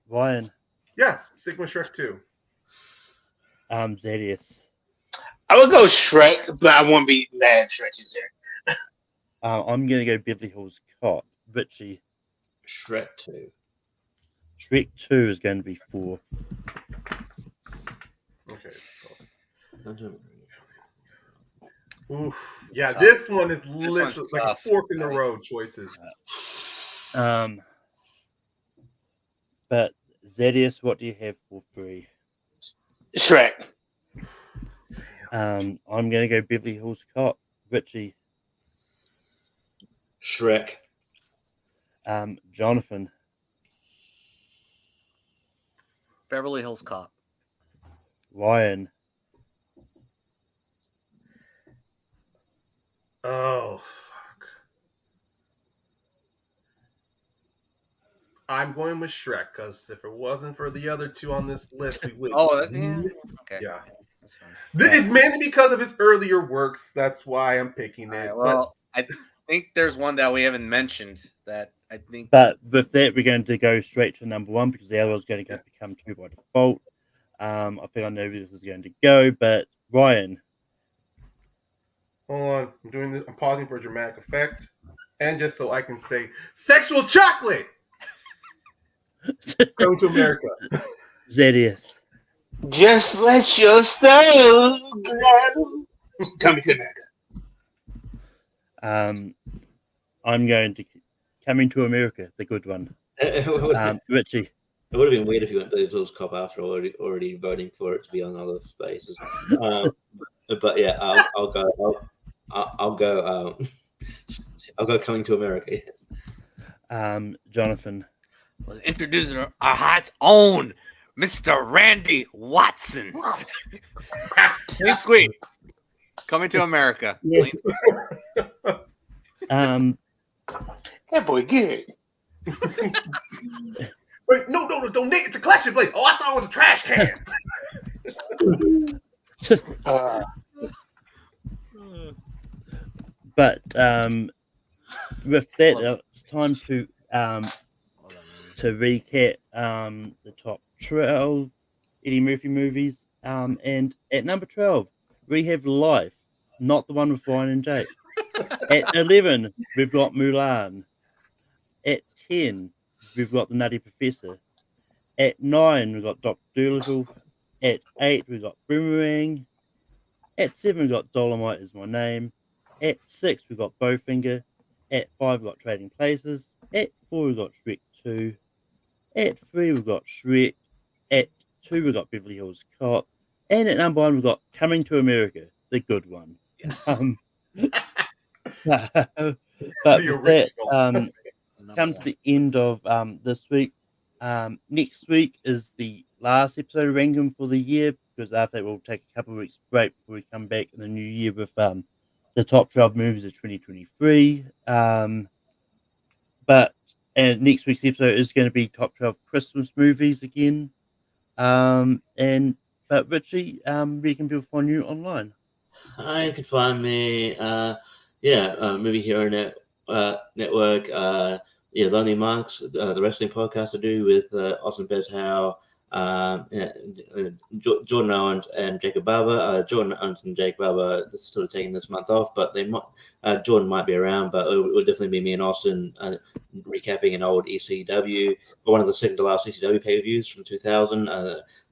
Ryan? Yeah, Sigma Shrek 2. Zedius. I would go Shrek, but I won't be mad if Shrek is there. I'm gonna go Beverly Hills Cop. Richie. Shrek 2. Shrek 2 is going to be 4. Okay. Oof. Yeah, Tough. this one is one's literally like a tough. fork in the road choices. But Zedius, what do you have for 3? Shrek. I'm gonna go Beverly Hills Cop. Richie. Shrek. Jonathan. Beverly Hills Cop. Ryan. Oh, fuck. I'm going with Shrek because if it wasn't for the other two on this list, we would. Yeah. Okay. Yeah. That's fine. It's mainly because of his earlier works. That's why I'm picking it. All right, well, I think there's one that we haven't mentioned that I think. But with that, we're going to go straight to number 1 because the other was going to become 2 by default. I think I know where this is going to go, but Ryan. Hold on. I'm doing this. I'm pausing for dramatic effect. And just so I can say, sexual chocolate! Coming to America. Zedius. Just let your soul glow. Coming to America. I'm going to Coming to America, the good one. Richie. It would have been weird if you went Beverly Hills Cop after already voting for it to be on other spaces. But yeah, I'll go. I'll go. I'll go Coming to America. Jonathan. Well, introducing our heart's own Mr. Randy Watson. Hey, sweet. Coming to America. Yes. That boy good. Wait, no, don't Nick. It's a collection plate. Oh, I thought it was a trash can. But with that, it's time to recap the top 12 Eddie Murphy movies. And at number 12, we have Life, not the one with Ryan and Jake. At 11, we've got Mulan. At 10, we've got The Nutty Professor. At 9, we've got Dr. Dolittle. At 8, we've got Boomerang. At 7, we've got Dolomite Is My Name. At 6, we've got Bowfinger. At 5, we've got Trading Places. At 4, we've got Shrek 2. At 3, we've got Shrek. At 2, we've got Beverly Hills Cop. And at number 1, we've got Coming to America, the good one. Yes. But with that, come to the end of this week. Next week is the last episode of Rankin for the year, because after that we'll take a couple of weeks break before we come back in the new year with the top 12 movies of 2023. But next week's episode is going to be top 12 Christmas movies again. But Richie, where can people find you online? You can find me, Movie Hero Network, Lonely Monks, the wrestling podcast I do with Austin Bez Howe, Jordan Owens and Jacob Barber. Jordan Owens and Jake Barber are sort of taking this month off, but they might. Jordan might be around, but it would definitely be me and Austin recapping an old ECW, or one of the second to last ECW pay-per-views from 2000,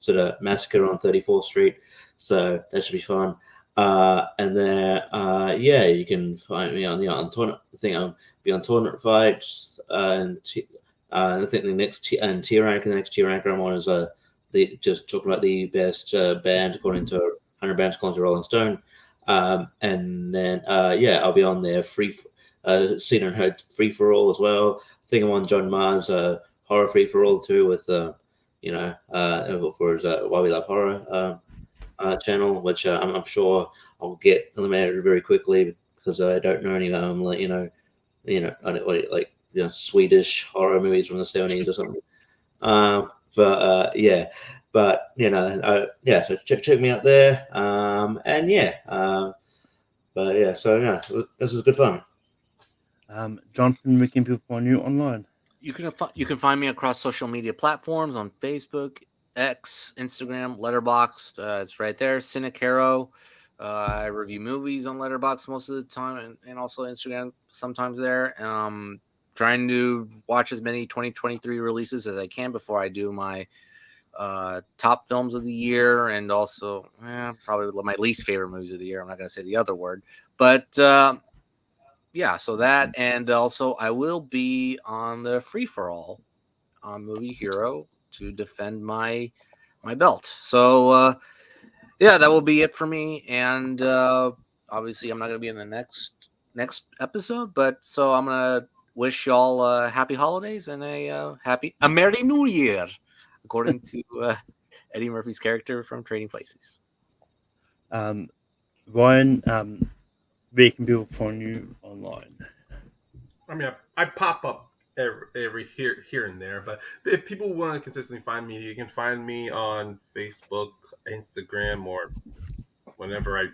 sort of Massacre on 34th Street. So that should be fun. And then, you can find me on tournament. I think I'll be on Tournament Fights, and I think the next tier rank, the next tier rank I'm on is just talking about the best band according to 100 bands according to Rolling Stone. And then, I'll be on there Seen and Heard Free for All as well. I think I'm on John Mars Horror Free for All too, with for his Why We Love Horror channel, which I'm sure I'll get eliminated very quickly because I don't know any I don't Swedish horror movies from the 70s or something. So check me out there. This is good fun. Jonathan, where can people find you online? You can find me across social media platforms on Facebook, X, Instagram, Letterboxd. It's right there. Cinecaro. I review movies on Letterboxd most of the time, and also Instagram sometimes there. Trying to watch as many 2023 releases as I can before I do my top films of the year, and also probably my least favorite movies of the year. I'm not going to say the other word, but yeah. So that, and also I will be on the free for all on Movie Hero to defend my belt. So yeah, that will be it for me. And obviously, I'm not going to be in the next episode, but so I'm going to wish y'all happy holidays and a Merry New Year, according to Eddie Murphy's character from Trading Places. Ryan, where can people find you online? I mean, I pop up every here and there, but if people want to consistently find me, you can find me on Facebook, Instagram, or whenever I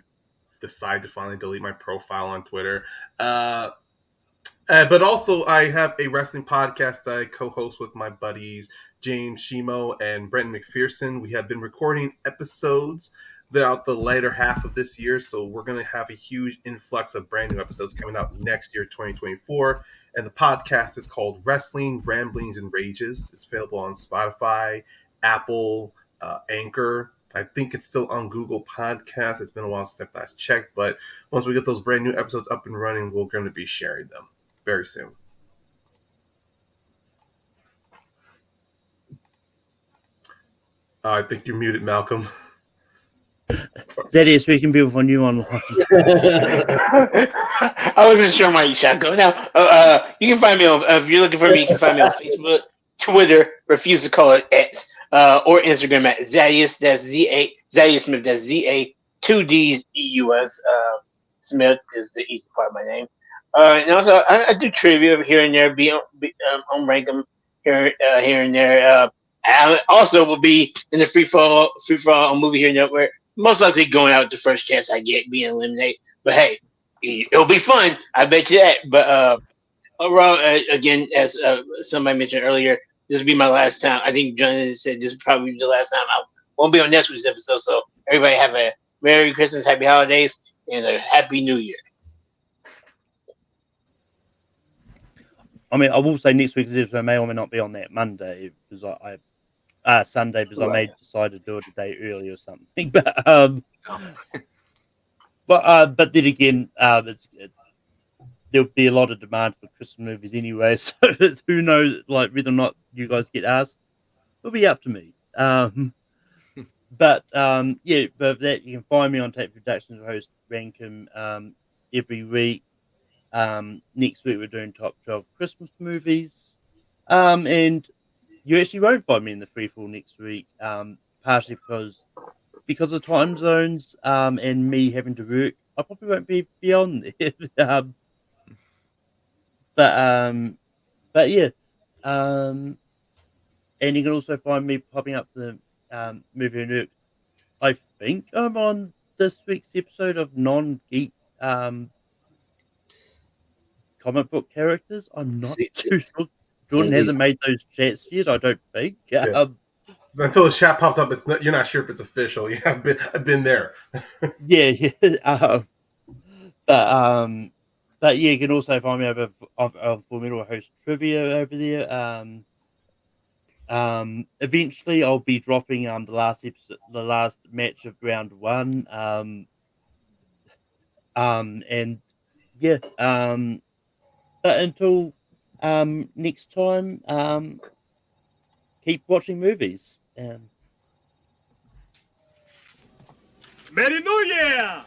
decide to finally delete my profile on Twitter. But also, I have a wrestling podcast that I co-host with my buddies James Shimo and Brenton McPherson. We have been recording episodes throughout the later half of this year, so we're going to have a huge influx of brand new episodes coming out next year, 2024. And the podcast is called Wrestling, Ramblings, and Rages. It's available on Spotify, Apple, Anchor. I think it's still on Google Podcasts. It's been a while since I last checked, but once we get those brand new episodes up and running, we're going to be sharing them very soon. I think you're muted, Malcolm. That is, we can people find you online. I wasn't sure my shot go. Now, you can find me on, if you're looking for me, you can find me on Facebook, Twitter, refuse to call it X, or Instagram at Zadius, that's Z-A, Zadius Smith, that's Z-A, 2 D's, E-U-S. Smith is the easy part of my name. And also, I do trivia here and there, be on Rankum here and there. I also will be in the free fall on Movie Here Network, most likely going out the first chance I get, being eliminated. But hey, it'll be fun, I bet you that. But overall, again, as somebody mentioned earlier, this will be my last time. I think Jonathan said this will probably be the last time I won't be on next week's episode. So everybody have a Merry Christmas, Happy Holidays, and a Happy New Year. I mean, I will say next week's episode may or may not be on that Monday because Sunday because I may decide to do it a day early or something. But then again, there'll be a lot of demand for Christmas movies anyway. So who knows, like whether or not you guys get asked, it'll be up to me. But that you can find me on Tape Productions, host Rankum every week. Next week we're doing top 12 Christmas movies, and you actually won't find me in the free fall next week, partially because of time zones and me having to work. I probably won't be beyond there. But yeah, and you can also find me popping up the movie nerd. I think I'm on this week's episode of non-geek comic book characters. I'm not too sure. Jordan hasn't made those chats yet, I don't think. Yeah. Until the chat pops up, you're not sure if it's official. Yeah, I've been there. Yeah. But yeah, you can also find me over on Full Metal Host Trivia over there. Eventually, I'll be dropping the last match of round 1. And yeah. But until next time, keep watching movies. Merry New Year!